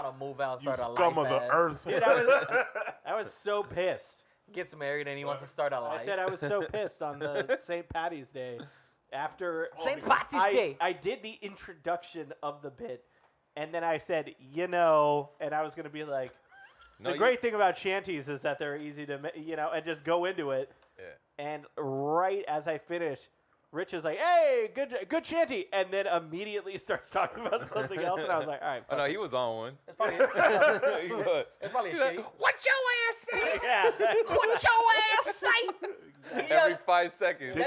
want to move out and You start a scum life. of the earth. Dude, I was so pissed. Gets married and he wants to start a life. I said I was so pissed on the St. Patty's Day. After St. Patty's Day. I did the introduction of the bit, and then I said, and I was going to be like, the great thing about shanties is that they're easy to, and just go into it. Yeah. And right as I finish, Rich is like, "Hey, good shanty," and then immediately starts talking about something else, and I was like, "All right." Oh no, he was on one. It's probably, He was. it's probably a He's like, shitty. what your ass say? Yeah. What your ass say? Every 5 seconds.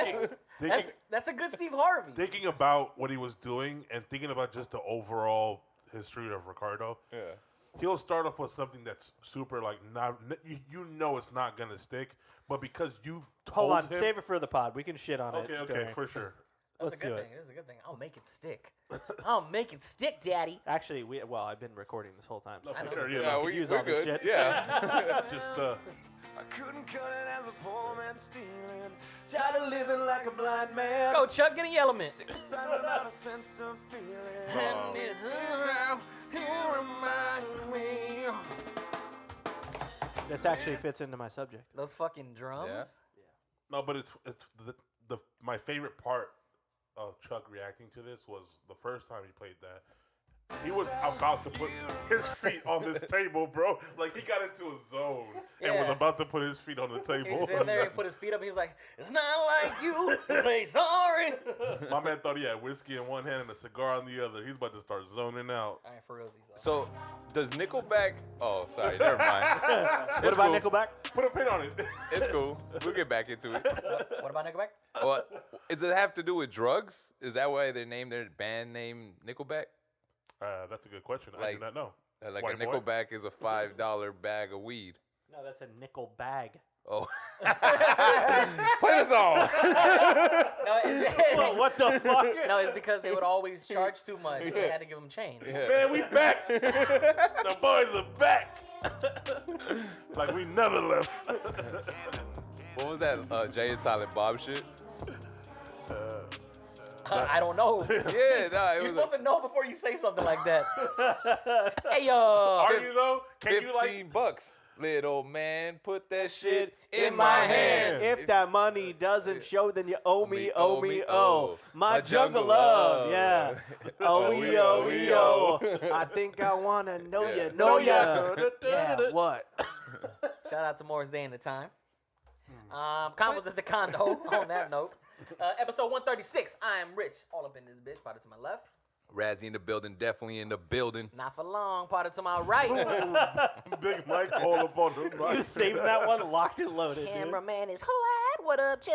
That's a good Steve Harvey. Thinking about what he was doing and thinking about just the overall history of Ricardo, he'll start off with something that's super like it's not gonna stick, but because you told Hold on, him, save it for the pod. We can shit on it. okay, during. for sure. That's Let's a good do thing. it. That's a good thing. I'll make it stick. I'll make it stick, Daddy. Actually, I've been recording this whole time. So No, I for know. sure, Yeah, could we're use all this good. shit. Yeah. just I couldn't cut it as a poor man stealing. Tired of living like a blind man. Let's go, Chuck. Get a yellow mint. Sick of sight without a sense of feeling. And this is how you remind me. This actually fits into my subject. Those fucking drums. Yeah. no, but it's the my favorite part of Chuck reacting to this was the first time he played that. He was about to put his feet on this table, bro. Like, he got into a zone and was Yeah. about to put his feet on the table. He's in there, he put his feet up, he's like, it's not like you to say sorry. My man thought he had whiskey in one hand and a cigar on the other. He's about to start zoning out. All right, for real. So, does Nickelback? Oh, sorry, never mind. What about Nickelback? Put a pin on it. It's cool. We'll get back into it. What about Nickelback? Well, does it have to do with drugs? Is that why they named their band name Nickelback? That's a good question. I Like- do not know. Like White a boy? Nickelback is a $5 bag of weed. No, that's a nickel bag. Oh. Play the song. No, Oh, what the fuck? no, it's because they would always charge too much. So they had to give them change. Man, we back. The boys are back. Like we never left. What was that Jay and Silent Bob shit? I don't know. Yeah, no, it You're was supposed to know before you say something like that. Hey, Are you though? Can you like? $15. Little man, put that shit in my my hand. hand. If that money doesn't show, then you owe me, owe me, owe. My My jungle jungle love, love. yeah. Oh, we, oh, we, oh. I think I wanna know ya, know ya. Yeah, what? Shout out to Morris Day and the Time. Convos at the Condo, on that note. Episode 136. I am Rich. All up in this bitch. Parted to my left. Razzie in the building, definitely in the building. Not for long. Parted to my right. Big Mike all up on the mic. Just saving that one locked and loaded, dude. Cameraman is Hoad. What up, Chuck?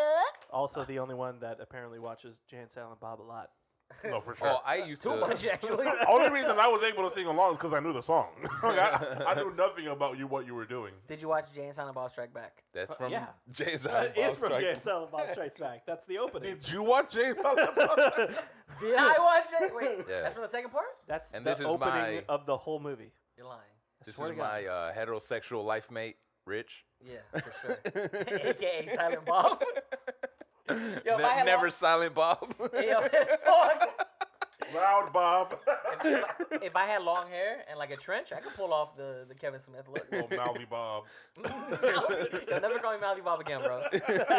Also the only one that apparently watches Jay and Silent Bob a lot. No, for sure. Oh, I used Too to. much, actually. Only reason I was able to sing along is because I knew the song. Like, I knew nothing about what you were doing. Did you watch Jay and Silent Bob Strike Back? That's from yeah. Jay and That Silent Bob is from Strike. Jay and Silent Bob Strikes Back. That's the opening. Did you watch James? Did I watch it? Wait, Yeah. that's from the second part? That's And the this is opening my- of the whole movie. You're lying. This Swear is to God. my heterosexual life mate, Rich. Yeah, for sure. AKA Silent Bob. Yo, if I had Never long- Silent Bob. Yo, fuck. Loud Bob. If I had long hair and like a trench, I could pull off the Kevin Smith look. Oh, Mouthy Bob. You'll never call me Mouthy Bob again, bro.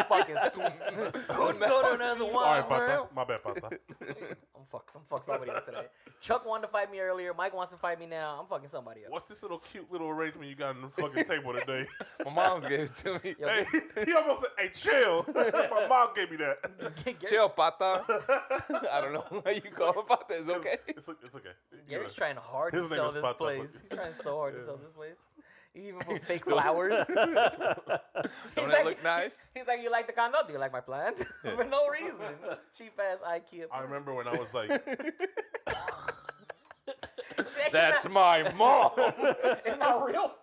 Fucking sweet. Couldn't go to another All one, right, bro. Pata. My bad, Pata. I'm fuck somebody up today. Chuck wanted to fight me earlier. Mike wants to fight me now. I'm fucking somebody up. What's this cute little arrangement you got on the fucking table today? My mom's gave it to me. Yo, Hey, he almost said, hey, chill. My mom gave me that. Chill, pata. I don't know how you call it pata. It's okay. It's okay. Gary's trying hard to His name sell is this Pata. place. He's trying so hard to sell this place. He even put fake flowers. Don't that look nice? He's like, you like the condo? Do you like my plant? For no reason. Cheap ass IKEA. I remember when I was like, That's my mom. It's not real.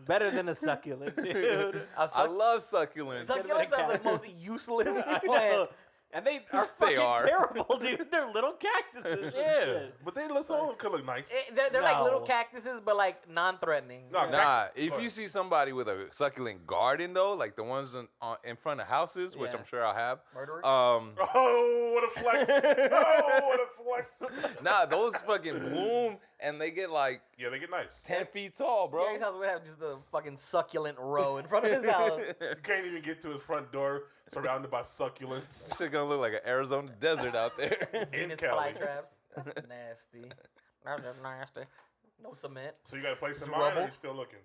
Better than a succulent, dude. I love succulents. Succulents are the most useless plant. And they are They fucking are. terrible, dude. They're little cactuses. and yeah, shit. but they look some of them could look nice. They're like little No. cactuses, but like non-threatening. No, Nah, if you see somebody with a succulent garden though, like the ones in front of houses, which Yeah. I'm sure I'll have. Murderers? Oh, what a flex! Oh, what a flex! Nah, those fucking bloom and they get like Yeah, they get nice. 10 feet tall, bro. Gary's house would have just the fucking succulent row in front of his house. You can't even get to his front door, surrounded by succulents. This shit gonna look like an Arizona desert out there. Venus Cali. flytraps. That's nasty. That's just nasty. No cement. So you got a place in It's mind, or rubble. you still looking?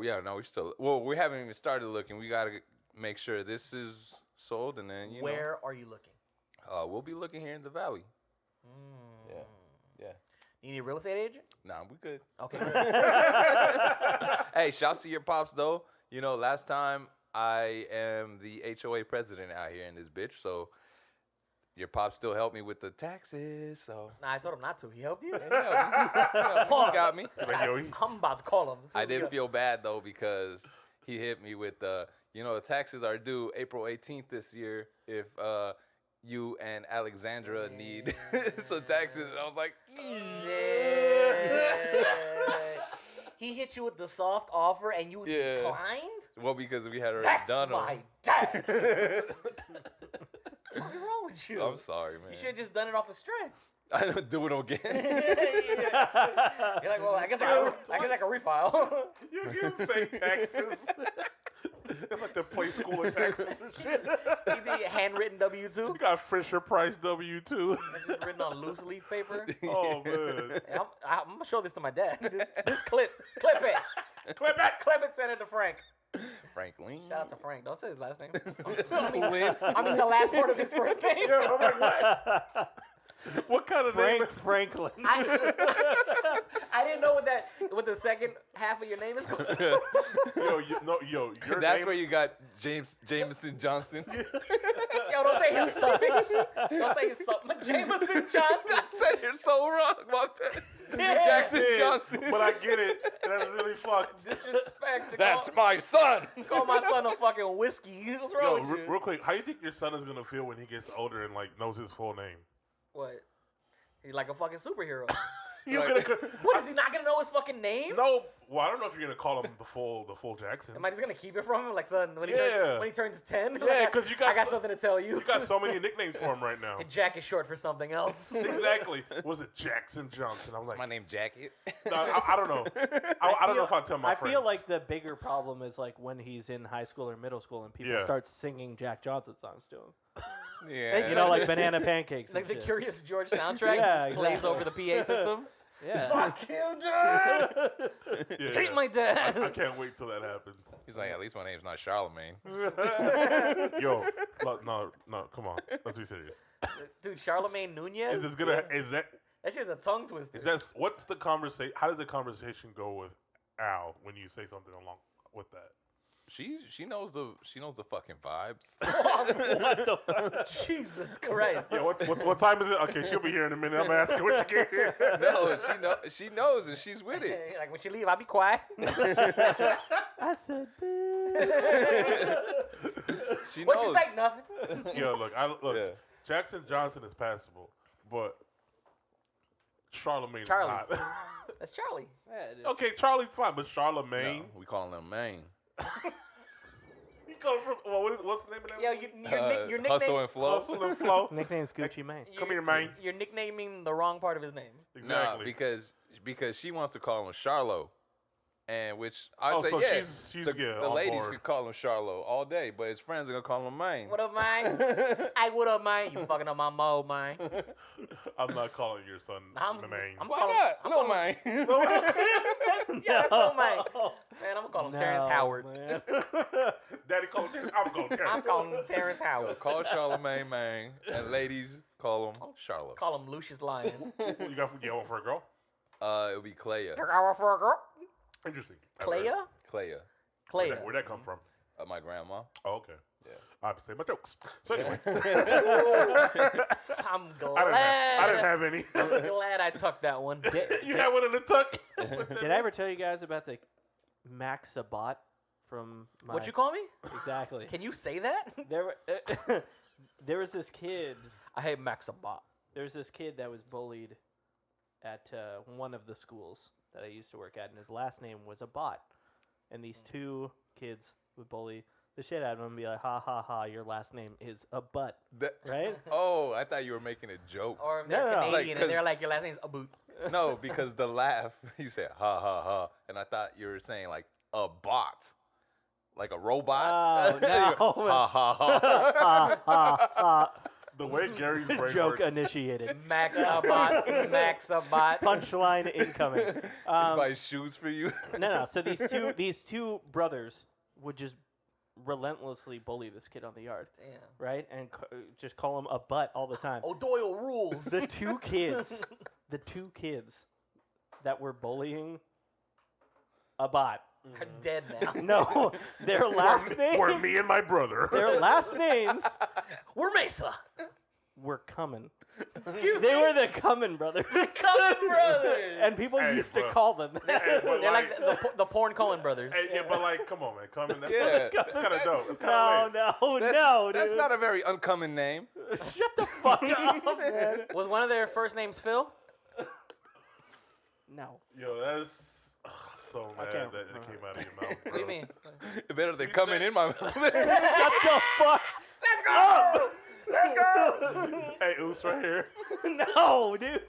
Yeah, no, we haven't even started looking. We gotta make sure this is sold, and then Where are you looking? we'll be looking here in the valley. Mm. Yeah. You need a real estate agent? Nah, we good. Okay. Good. Hey, shouts to your pops though. You know, last time I am the HOA president out here in this bitch, so your pops still helped me with the taxes. So Nah, I told him not to. He helped you? he got me. Like, yo, I'm about to call him. I did feel bad though because he hit me with the taxes are due April 18th this year if you and Alexandra need some taxes. And I was like, He hit you with the soft offer and you Yeah. declined? well, because we had already That's done my them. dad. What's wrong with you? I'm sorry, man. You should have just done it off the strength. I don't do it again. You're like, well, I guess I can refile. you give fake taxes. It's like the play school of taxes and shit. You did handwritten W-2. You got Fisher Price W-2. It's just written on loose leaf paper. Oh, man. Hey, I'm gonna show this to my dad. This clip it, Clip it. clip it. Send it to Frank. Franklin. Shout out to Frank. Don't say his last name. Win. I mean the last part of his first name. I'm like, what? What kind of name? Franklin. I didn't know what the second half of your name is called. Your That's name, where you got Jameson Johnson. Yo, don't say his suffix. Don't say his suffix. Jameson Johnson. I said it so wrong, my bad. Jackson Johnson. But I get it. That's really fucked. Disrespect. That's my son. Call my son a fucking whiskey. What's wrong Yo, with you? real quick, how you think your son is gonna feel when he gets older and like knows his full name? What? He's like a fucking superhero. You Like- gonna What, is he not gonna know his fucking name? no? Well, I don't know if you're gonna call him the full Jackson. Am I just gonna keep it from him? Like, son, when Yeah. he turns 10? Yeah, 'cause you got I got so- something to tell you. You got so many nicknames for him right now. And Jack is short for something else. Exactly. Was it Jackson Johnson? I was like, My name Jacket. I don't know. I don't know if I tell my I friends. feel like the bigger problem is like when he's in high school or middle school and people Yeah. start singing Jack Johnson songs to him. Yeah. You know, like Banana Pancakes. Like and the shit. Curious George soundtrack Yeah, plays exactly. over the PA system. Yeah. Fuck you, Dad! Yeah. Hate my dad. I can't wait till that happens. He's like, at least my name's not Charlemagne. Yo, no, come on. Let's be serious. Dude, Charlemagne Nunez? Is this gonna? Is that? That shit's a tongue twister. Is that? What's the conversation? How does the conversation go with Al when you say something along with that? She knows the fucking vibes. What the fuck? Jesus Christ. Yeah. What time is it? Okay, she'll be here in a minute. I'm asking what you get here. No, she knows and she's with it. Like, when she leave, I'll be quiet. I said, bitch. She What knows. you say? Nothing. Yo, look. Yeah. Jackson Johnson is passable, but Charlemagne Charlie. is not. That's Charlie. Yeah, it is. Okay, Charlie's fine, but No, Charlemagne. we calling him Maine. He comes from. Well, what's the name of that? Yo, your nickname. Hustle and flow. Hustle and Flow. Nickname's Gucci Mane. Come here, man. You're nicknaming the wrong part of his name. Exactly. Nah, because she wants to call him Charlo, and which I Oh, say so yeah, she's the on ladies board. could call him Charlo all day, but his friends are gonna call him Maine. What up, man? Hey, what up, man? You fucking up my mo, man. I'm not calling your son Maine. I'm Why calling- not? I'm Lil calling- Maine. Yeah, that's Lil Mane. Man, I'm gonna call him Terrence Howard. Man. Daddy calls Terrence. I'm going Terrence. I'm calling him Terrence Howard. Call Charlemagne Maine, and ladies call him Charlo. Call him Lucius Lyon. You got one for a girl? It'll be Clea. For a girl. Interesting. Clea? Clea, Clea. Where'd that come from? my grandma. Oh, okay. Yeah. I have to say my jokes. So anyway, I'm I didn't glad. have any. I'm glad I tucked that one. You had one in the tuck. Did I ever tell you guys about the Max Sabat from my... What'd you call me? Exactly. Can you say that? There was this kid. I hate Max Abot. There's this kid that was bullied at one of the schools that I used to work at, and his last name was Abot. And these two kids would bully the shit out of him and be like, ha ha ha, your last name is a butt, That- right? Oh, I thought you were making a joke. Or if they're No, no, no. Canadian Like, and they're like, your last name's Aboot. No, because the laugh, you said ha ha ha, and I thought you were saying like a bot, like a robot. Oh, no. Ha ha ha. Ha ha ha. The way Gary's brain Joke works. initiated. Max a bot. Max a bot. Punchline incoming. Buy shoes for you. No. So these two brothers would just relentlessly bully this kid on the yard, Damn. right? And just call him a butt all the time. O'Doyle rules. The two kids that were bullying a bot. Are dead now. No, their last names. Were me and my brother. Their last names We're Mesa. were Cummin. Excuse They me. were the Cummin brothers. Coen brothers. And people Hey, used to bro. call them Hey, that. but They're like the porn Coen brothers. Hey, yeah, but like, come on, man, coming. That's Yeah. that's kind of dope. That's kind of No, lame. no, That's dude. not a very uncommon name. Shut the fuck up, man. Was one of their first names Phil? No. Yo, that's so mad can't that it remember. came out of your mouth. What do you bro. mean? Better than coming in my mouth. Shut the fuck. Let's go! Let's go! Hey, Oos, right here. No, dude.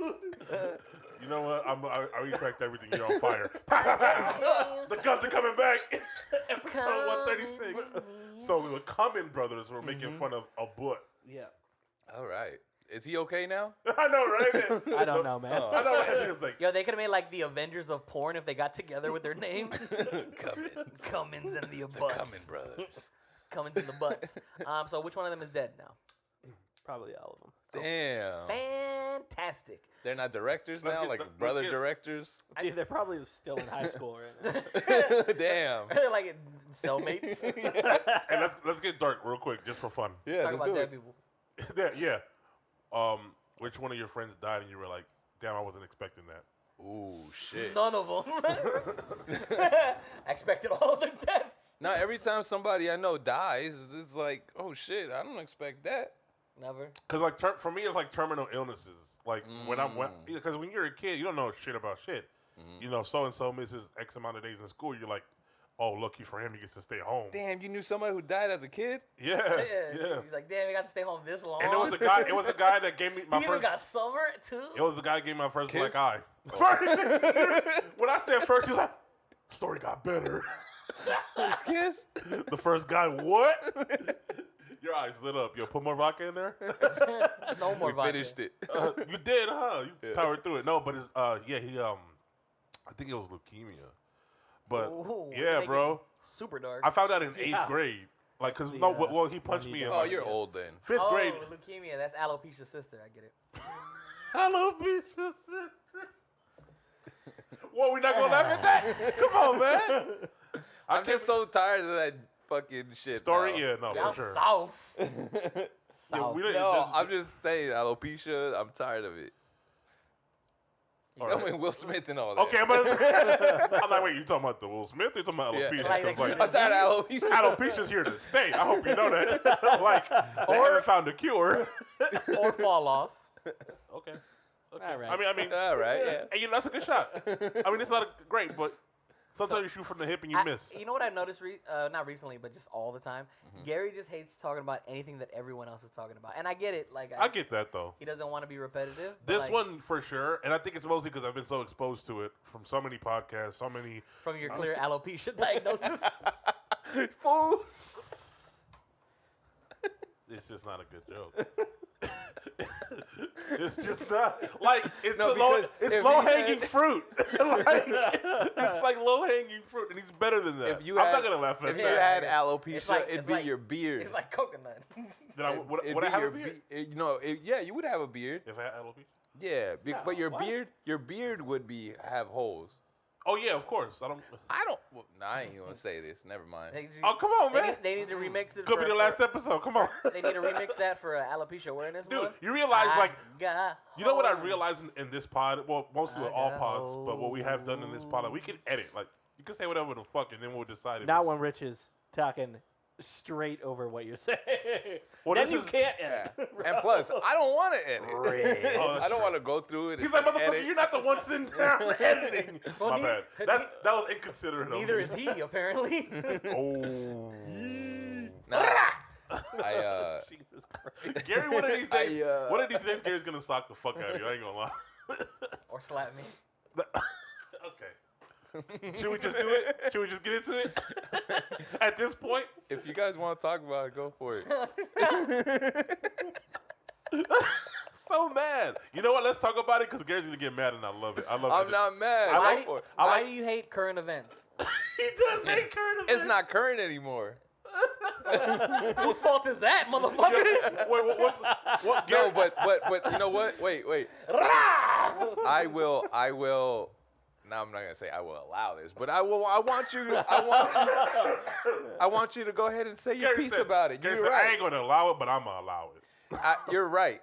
You know what? I respect everything. You're on fire. The guns are coming back. Episode 136. So the Cummins brothers were making fun of a butt. Yeah. All right. Is he okay now? I know, right? I don't know, man. I know. Right? It's like, Yo, they could have made like the Avengers of porn if they got together with their names. Cummins. Cummins and the Butts. Cummins brothers. Cummins and the Butts. So which one of them is dead now? Probably all of them. Damn. Fantastic. They're not directors Let's now, get- like let's brother get- directors. Dude, they're probably still in high school right now. Damn. They're like cellmates. and let's get dark real quick, just for fun. Yeah, Talk let's about do dead it. people. Yeah. Which one of your friends died and you were like, damn, I wasn't expecting that? Ooh, shit. None of them. I expected all of their deaths. Now, every time somebody I know dies, it's like, oh, shit, I don't expect that. Never. Because like for me, it's like terminal illnesses. Like because when you're a kid, you don't know shit about shit. You know, so and so misses X amount of days in school. You're like, oh, lucky for him, he gets to stay home. Damn, you knew somebody who died as a kid? Yeah. He's like, damn, I got to stay home this long. And it was a guy that gave me my He even first. got summer too. It was the guy that gave me my first Kiss? black eye. When I said first, he was like, story got better. First kiss? The first guy, what? Your eyes lit up. Yo, put more vodka in there. No more We vodka. finished it. You did, huh? You Yeah. powered through it. No, but it's he I think it was leukemia. But Ooh, yeah, make bro. it Super dark. I found out in 8th Yeah. grade. Like, cause The, no, well, he punched me in Oh, like you're old then. 5th grade. Leukemia. That's alopecia's sister. I get it. Alopecia sister. Well, we not gonna laugh at that. Come on, man. I'm just so tired of that fucking shit. Story, now. yeah, no, Y'all for sure. south. Yeah, South. we don't- No, this- I'm just saying, alopecia, I'm tired of it. all I right. mean, Will Smith and all that. Okay, I'm like, wait, you talking about the Will Smith? Or you talking about Yeah. alopecia? Like, 'Cause, like, I'm tired of alopecia. alopecia's here to stay. I hope you know that. Like, they haven't found a cure. Or fall off. Okay. All right. I mean, All right, yeah. and that's a good shot. I mean, it's not great, but sometimes you shoot from the hip and you miss. You know what I've noticed? Not recently, but just all the time. Gary just hates talking about anything that everyone else is talking about, and I get it. Like I get that though. he doesn't want to be repetitive. but, This like, one for sure, and I think it's mostly because I've been so exposed to it from so many podcasts, so many. from your clear alopecia diagnosis. Fool. It's just not a good joke. It's just not like it's No, the low. because It's if low he hanging had- fruit. Like, it's like low hanging fruit, and he's better than that. If you I'm had, not gonna laugh at if you that. had alopecia, It's like- it'd it's be like- your beard. It's like coconut. Then I, would It'd I be have a your beard? You know, yeah, you would have a beard. If I had alopecia? Yeah, but your what? beard would have holes. Oh yeah, of course. I don't. Well, nah, I ain't even gonna say this. Never mind. Oh come on, man. They need to remix it. Could be the last episode. Come on. They need to remix that for alopecia awareness Dude, month. you realize like got you know what I hoes. realized in this pod? Well, mostly with I all got pods, but what we have done in this pod, like, we can edit. Like you can say whatever the fuck, and then we'll decide. If Not it's- when Rich is talking straight over what you're saying. Well, then this you is- can't Yeah. edit. And plus, I don't want to edit. Oh, that's I don't true. want to go through it. He's and like, motherfucker, edit. you're not the one sitting down editing. Well, My neither- bad. That was inconsiderate. of Neither me. is he apparently. Oh. Nah, I Jesus Christ. Gary, one of these days, Gary's gonna sock the fuck out of you. I ain't gonna lie. Or slap me. Okay. Should we just do it? Should we just get into it? At this point? if you guys want to talk about it, go for it. So mad. You know what? Let's talk about it because Gary's gonna get mad and I love it. I love it. I'm not mad. Why do you hate current events? He does hate current events. It's not current anymore. Whose fault is that, motherfucker? Wait, what? No, Gary, but you know what? Wait. I will. Now I'm not gonna say I will allow this, but I want you to go ahead and say your Gary piece said- about it. Gary You're said, right. I ain't gonna allow it, but I'm gonna allow it. You're right.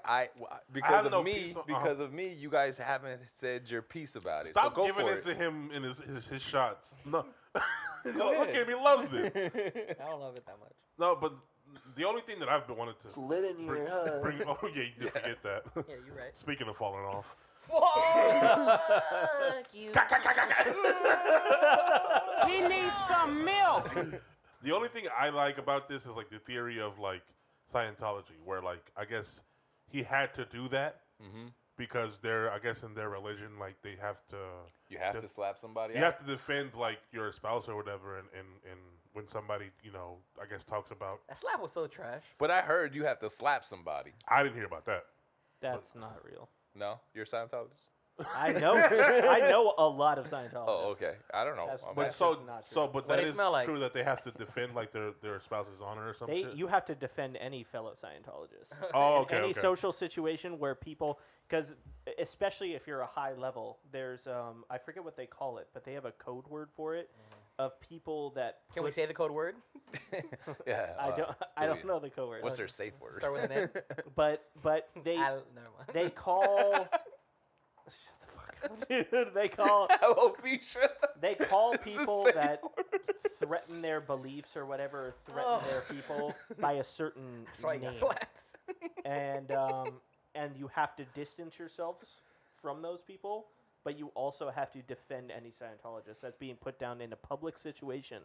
Because have no of me, piece of- because of me, you guys haven't said your piece about it. Stop so go giving for it to him in his shots. No. Go Look ahead. at him, he loves it. I don't love it that much. No, but the only thing that I've been wanting to Lit in your hood. bring oh yeah, you did forget that. Yeah, you're right. Speaking of falling off. Fuck you. He needs some milk. The only thing I like about this is like the theory of like Scientology, where like I guess he had to do that because they're I guess in their religion like they have to. You have to slap somebody. You have to defend like your spouse or whatever, and when somebody I guess talks about. That slap was so trash. But I heard you have to slap somebody. I didn't hear about that. That's not real. No, you're a Scientologist. I know a lot of Scientologists. Oh, okay. I don't know. That's- I'm But That's asking. just not true. but What that they is smell like? true that they have to defend like their spouse's honor or something. You have to defend any fellow Scientologist. Oh, In okay. any okay. social situation where people, because especially if you're a high level, there's I forget what they call it, but they have a code word for it of people that. Can we say the code word? Yeah. I don't know the code word. What's their safe word? Start with an N. But they Never mind. they call. Shut the fuck up, dude. They call Alopecia. they call It's a people safe that word. threaten their beliefs or whatever, threaten their people by a certain That's why you name. got slapped. And you have to distance yourselves from those people, but you also have to defend any Scientologist that's being put down in a public situation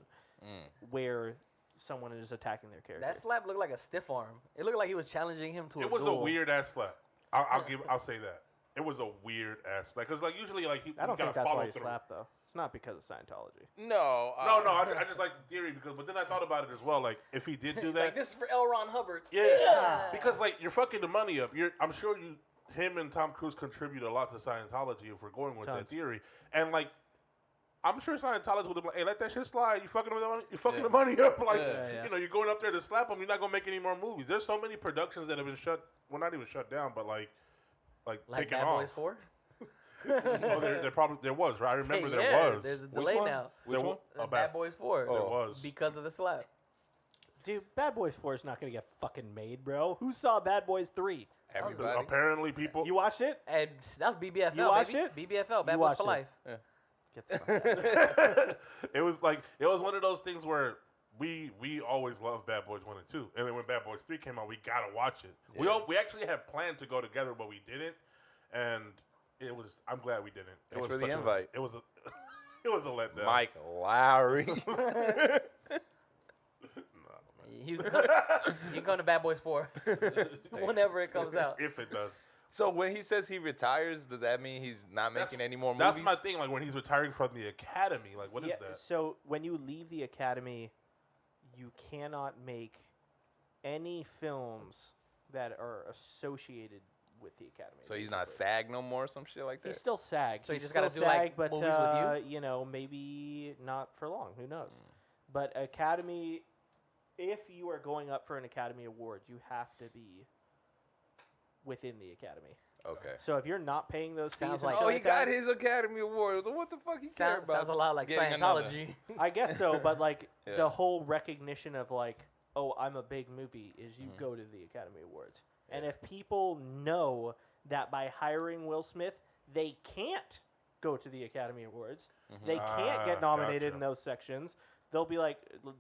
where someone is attacking their character. That slap looked like a stiff arm. It looked like he was challenging him to It a was a duel. weird ass slap. I'll say that. It was a weird ass slap because like usually like you I don't gotta think that's follow why you through. slapped though. It's not because of Scientology. No. No, I just like the theory but then I thought about it as well. Like if he did do that, Like, this is for L. Ron Hubbard. yeah, because like you're fucking the money up. I'm sure him and Tom Cruise contribute a lot to Scientology if we're going with that Tons. theory. And like, I'm sure Scientologists would be like, "Hey, let that shit slide. You fucking with the money. You fucking the money up. Like, Yeah. you're going up there to slap them. You're not gonna make any more movies. There's so many productions that have been shut. Well, not even shut down, but like Like taken Bad off. Boys 4? Oh, there was, right? I remember Yeah, there was. There's a Which delay one? now. There Which wa- one? a Bad Boys 4. There was. Because of the slap. Dude, Bad Boys 4 is not going to get fucking made, bro. Who saw Bad Boys 3? Everybody. Apparently, people. You watched it? And that was BBFL, You watched baby. it? BBFL, Bad You Boys watched for it. Life. Get the fuck out. It was one of those things where we always loved Bad Boys 1 and 2, and then when Bad Boys 3 came out, we gotta watch it. Yeah. We actually had planned to go together, but we didn't, and it was. I'm glad we didn't. It Thanks was for the such invite. It was a. It was a letdown. Mike Lowry. You can come to Bad Boys 4 whenever it comes out. If it does. So when he says he retires, does that mean he's not making any more movies? That's my thing. Like when he's retiring from the academy, like what is that? So when you leave the academy, you cannot make any films that are associated with the academy. So he's not basically. SAG no more, or some shit like that. He's still SAG. So you He's just gotta still do, like, SAG, but movies with you know, maybe not for long. Who knows? But academy, if you are going up for an Academy Award, you have to be within the academy. Okay. So if you're not paying those Sounds fees, and like- shit Oh, he like got that, his Academy Award. So what the fuck he care about? Sounds a lot like Getting another. Scientology. I guess so. But like Yeah. the whole recognition of like, oh, I'm a big movie, is you go to the Academy Awards. And Yeah. if people know that by hiring Will Smith, they can't go to the Academy Awards, they can't get nominated Gotcha. in those sections, they'll be like,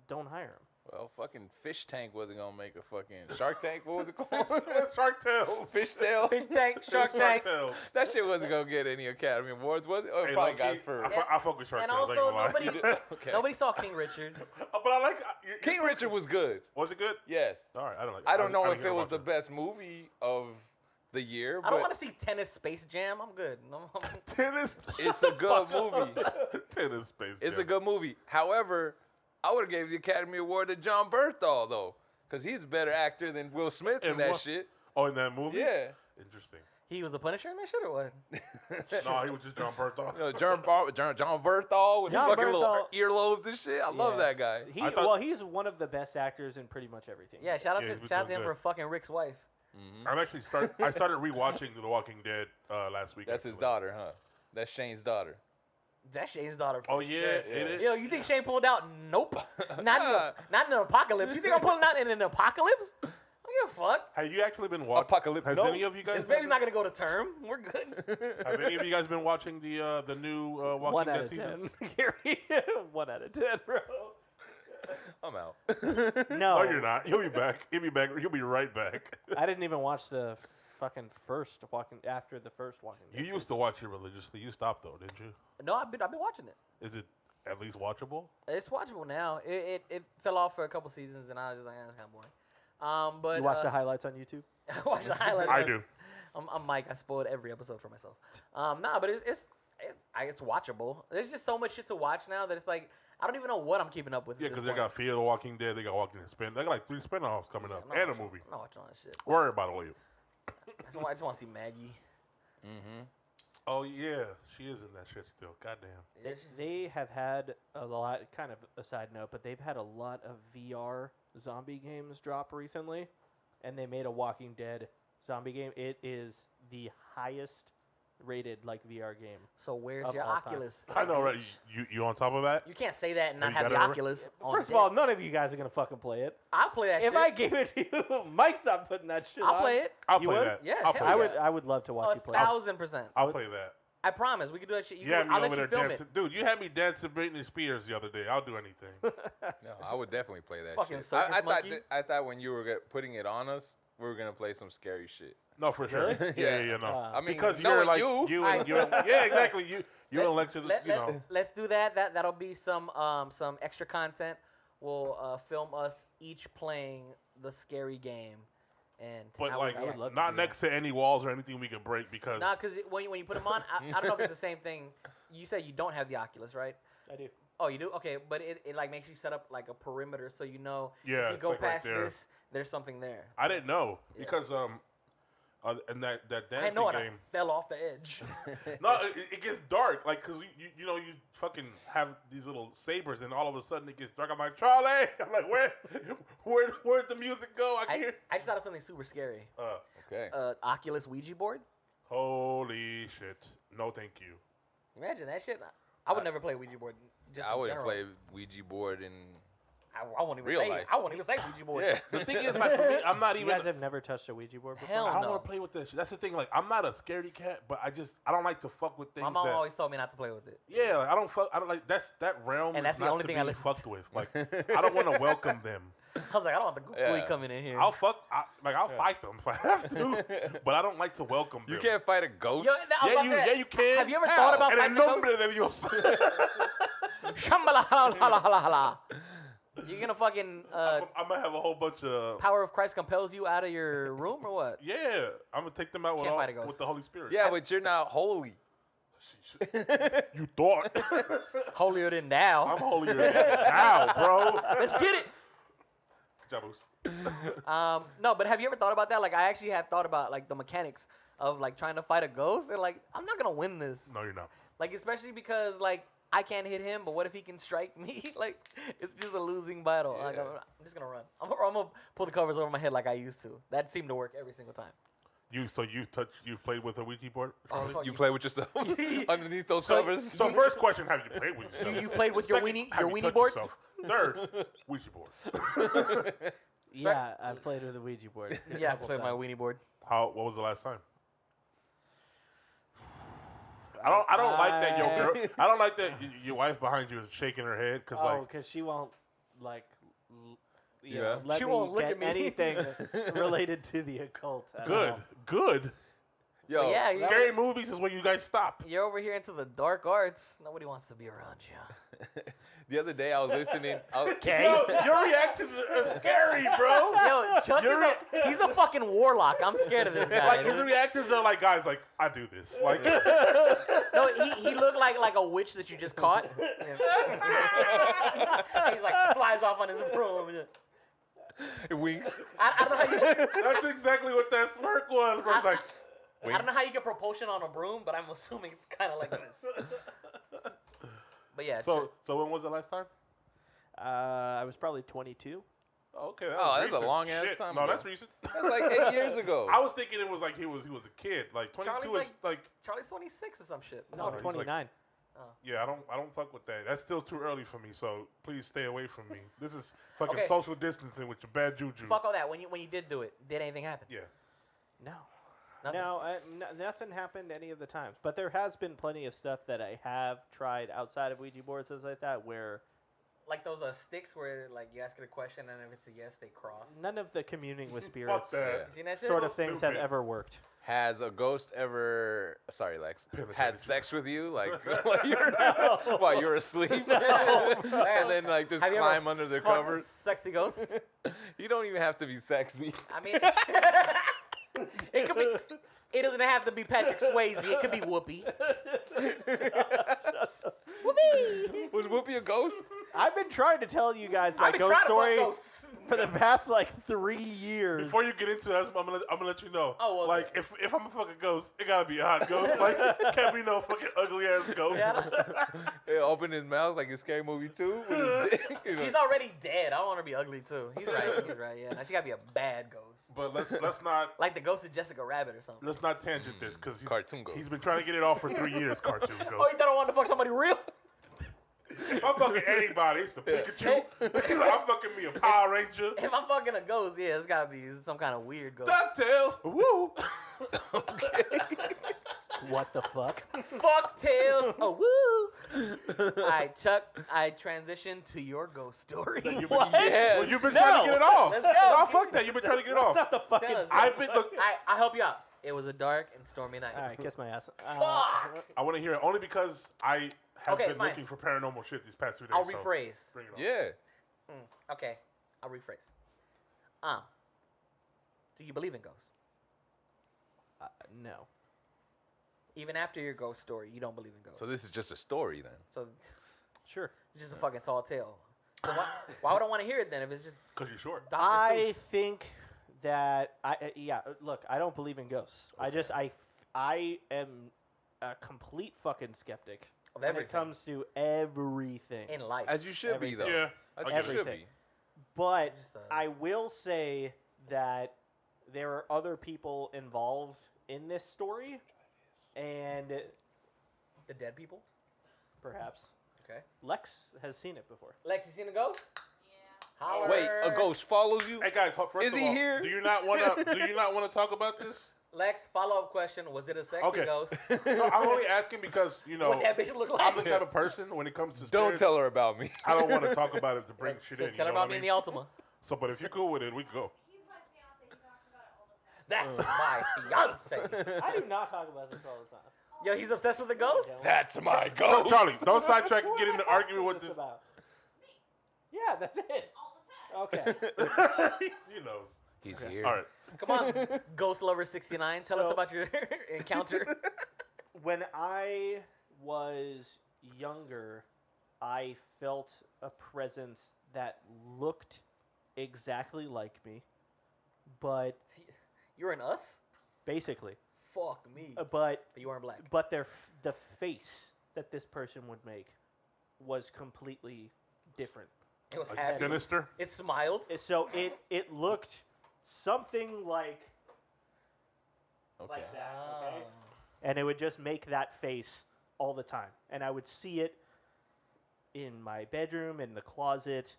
don't hire him. Well, fucking Fish Tank wasn't gonna make a fucking Shark Tank. What was it called? Shark Tales. Fish Tail. Fish Tank, Shark Tank. Tales. That shit wasn't gonna get any Academy Awards, was it? Or it Hey, probably low-key, got for. I fuck with Shark And Tales. also, I ain't gonna lie. Okay. nobody saw King Richard. But I like King Richard was good. Was it good? Yes. All right, I don't like. I don't know didn't if hear it was about the best movie of the year, I don't but want to see Tennis Space Jam. I'm good. Tennis. it's a good movie. Tennis space. It's Jam. a good movie. However, I would have gave the Academy Award to John Bernthal though, because he's a better actor than Will Smith in And that what- shit. Oh, in that movie. Yeah. Interesting. He was the Punisher in that shit or what? No, he was just John Bernthal. You know, John Bernthal with John fucking Bernthal- little earlobes and shit. I love Yeah. that guy. He's one of the best actors in pretty much everything. Yeah, shout out Yeah, to he was shout out to doing him good. for fucking Rick's wife. I started rewatching The Walking Dead last week. That's his actually. daughter, huh? That's Shane's daughter. That's Shane's daughter. For Oh yeah, sure. it is. Yo, you think Shane pulled out? Nope. Not in an apocalypse. You think I'm pulling out in an apocalypse? I don't give a fuck. Have you actually been watching? Apocalypse. Has No. any of you guys? His baby's not gonna go to term. We're good. Have any of you guys been watching the new Walking 1 Dead out of seasons? 10. Gary, 1 out of 10, bro. I'm out. No, No, you're not. He'll be back. He'll be back. He'll be right back. I didn't even watch the fucking first after the first Walking Dead. You used to watch it religiously. You stopped though, didn't you? No, I've been watching it. Is it at least watchable? It's watchable now. It fell off for a couple seasons, and I was just like, it's kind of boring. But You watch the highlights on YouTube? I watch the highlights. I do. I'm Mike. I spoiled every episode for myself. Nah, but it's watchable. There's just so much shit to watch now that it's like I don't even know what I'm keeping up with. Yeah, because they got Fear the Walking Dead. They got Walking Dead Spin. They got like 3 spin-offs coming up and a movie. I'm not watching all that shit. Worry about it later. I just want to see Maggie. Oh yeah, she is in that shit still. Goddamn. They have had a lot, kind of a side note, but they've had a lot of VR zombie games drop recently, and they made a Walking Dead zombie game. It is the highest rated VR game. So where's Of your all time. Oculus? I know, right? You on top of that? You can't say that and not you have got the it already? Oculus. on First of deck. all, none of you guys are gonna fucking play it. I'll play that If shit. I gave it to you, Mike's not putting that shit on. I'll play it. I'll You play would? that. Yeah, I'll hell play I yeah. would. I would love to watch you play. 1,000%. I'll play that. I promise. We can do that shit. You had me I'll over let there you film dancing. it. Dude, you had me dancing Britney Spears the other day. I'll do anything. No, I would definitely play that Fucking shit. circus I thought monkey. I thought when you were putting it on us, we were gonna play some scary shit. No, for sure. Really? Yeah, no. I mean, because knowing you're like you, and you. Yeah, exactly. You don't lecture. Let's do that. That'll be some extra content. We'll film us each playing the scary game, and But how like, we react. love to not do next to any walls or anything we can break because. Nah, because when you put them on, I don't know if it's the same thing. You said you don't have the Oculus, right? I do. Oh, you do? Okay, but it like makes you set up like a perimeter so you know Yeah, if you it's go like right past there. this, there's something there. I didn't know Yeah. because and that I dancing know it. I game. fell off the edge. No, it gets dark. Like, cause you know you fucking have these little sabers, and all of a sudden it gets dark. I'm like, Charlie. I'm like, where'd the music go? I I can't. just thought of something super scary. Okay. Oculus Ouija board. Holy shit! No, thank you. Imagine that shit. I would never play Ouija board. Just I in wouldn't general. play Ouija board and I won't even real say. life. I won't even say Ouija board. yeah. The thing is, like, for me, I'm not You even. guys have never touched a Ouija board before? Hell I don't no. want to play with that shit. That's the thing. Like, I'm not a scaredy cat, but I don't like to fuck with things. My mom that, always told me not to play with it. Yeah, like, I don't like that realm. And is that's the not only to thing be I listen fucked with. Like, I don't want to welcome them. I was like, I don't want the googly Yeah. coming in here. I'll fight them if I have to, but I don't like to welcome them. You can't fight a ghost. Yo, I was Yeah, about to- you can. Have you ever How? thought about En el fighting a nombre ghost? de Dios. Shambhala, hala, hala, hala, hala. You're gonna fucking I'm gonna have a whole bunch of. power of Christ compels you out of your room or what? Yeah, I'm gonna take them out Can't fight a ghost. with the Holy Spirit. Yeah, but you're not holy. You thought. Holier than thou. I'm holier than now, bro. Let's get it. Jabus. No, but have you ever thought about that? Like, I actually have thought about like the mechanics of like trying to fight a ghost. They're like, I'm not gonna win this. No, you're not. Like, especially because like I can't hit him, but what if he can strike me? Like, it's just a losing battle. Like, I'm just gonna run. I'm gonna pull the covers over my head like I used to. That seemed to work every single time. You've played with a Ouija board? Oh, fuck You play with yourself underneath those covers. So first question, have you played with yourself? You played with your Second, weenie- have your you weenie touched board? yourself? Third, Ouija board. Yeah, I played with a Ouija board. Yeah, I couple played my times. weenie board. What was the last time? I don't like that your girl. I don't like that your wife behind you is shaking her head because Oh, like because she won't like. you Yeah. know, let She me won't look get at me. anything related to the occult. I don't Good, know. good. Yo, But yeah, you Scary movies is when you guys stop. you're over here into the dark arts. Nobody wants to be around you. the other day I was listening. Yo, your reactions are scary, bro. Yo, Chuck he's a fucking warlock. I'm scared of this guy. Like his dude. reactions are like, guys, like I do this. Like No, he looked like a witch that you just caught. He's like flies off on his broom. It winks. I don't know how you. that's exactly what that smirk was, bro. It's like I don't know how you get propulsion on a broom, but I'm assuming it's kind of like this. But yeah. so when was the last time? I was probably 22. Okay. That Oh, was that's a recent. long-ass Shit. time No, ago. that's recent. That's like 8 years ago. I was thinking it was like he was a kid. Like 22 Charlie's is like Charlie's 26 or some shit. No, he's like- 29. yeah, I don't fuck with that. That's still too early for me. So please stay away from me. This is fucking Okay. social distancing with your bad juju. Fuck all that. When you did do it, did anything happen? Yeah. No. Nothing. No, nothing happened any of the times. But there has been plenty of stuff that I have tried outside of Ouija boards, things like that, where Like those sticks where like you ask it a question and if it's a yes, they cross. none of the communing with spirits that. You seen that shit? sort So of things have stupid. ever worked. Has a ghost ever? Sorry, Lex. Penetrated Had you. sex with you, like while you're asleep, and then like just Have you ever climb under the fucked a covers. Sexy ghost. You don't even have to be sexy. I mean, it could be. It doesn't have to be Patrick Swayze. It could be Whoopi. Whoopi. Was Whoopi a ghost? I've been trying to tell you guys my I've been ghost trying to fuck story ghosts. for the past like 3 years. Before you get into that, I'm gonna let you know. Oh, okay. Like if I'm a fucking ghost, it gotta be a hot ghost. Like can't be no fucking ugly ass ghost. Yeah, He opened his mouth like a scary movie too. With his dick. You know. she's already dead. I don't want her to be ugly too. He's right. He's right. Yeah. Now she gotta be a bad ghost, But let's not like the ghost of Jessica Rabbit or something. let's not tangent this because Cartoon ghost. he's been trying to get it off for 3 years. Cartoon Oh, ghost. you thought I wanted to fuck somebody real? If I'm fucking anybody, it's the Pikachu. He's like, I'm fucking me a Power Ranger. If I'm fucking a ghost, yeah, it's gotta be some kind of weird ghost. DuckTales. Woo. What the fuck? Fuck tails. Oh woo. All right, Chuck. I transition to your ghost story. What? Yeah. Well, you've been trying to get it off. Let's go. No, fuck that. You've been trying to get it off. That's not the fucking. Tell us. I've been look. I'll help you out. It was a dark and stormy night. All right, kiss my ass. Fuck. I want to hear it only because I have Okay, been fine. looking for paranormal shit these past 2 days. I'll so rephrase. bring it on. Yeah. Okay, I'll rephrase. Do you believe in ghosts? No. Even after your ghost story, you don't believe in ghosts. So this is just a story then. So Sure. it's just a fucking tall tale. So why would I want to hear it then if it's just Cause you're short. Dr. I Seuss? think that yeah. Look, I don't believe in ghosts. I am a complete fucking skeptic Of when everything. it comes to everything. in life. As you should be though. Yeah. As I you get should everything. be. But Just, I will say that there are other people involved in this story, and the dead people. perhaps Okay. Lex has seen it before. Lex, you seen a ghost? Yeah. Holler. Wait, a ghost follows you? Hey guys, first Is of he all, here? do you not want to talk about this? Lex, follow-up question. Was it a sexy Okay. ghost? No, I'm only asking because What that bitch look I'm like? the type of person when it comes to Don't spirits, tell her about me. I don't want to talk about it to bring shit So in. tell you her know about what me I in the mean? Ultima. So, but if you're cool with it, we can go. He's my fiance. He talks about it all the time. That's my fiance. I do not talk about this all the time. Yo, he's obsessed with the ghost? That's my So, ghost. Charlie, don't sidetrack and What get am in I the argument talking with to this. about? Yeah, that's it. All the time. Okay. You know. He's here. All right. Come on, Ghost Lover 69. Tell us So- about your encounter. When I was younger, I felt a presence that looked exactly like me, but You're an us? basically, Fuck me. but But you weren't black. but the face that this person would make was completely different. It was Like happy. sinister. It smiled. So it looked something like Okay. that, okay? Oh. And it would just make that face all the time. And I would see it in my bedroom, in the closet,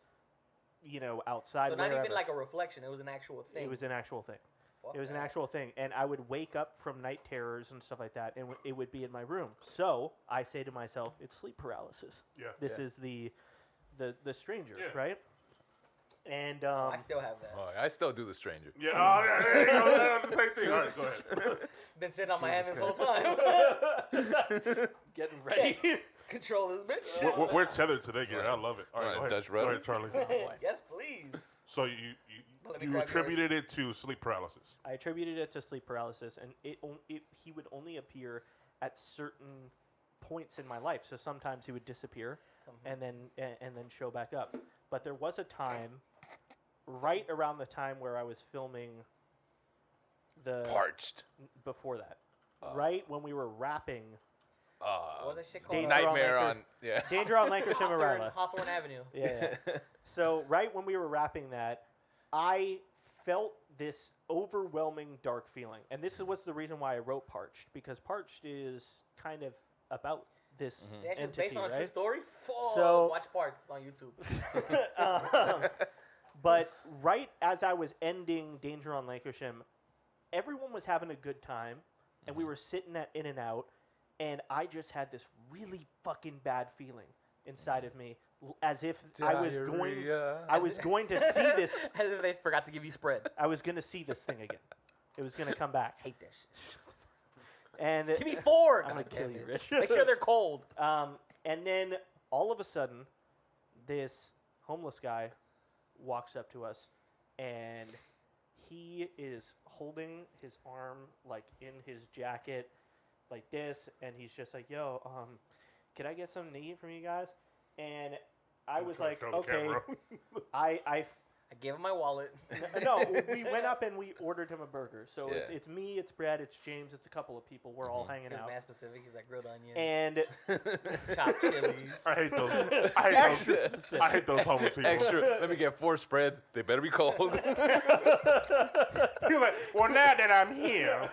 outside. So not wherever. even like a reflection. It was an actual thing. It was an actual thing. Fuck It was an that. actual thing. And I would wake up from night terrors and stuff like that, and it would be in my room. So I say to myself, it's sleep paralysis. Yeah. This is the stranger, Yeah. right? And I still have that. Oh, I still do the stranger. Yeah, there you go. That's the same thing. All right, go ahead. Been sitting on my hand this whole time. getting ready. Control this bitch. We're tethered today, Gary. I love it. All right, Right, go ahead. Dutch Go rudder. ahead, Charlie. Yes, please. So Let me you grab attributed it to sleep paralysis. I attributed it to sleep paralysis, and he would only appear at certain points in my life. So sometimes he would disappear, and then show back up. But there was a time, right around the time where I was filming the Parched. before that, right when we were wrapping What was that shit called? Danger Nightmare on on. Yeah. Danger on Lancashire Marilla. Hawthorne Avenue. Yeah. So right when we were wrapping that, I felt this overwhelming dark feeling, and this was the reason why I wrote Parched, because Parched is kind of about this That's just entity, based on a true right? story. Fuck. So- Watch parts on YouTube. But right as I was ending Danger on Lancashire, everyone was having a good time, and we were sitting at In and Out, and I just had this really fucking bad feeling inside of me, as if I was going to see this. As if they forgot to give you spread. I was going to see this thing again. It was going to come back. Hate that shit. And Give me 4. I'm gonna God kill damn you, it. Rich. Make sure they're cold. and then all of a sudden, this homeless guy walks up to us, and he is holding his arm like in his jacket, like this, and he's just like, "Yo, can I get something to eat from you guys?" And I was like, Show the "Okay." camera. I I gave him my wallet. no, we went up and we ordered him a burger. So Yeah. it's me, it's Brad, it's James, it's a couple of people. We're all hanging He's out. mad specific. He's like grilled onions, And chopped chilies. I hate those. Extra specific. I hate those homeless people. Extra. Let me get 4 spreads. They better be cold. He's like, well, now that I'm here,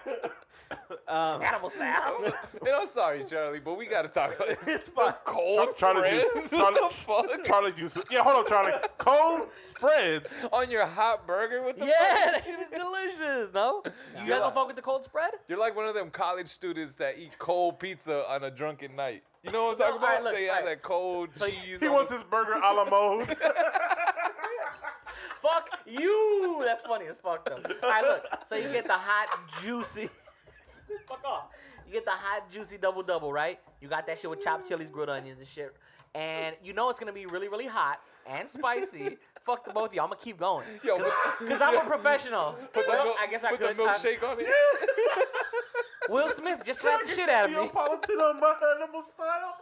Animal style. And I'm sorry, Charlie, but we got to talk about it. It's fine. Cold Charlie, spreads? What the fuck? Charlie used to, yeah, hold on, Charlie. Cold spreads. On your hot burger? What the Yeah, fuck? that shit is delicious. No, you guys don't fuck with the cold spread? You're like one of them college students that eat cold pizza on a drunken night. You know what I'm talking No, alright, about? look, They have alright. that cold So cheese. He on wants the- his burger a la mode. Fuck you. That's funny as fuck though. All right, look. So you get the hot, juicy. Fuck off. You get the hot, juicy double, right? You got that shit with chopped chilies, grilled onions, and shit. And you know it's gonna be really, really hot and spicy. Fuck the both of you. I'm gonna keep going. Yo, Cause I'm a professional. Put the Well, milk- I guess I put could. the milkshake on it. Will Smith just slapped the shit out of me. Neapolitan on my animal style.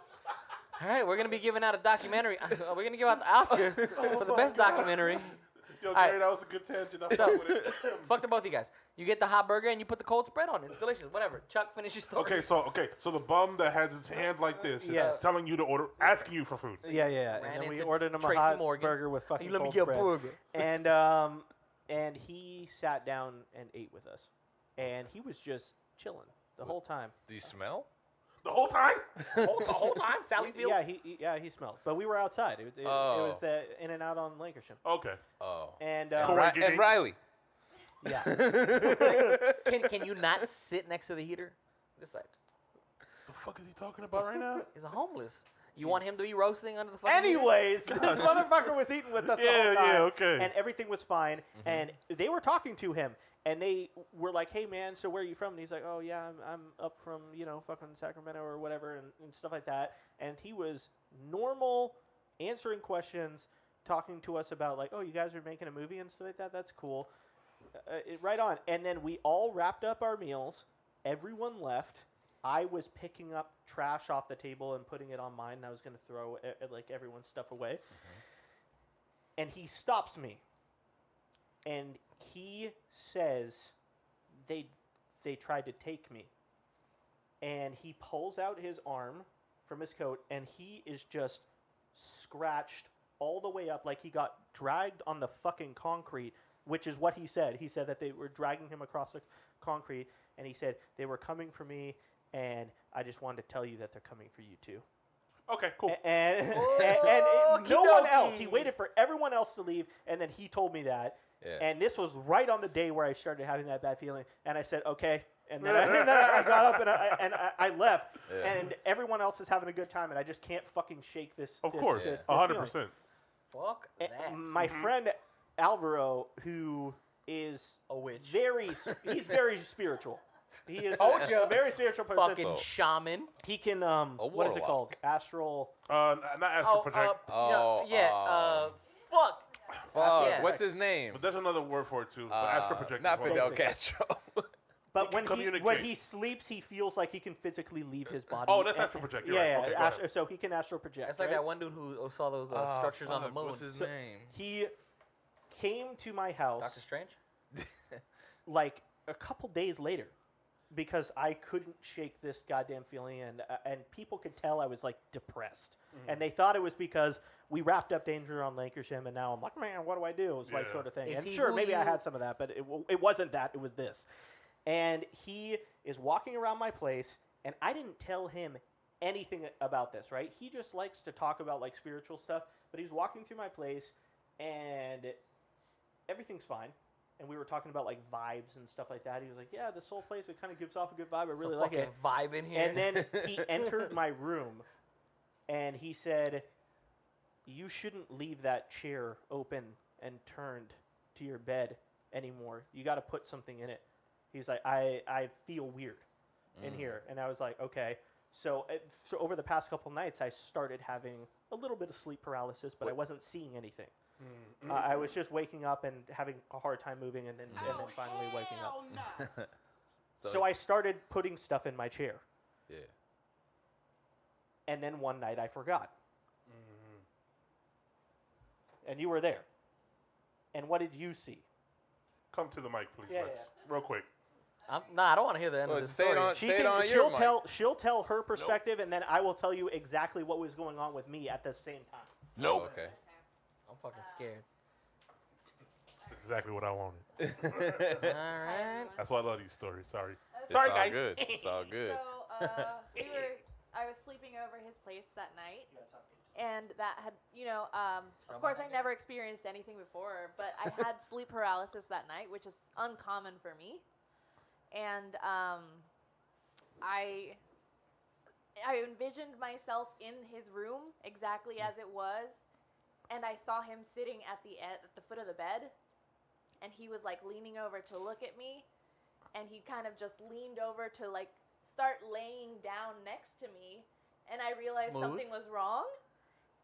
All right, we're gonna be giving out a documentary. We're gonna give out the Oscar for the best documentary. Yo, right. Jerry, that was a good tangent. I So, fuck with it. fuck the both of you guys. You get the hot burger and you put the cold spread on it. It's delicious. Whatever. Chuck, finish your story. Okay, so the bum that has his hands like this is Yes. telling you to order, asking you for food. Yeah. Ran And then we into ordered him a Tracy hot Morgan. burger with fucking You let me cold get a spread. burger. And he sat down and ate with us. And he was just chilling the whole time. Do you smell? The whole time? The whole time, Sally Field. Yeah, he smelled. But we were outside. It Oh. was In and Out on Lancashire. Okay. Oh. And Coincidence. And Riley. yeah. Can you not sit next to the heater? This side. The fuck is he talking about right now? He's a homeless. You want him to be roasting under the fucking heater? Anyways, this motherfucker was eating with us the whole time. Yeah, okay. And everything was fine. And they were talking to him. And they were like, "Hey, man, so where are you from?" And he's like, "Oh, yeah, I'm up from, fucking Sacramento or whatever," and stuff like that. And he was normal, answering questions, talking to us about, like, "Oh, you guys are making a movie and stuff like that? That's cool." Right on. And then we all wrapped up our meals. Everyone left. I was picking up trash off the table and putting it on mine, and I was going to throw, like, everyone's stuff away. And he stops me. And he says they tried to take me. And he pulls out his arm from his coat, and he is just scratched all the way up like he got dragged on the fucking concrete, which is what he said. He said that they were dragging him across the concrete, and he said they were coming for me, and I just wanted to tell you that they're coming for you too. Okay, cool. And Okie no one dokie. else. He waited for everyone else to leave, and then he told me that. Yeah. And this was right on the day where I started having that bad feeling, and I said, "Okay." And then I got up and I left, Yeah. and everyone else is having a good time, and I just can't fucking shake this. Of this, course, this 100%. feeling. Fuck that. My friend Alvaro, who is A witch. he's very spiritual. He is Told ya. a very spiritual person. Fucking shaman. He can what is it warlock. called? Astral. Not Astro Project. Fuck. Fuck. Yeah. What's his name? But there's another word for it too. But Astro Project. Not is one. Fidel Basically. Castro. But can when he communicate. sleeps, he feels like he can physically leave his body. Oh, that's And- Astro Project. You're Yeah, right. Okay, yeah. go ahead. So he can astral project. That's like right? that one dude who saw those structures on the moon. What's his So- name? He came to my house Doctor Strange? like a couple days later because I couldn't shake this goddamn feeling, and people could tell I was like depressed, and they thought it was because we wrapped up Danger on Lancashire, and now I'm like, man, what do I do? It was like Yeah. sort of thing. Is And he sure, who maybe I you- had some of that, but it wasn't that. It was this. And he is walking around my place, and I didn't tell him anything about this, right? He just likes to talk about like spiritual stuff, but he's walking through my place, and everything's fine. And we were talking about like vibes and stuff like that. He was like, "Yeah, this whole place, it kind of gives off a good vibe. I really like fucking it." vibe in here. And then he entered my room, and he said, "You shouldn't leave that chair open and turned to your bed anymore. You got to put something in it." He's like, I feel weird in here. And I was like, okay. So over the past couple nights, I started having a little bit of sleep paralysis, but I wasn't seeing anything. I was just waking up and having a hard time moving, and then finally waking up. So I started putting stuff in my chair. Yeah. And then one night I forgot. And you were there. And what did you see? Come to the mic, please. Yeah, Lex. Real quick. I don't want to hear the end Well, of this say it story. on- Say it on your she'll mic. she'll tell her perspective, and then I will tell you exactly what was going on with me at the same time. Oh, okay. I'm fucking scared. That's exactly what I wanted. All right. That's why I love these stories. Sorry. It's Sorry, all guys. good. It's all good. So I was sleeping over his place that night, and that had, of course I never experienced anything before, but I had sleep paralysis that night, which is uncommon for me, and I envisioned myself in his room exactly as it was, and I saw him sitting at the foot of the bed, and he was like leaning over to look at me, and he kind of just leaned over to like start laying down next to me, and I realized Smooth. something was wrong,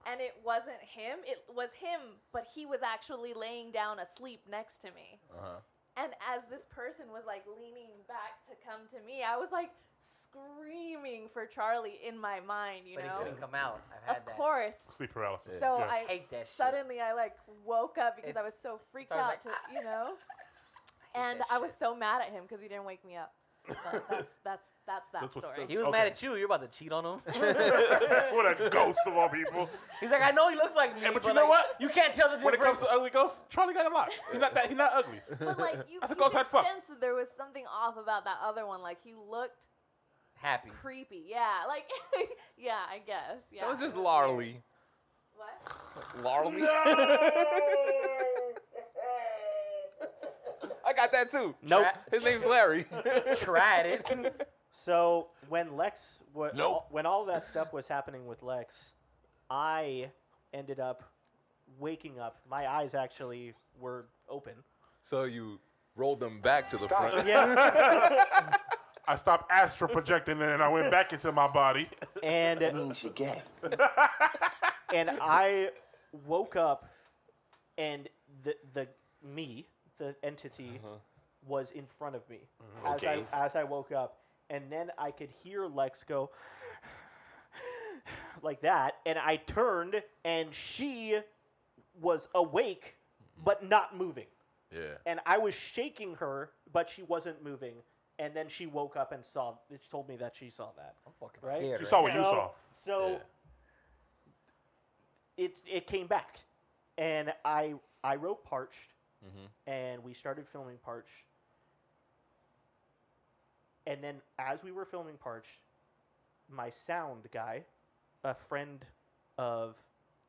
and it wasn't him. It was him, but he was actually laying down asleep next to me. Uh-huh. And as this person was like leaning back to come to me, I was like screaming for Charlie in my mind, But he know? couldn't come out. I've had Of that. course. Sleep paralysis. So Yeah. I Hate that shit. suddenly I like woke up because I was It's- so freaked so I was out like, to, you know? And that I was shit. so mad at him because he didn't wake me up. But that's that That's what- story. He was Okay. mad at you. You're about to cheat on him. What a ghost of all people. He's like, I know he looks like me, Yeah, but but you know like, what? You can't tell the When it difference. comes to ugly ghosts, Charlie got a lot. He's not that. He's not ugly. But like you That's a could ghost I'd fuck. sense that there was something off about that other one. Like he looked Happy. creepy. Yeah, like yeah, I guess. Yeah. That was just it weird. Larly. What? Larly? I got that too. Nope. His name's Larry. Tried it. So when when all that stuff was happening with Lex, I ended up waking up. My eyes actually were open. So you rolled them back to the front. Yeah. I stopped astral projecting and I went back into my body. And means you're gay. and I woke up, and the entity was in front of me as I woke up, and then I could hear Lex go like that, and I turned, and she was awake but not moving, Yeah. and I was shaking her, but she wasn't moving. And then she woke up and she told me that she saw that. I'm fucking Right? scared. You saw what right you now. saw. So it came back, and I wrote Parched, and we started filming Parched. And then as we were filming Parched, my sound guy, a friend of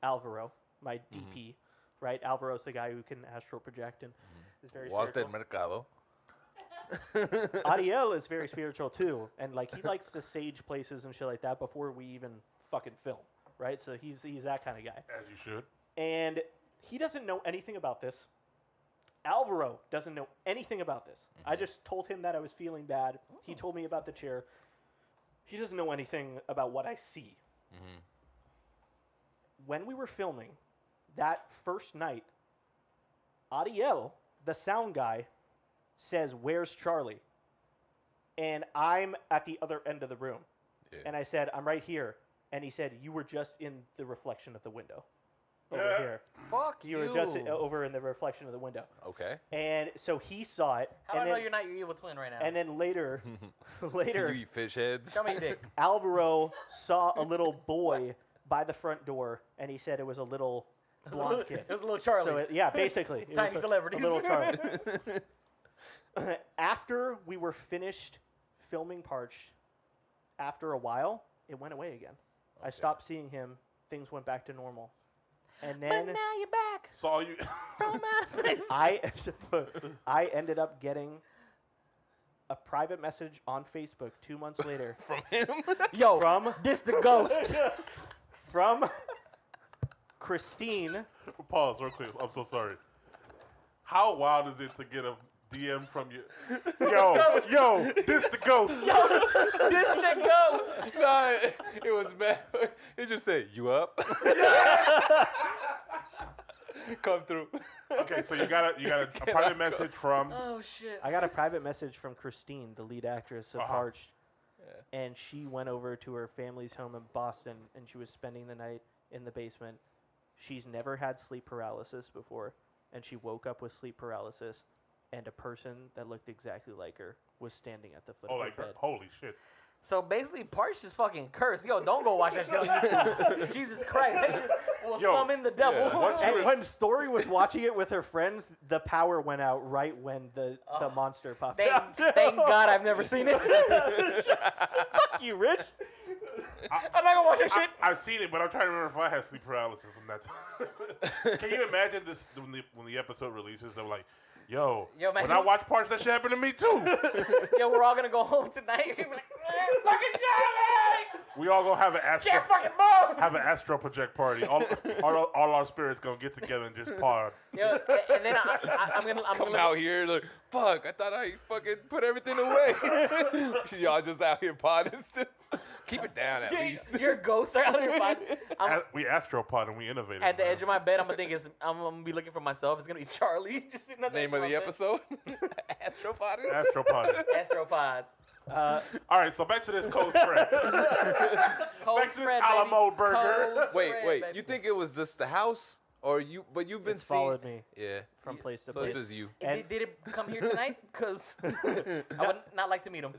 Alvaro, my DP, right? Alvaro's the guy who can astral project and is very What's that spiritual. mercado? Ariel is very spiritual too, and like he likes to sage places and shit like that before we even fucking film, right? So he's that kind of guy, As you should. and he doesn't know anything about this. Alvaro doesn't know anything about this. I just told him that I was feeling bad. He told me about the chair. He doesn't know anything about what I see. When we were filming that first night, Adiel, the sound guy, says, "Where's Charlie?" And I'm at the other end of the room. Yeah. And I said, "I'm right here." And he said, "You were just in the reflection of the window over here. Fuck You were just over in the reflection of the window." Okay. And so he saw it. How do I and know then, you're not your evil twin right now? and then later, You eat fish heads. Show me your dick. Alvaro saw a little boy by the front door, and he said it was a little blonde kid. It was a little Charlie. So yeah, basically, it Tiny was celebrities. a little Charlie. After we were finished filming Parch, after a while, it went away again. I stopped seeing him. Things went back to normal, and But then now you're back So all you, from outer space. I ended up getting a private message on Facebook 2 months later From him? Yo, from this the ghost. from Christine. pause real quick. I'm so sorry. How wild is it to get a DM from you? Yo, this the ghost. This the ghost. Nah, it was bad. It just said, "You up?" Come through. Okay, so you got a private message from. Oh shit. I got a private message from Christine, the lead actress of Uh-huh. Parched, and she went over to her family's home in Boston, and she was spending the night in the basement. She's never had sleep paralysis before, and she woke up with sleep paralysis, and a person that looked exactly like her was standing at the foot Oh, of like her bed. holy shit. So basically, Parch is fucking cursed. Yo, don't go watch that shit on YouTube. Jesus Christ, that shit will Yo, summon the devil. yeah, once And when Story was watching it with her friends, the power went out right when the monster popped out. Thank God I've never seen it. Fuck you, Rich. I'm not gonna watch that shit. I've seen it, but I'm trying to remember if I had sleep paralysis on that time. Can you imagine this when the episode releases? They're like, yo Yo, man. when I watch Parts, that shit happened to me too. Yo, we're all gonna go home tonight. We're like, fucking Charlie! We all gonna have an Astro Can't fucking move! have an Astro Project party. All our spirits gonna get together and just pod. Yo, and then I'm gonna Come out here like, fuck, I thought I fucking put everything away. Y'all just out here potting still. Keep it down at least. Your ghosts are out here fighting. We astropod and we innovated. At the man. edge of my bed, I'm gonna be looking for myself. It's gonna be Charlie. Just sitting at the Name edge of the my bed. episode? Astropod? Astropod. Astropod. All right, so back to this cold spread. Cold Back to this spread, a la baby. mode burger. Cold Wait, spread, baby. you think it was just the house? Or but you've been It's seeing... followed me Yeah. from place to So place. this is you. And Did it come here tonight? Because I would not like to meet him.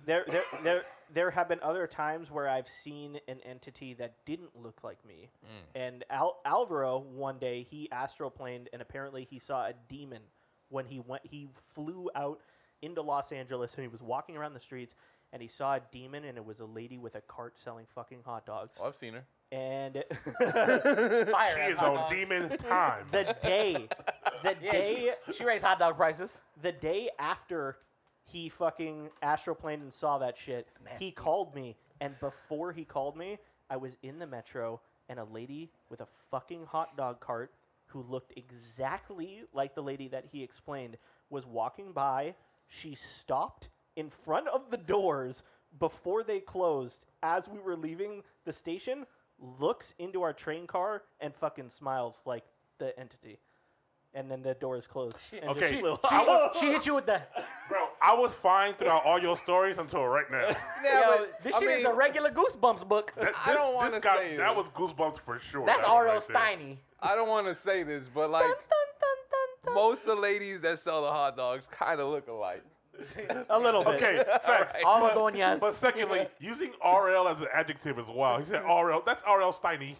there have been other times where I've seen an entity that didn't look like me. And Alvaro, one day, he astroplaned, and apparently he saw a demon when he flew out into Los Angeles, and he was walking around the streets, and he saw a demon, and it was a lady with a cart selling fucking hot dogs. Oh, I've seen her. And Fire She ass is hot on dogs. demon time. the day Yeah, she raised hot dog prices. the day after he fucking astroplaned and saw that shit, he called me, and before he called me, I was in the metro, and a lady with a fucking hot dog cart who looked exactly like the lady that he explained was walking by. She stopped in front of the doors before they closed as we were leaving the station, looks into our train car, and fucking smiles like the entity. And then the doors closed. And just Okay. flew out. She hit you with the. Bro, I was fine throughout all your stories until right now. Yo, this shit is a regular Goosebumps book. I don't wanna this guy- say that this. was Goosebumps for sure. That's That one R.L. right there. Steiny. I don't want to say this, but like most of the ladies that sell the hot dogs kind of look alike. A little bit. Okay, facts. All But- Begonias. But secondly, using RL as an adjective as well. He said RL. That's RL Steiny.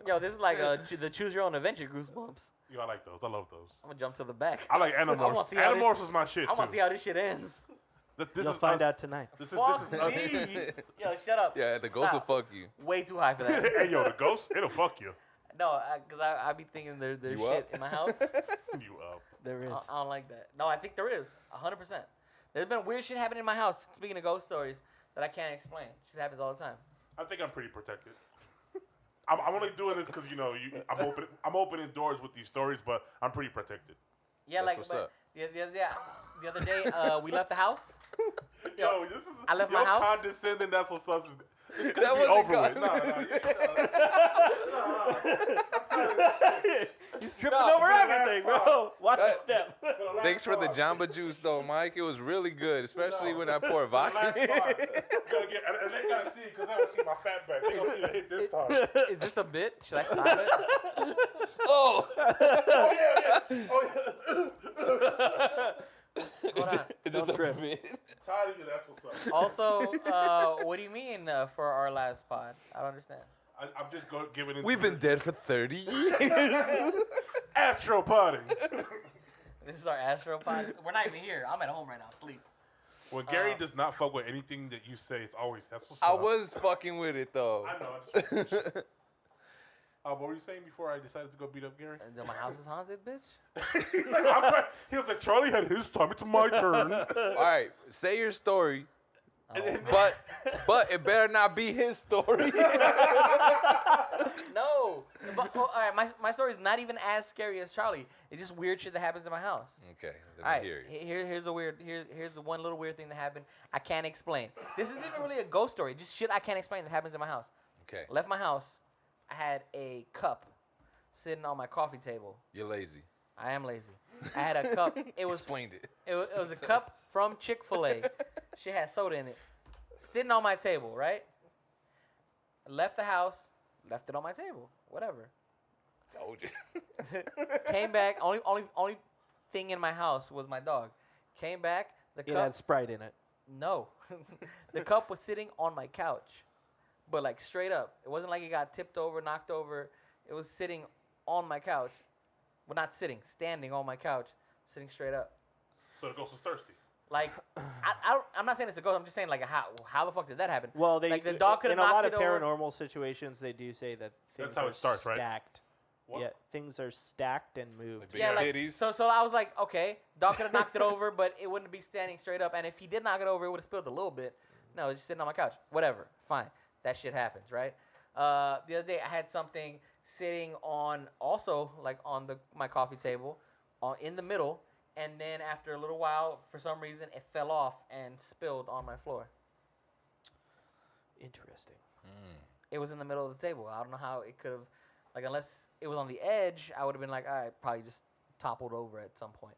Yo, this is like the Choose Your Own Adventure Goosebumps. Yo, I like those. I love those. I'm gonna jump to the back. I like wanna Animorphs. see how this- Animorphs was my shit I want to too. see how this shit ends. This You'll is find us- out tonight. This is Fuck us. me. Yo, shut up. Yeah, the ghost will Stop. fuck you. Way too high for that. Hey, yo, the ghost, it'll fuck you. No, because I be thinking there's You shit up? in my house. You up. There is. I don't like that. No, I think there is 100%. There's been weird shit happening in my house. Speaking of ghost stories that I can't explain. Shit happens all the time. I think I'm pretty protected. I'm only doing this because I'm opening doors with these stories, but I'm pretty protected. Yeah, That's like what's but, up. yeah. The other day, we left the house. Yo, this is I left my your house. condescending. That's what's up. This could That be wasn't over with. He's tripping over everything, bro. Watch your That- step. Thanks for the Jamba Juice, though, Mike. It was really good, especially when I poured vodka. And they gotta see it because they don't see my fat back. They gonna see the hit this time. Is this a bit? Should I stop it? Oh! Oh yeah. Hold on. Is this a trip. bit? Tired of you. That's what's up. Also, what do you mean for our last pod? I don't understand. I'm just giving it. We've been dead for 30 years. Astro Pod. This is our Astro Pod. We're not even here. I'm at home right now, asleep. When Gary does not fuck with anything that you say, it's always that's what's I up. was fucking with it, though. I know. What were you saying before I decided to go beat up Gary? My house is haunted, bitch. He was like, Charlie had his time. It's my turn. All right, say your story, Oh. but it better not be his story. No. But, all right, my story is not even as scary as Charlie. It's just weird shit that happens in my house. Okay, All let right, me hear you. here's the one little weird thing that happened. I can't explain. This isn't even really a ghost story. Just shit I can't explain that happens in my house. Okay, Left my house. I had a cup sitting on my coffee table. you're lazy. I am lazy. I had a cup. It was Explained it. It was a cup from Chick-fil-A. She had soda in it. Sitting on my table, right? Left the house, left it on my table. Whatever. Soldier. Came back. Only thing in my house was my dog. Came back. The It cup. had Sprite in it. No. The cup was sitting on my couch. But like straight up. It wasn't like it got tipped over, knocked over. It was sitting on my couch. Well, not sitting, standing on my couch, sitting straight up. So the ghost was thirsty. Like, I'm not saying it's a ghost. I'm just saying, like, how the fuck did that happen? Well, like the dog could have in a lot knocked of it over. paranormal situations, they do say that things That's how are it starts, right? stacked. What? Yeah, things are stacked and moved. Big Yeah, like, titties. so I was like, okay, dog could have knocked it over, but it wouldn't be standing straight up. And if he did knock it over, it would have spilled a little bit. No, it's just sitting on my couch. Whatever, fine. That shit happens, right? The other day, I had something sitting on, also like on my coffee table, in the middle. And then after a little while, for some reason, it fell off and spilled on my floor. Interesting. It was in the middle of the table. I don't know how it could have, like, unless it was on the edge, I would have been like, all right, probably just toppled over at some point.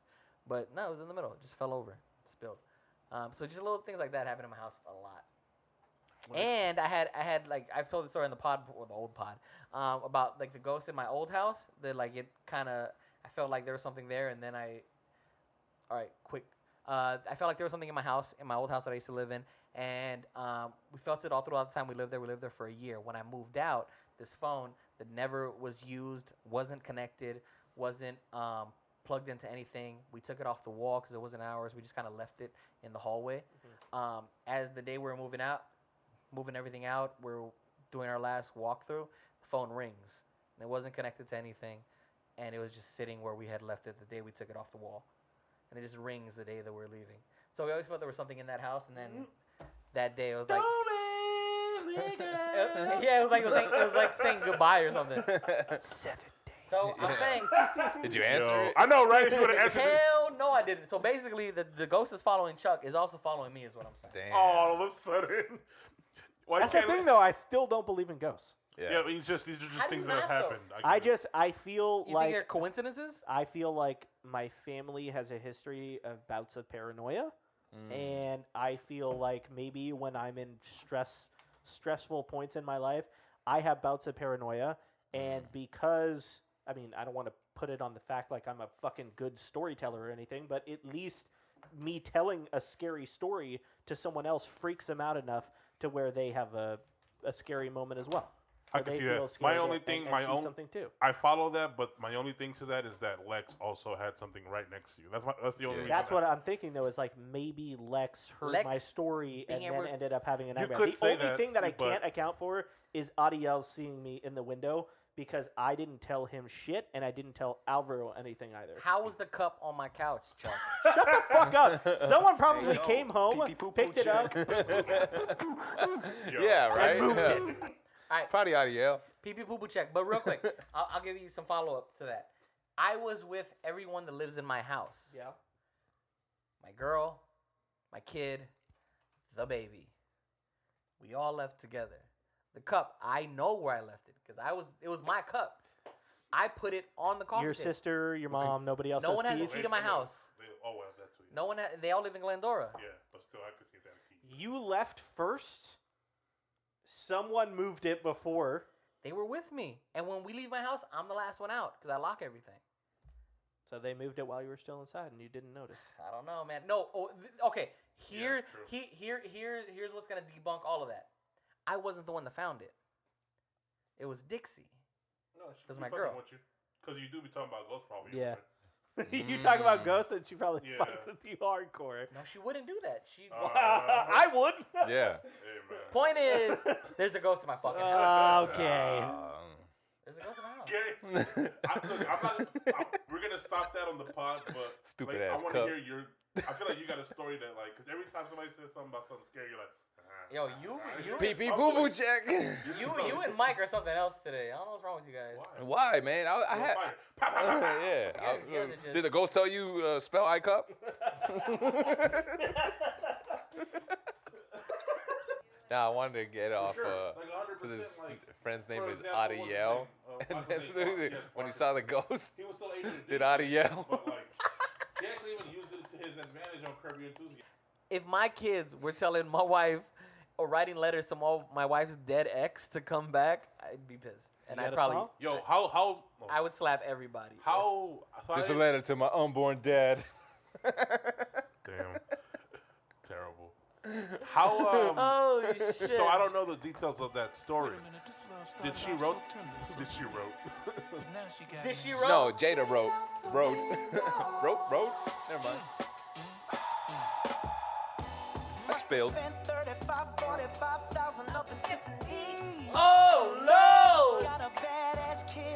But no, it was in the middle. It just fell over, spilled. So just little things like that happen in my house a lot. And I had like, I've told the story in the pod, or the old pod, about like the ghost in my old house. That like it kind of, I felt like there was something there, and then all right, quick. I felt like there was something in my house, in my old house that I used to live in, and we felt it all throughout the time we lived there. We lived there for a year. When I moved out, this phone that never was used, wasn't connected, wasn't plugged into anything. We took it off the wall because it wasn't ours. We just kind of left it in the hallway. As the day we were moving everything out, we're doing our last walkthrough, the phone rings. And it wasn't connected to anything, and it was just sitting where we had left it the day we took it off the wall. And it just rings the day that we're leaving. So we always felt there was something in that house, and then that day it was like, yeah, it was like saying goodbye or something. 7 days. So I'm saying, Did you answer Yo, it? I know, right? If you would have answered it. hell no, I didn't. So basically, the ghost is following Chuck is also following me, is what I'm saying. Damn. All of a sudden. Why That's the can't thing, though. I still don't believe in ghosts. Yeah, these are just How do things you that have not, though? happened. I feel You like think they're coincidences? I feel like my family has a history of bouts of paranoia, and I feel like maybe when I'm in stressful points in my life, I have bouts of paranoia, and because I mean I don't want to put it on the fact like I'm a fucking good storyteller or anything, but at least me telling a scary story to someone else freaks them out enough to where they have a scary moment as well. I Or can they see feel that. scared My only and- thing, and my see own, something too. I follow that, but my only thing to that is that Lex also had something right next to you. That's the only reason. That's what I'm thinking, though, is like maybe Lex heard Lex my story and being then able- ended up having a You nightmare. could The say only that, thing that I but- can't account for is Adiel seeing me in the window because I didn't tell him shit and I didn't tell Alvaro anything either. How was the cup on my couch, Chuck? Shut the fuck up! Someone probably came home, picked it up. Yeah, right? moved Yeah. it. All right, Probably Adiel. pee pee poo poo check. But real quick, I'll give you some follow up to that. I was with everyone that lives in my house. Yeah. My girl, my kid, the baby. We all left together. The cup, I know where I left it because it was my cup. I put it on the coffee Your table. sister, your mom, nobody else No has one has a keys? key to my house. They all have that too. No one. They all live in Glendora. Yeah, but still, I could see that key. You left first. Someone moved it before. They were with me, and when we leave my house, I'm the last one out because I lock everything. So they moved it while you were still inside, and you didn't notice. I don't know, man. No. Okay. Here's what's gonna debunk all of that. I wasn't the one that found it. It was Dixie. No, she That's be my fucking girl. with you. Because you do be talking about ghosts probably. Yeah. right? You talk about ghosts, and she probably Yeah. fucked with you hardcore. No, she wouldn't do that. She. I would. Yeah. Hey, man. Point is, there's a ghost in my fucking house. Okay. There's a ghost in my house. Okay. We're going to stop that on the pod, but Stupid like, ass I want to cup. hear your... I feel like you got a story that, like... Because every time somebody says something about something scary, you're like... Yo, you Pee pee boo boo check. you and Mike are something else today. I don't know what's wrong with you guys. Why, man? I had. Yeah. You guys are just- Did the ghost tell you spell I cup? Nah, I wanted to get off. His friend's name is Adiel. And then when he saw the ghost, He was still able to did Adi yell? But, like, he actually even used it to his advantage on Curb Your Enthusiasm. If my kids were telling my wife or writing letters to my wife's dead ex to come back, I'd be pissed. And You I'd got a probably, song? Yo, how I would slap everybody. how Just a letter to my unborn dad. damn terrible. How Oh shit! so I don't know the details of that story. Did she wrote? Did she wrote? Did she wrote? No, Jada wrote. Wrote? Never mind. That's spilled. Oh no!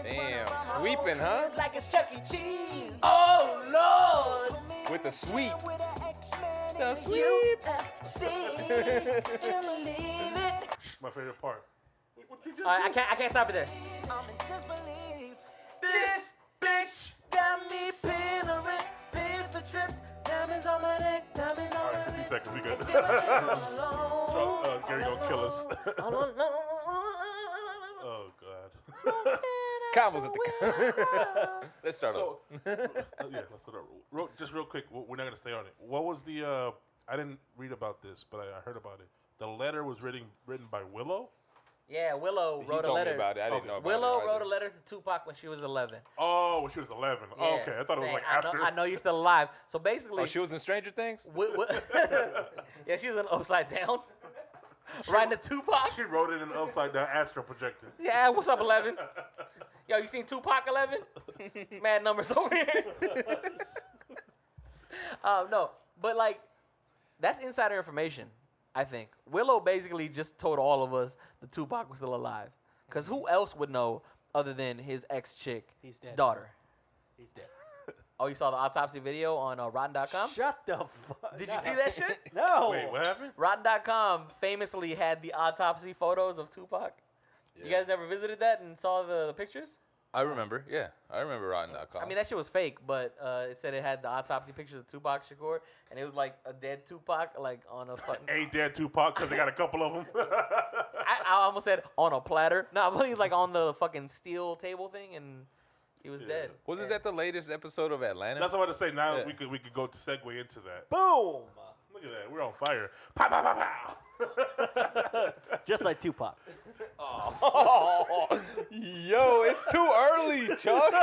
Damn. Sweeping, huh? Like it's Chuck E. Cheese. Oh Lord! With the sweep. The sweep. My favorite part. What you just I do? can't stop it there. This bitch got me paying for trips, diamonds on my neck, diamonds on All my right, 50 wrist. seconds, we good. Gary gonna kill us. Oh God. Convos at the. Let's start So, off. yeah, let's start. Just real quick, we're not gonna stay on it. What was the? I didn't read about this, but I heard about it. The letter was written by Willow. Yeah, Willow He wrote a told me letter. about it. I didn't know about Willow it. wrote a letter to Tupac when she was 11. Oh, when she was 11. Yeah, Oh, okay, I thought it was saying, like I after. know, I know you're still alive. So basically, Oh, she was in Stranger Things? yeah, she was in Upside Down. Writing to Tupac. She wrote it in an upside down astro projector. Yeah, what's up, 11? Yo, you seen Tupac 11? Mad numbers over here. No, but like, that's insider information, I think. Willow basically just told all of us that Tupac was still alive. Because who else would know other than his ex-chick, He's his dead. daughter? He's dead. Oh, you saw the autopsy video on Rotten.com? Shut the fuck. Did you see that shit? No. Wait, what happened? Rotten.com famously had the autopsy photos of Tupac. You guys never visited that and saw the pictures? I remember. Yeah, I remember Rotten.com. I mean, that shit was fake, but it said it had the autopsy pictures of Tupac Shakur, and it was like a dead Tupac, like on a fucking. A dead Tupac because they got a couple of them. I almost said on a platter. No, but he was like on the fucking steel table thing, and he was dead. Wasn't And- that the latest episode of Atlanta? That's what I want to say. Now Yeah. we could go to segue into that. Boom. Look at that. We're on fire. Pow, pow, pow, pow. Just like Tupac. Yo, it's too early, Chuck.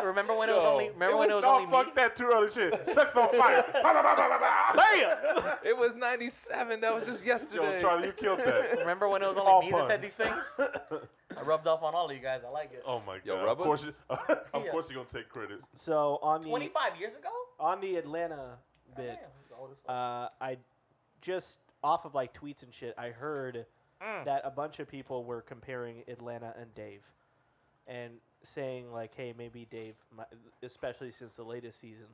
Remember when it was only? Remember when it was Oh, only fuck me? that too early shit. Chuck's on fire. Pow, pow, pow, pow, pow, pow. Bam. It was 97. That was just yesterday. Yo, Charlie, you killed that. Remember when it was All only me that said puns. these things? I rubbed off on all of you guys. I like it. Oh my Yo, god. rub Of course, us? of Yeah. course you're gonna take credit. So on the 25 years ago? Atlanta bit, Damn, he's old as fuck. I just off of like tweets and shit, I heard that a bunch of people were comparing Atlanta and Dave, and saying like, hey, maybe Dave, especially since the latest season,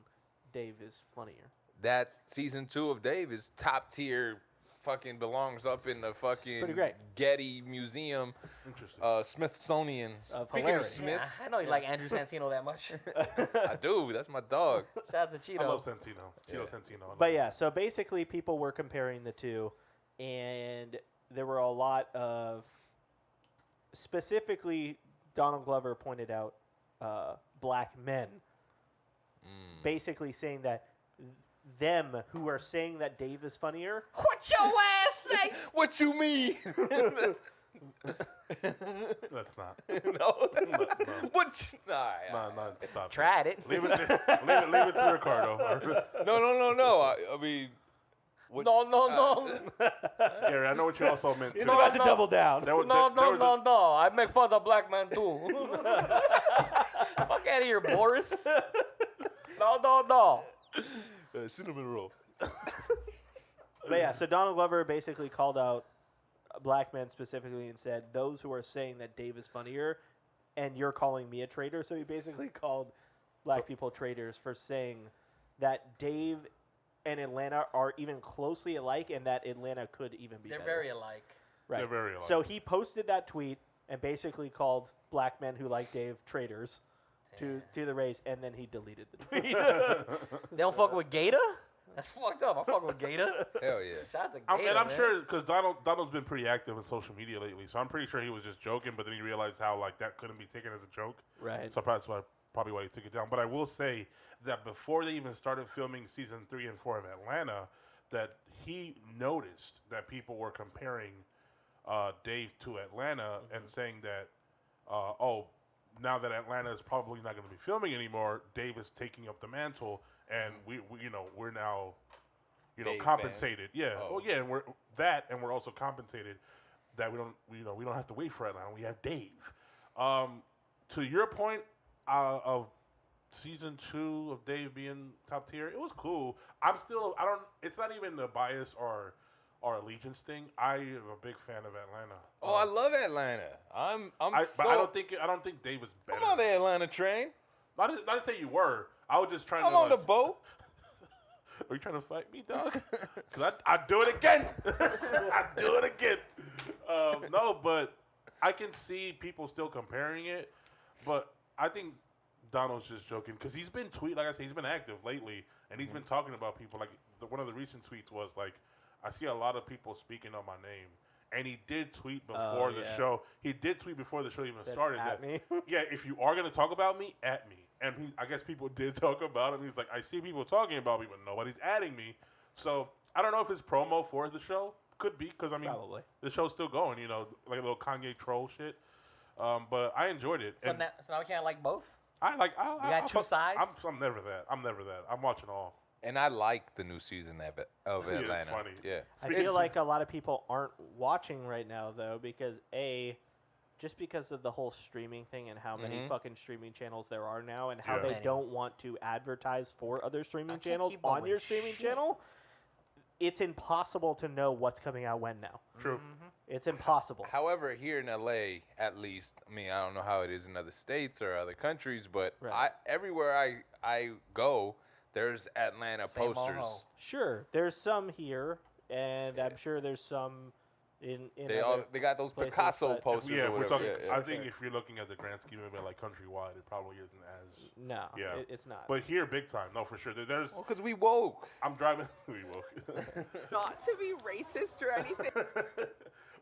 Dave is funnier. That season 2 of Dave is top tier fucking belongs up in the fucking pretty great. Getty Museum, Interesting. Smithsonian. Of Speaking hilarity. of Smiths, I know you like Andrew Santino that much. I do. That's my dog. Shout out to Cheeto. I love Santino. Cheeto Yeah. Santino. I love But him. yeah, so basically people were comparing the two, and there were a lot of, specifically Donald Glover pointed out black men, basically saying that them who are saying that Dave is funnier, What your ass say? What you mean? Let's not. No. No. What? Nah, No, stop. Tried it. Leave it to Ricardo. No. I mean, what, No. Gary, I know what you also meant. he's too. about to double down. There was- there was a- No. I make fun of black men too. Fuck out of here, Boris. No. cinnamon roll. But yeah, so Donald Glover basically called out black men specifically and said, those who are saying that Dave is funnier, and you're calling me a traitor. So he basically called black people traitors for saying that Dave and Atlanta are even closely alike, and that Atlanta could even be They're better. very alike. Right. They're very alike. So he posted that tweet and basically called black men who like Dave traitors to the race, and then he deleted the tweet. They don't fuck with Gator? That's fucked up. I fuck with Gator. Hell yeah. Shout out to Gator, And I'm man. sure because Donald's been pretty active on social media lately, so I'm pretty sure he was just joking. But then he realized how like that couldn't be taken as a joke. Right. So that's probably why he took it down. But I will say that before they even started filming season 3 and 4 of Atlanta, that he noticed that people were comparing Dave to Atlanta and saying that, now that Atlanta is probably not going to be filming anymore, Dave is taking up the mantle, and we're now, Dave compensated. fans. Yeah. Oh. Well, yeah, and we're also compensated that we don't have to wait for Atlanta. We have Dave. To your point of season 2 of Dave being top tier, it was cool. It's not even the bias or allegiance thing. I am a big fan of Atlanta. Oh, I love Atlanta. But I don't think Dave is better. I'm on the Atlanta train. Not to say you were. I was just trying I'm to. on the boat. Are you trying to fight me, dog? Because I do it again. I do it again. No, but I can see people still comparing it. But I think Donald's just joking because he's been like I said, he's been active lately, and he's been talking about people. Like one of the recent tweets was like, I see a lot of people speaking on my name. And he did tweet before the show. He did tweet before the show even started. At me. Yeah, if you are going to talk about me, at me. And I guess people did talk about him. He's like, I see people talking about me, but nobody's adding me. So I don't know if it's promo for the show. Could be, because, I mean, Probably. the show's still going, like a little Kanye troll shit. But I enjoyed it. So And now we can't like both? I You got two sides? I'm never that. I'm watching all. And I like the new season of Yeah, it's Atlanta. funny. Yeah. I feel like a lot of people aren't watching right now, though, because just because of the whole streaming thing and how many fucking streaming channels there are now, and how Yeah. they Many. don't want to advertise for other streaming can't channels keep up on with your streaming shit. channel, it's impossible to know what's coming out when now. True. It's impossible. However, here in LA, at least, I mean, I don't know how it is in other states or other countries, but Right. everywhere I go, there's Atlanta Same old posters. hoe. Sure, there's some here, and I'm sure there's some in They got those places, Picasso but- posters. Yeah, or if we're whatever. talking, Yeah, I think if you're looking at the grand scheme of it, like countrywide, it probably isn't as. no, Yeah. it's not. But here, big time, no, for sure. There's. Well, because we woke. I'm driving. We woke. Not to be racist or anything.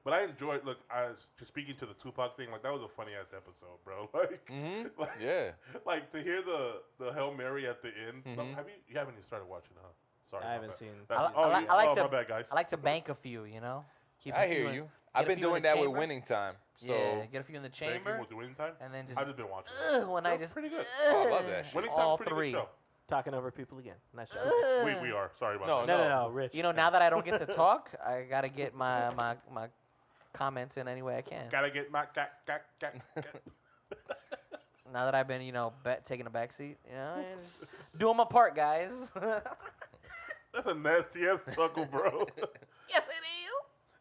But I enjoyed. Look, I was just speaking to the Tupac thing. Like that was a funny ass episode, bro. Like, like, Yeah. like to hear the Hail Mary at the end. No, you haven't even started watching, huh? Sorry, I my haven't bad. seen. That's- I like to. my bad, guys. I like to bank a few. Keep a I few hear in- you. get I've a been few in doing the that with chamber. winning time. So Yeah, get a few in the Banking chamber, with the winning time. and then just I've just been watching. when I just pretty good. Oh, I love that shit. Winning all time's pretty three. good show. Talking over people again. Nice job. We are sorry about No, that. No, Rich. now that I don't get to talk, I gotta get my comments in any way I can. Gotta get my Now that I've been taking a back seat, doing my part, guys. That's a nasty ass chuckle, bro. Yes, it is.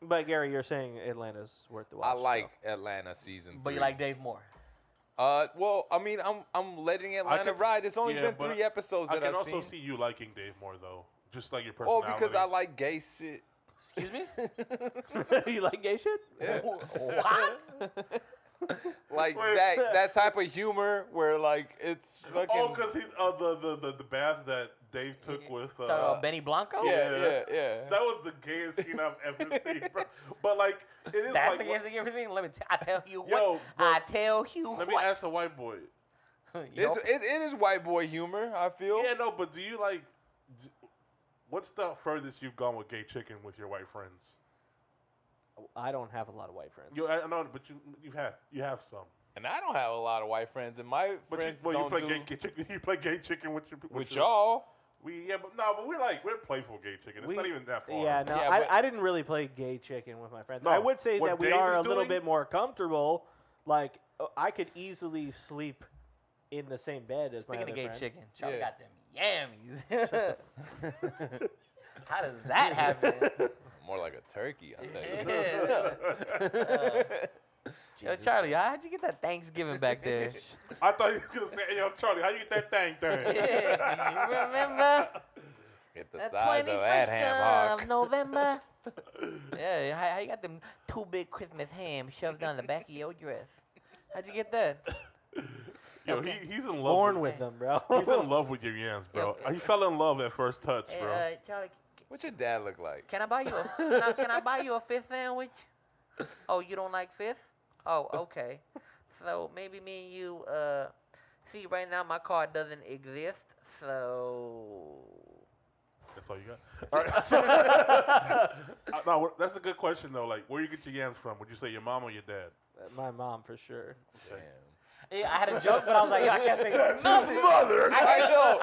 But Gary, you're saying Atlanta's worth the watch. I like Atlanta season 3. But you like Dave more. Well, I mean, I'm letting Atlanta could- ride. It's only yeah, been but 3 episodes I that can I've also seen. see you liking Dave more though, just like your Oh, personality. because I like gay shit. Excuse me? You like gay shit? Yeah. What? Like Wait. that type of humor where like it's fucking. Oh, because the bath that Dave took with. Benny Blanco? yeah. That was the gayest scene I've ever seen, bro. But like, it is That's like. the gayest thing you ever seen? Let me I tell you what. Yo, bro, I tell you Let me what. ask a white boy. It is white boy humor. I feel. Yeah, no, but do you like? What's the furthest you've gone with gay chicken with your white friends? I don't have a lot of white friends. I know, but you have some. And I don't have a lot of white friends, and my But friends you don't play do gay chicken. You play gay chicken with your with your, y'all. But we're playful gay chicken. It's not even that far. Yeah, no, Yeah, but- I didn't really play gay chicken with my friends. No, I would say what that we Dave are is a little doing- bit more comfortable. Like, I could easily sleep in the same bed as Speaking my of other gay friend. chicken, Charlie Yeah. got them yammies. How does that happen? More like a turkey, I'll tell you. Yeah. Yo, Charlie, how'd you get that Thanksgiving back there? I thought he was gonna say, "Hey, yo, Charlie, how you get that thing?" Yeah, do you remember Get the the size of that 21st ham of hock. November? Yeah, how you got them 2 big Christmas ham shoved down the back of your dress? How'd you get that? Yo, he's in love. Born with them, bro. He's in love with your yams, bro. Yo, He fell in love at first touch, Hey, bro. Charlie, What's your dad look like? can I buy you can I buy you a fifth sandwich? Oh, you don't like fifth? Oh, okay. So maybe me and you, see, right now my card doesn't exist, so. That's all you got. All right. No, that's a good question though. Like, where you get your yams from? Would you say your mom or your dad? My mom, for sure. Damn. Yeah, I had a joke, but I was like, yo, I can't say nothing. mother. I know.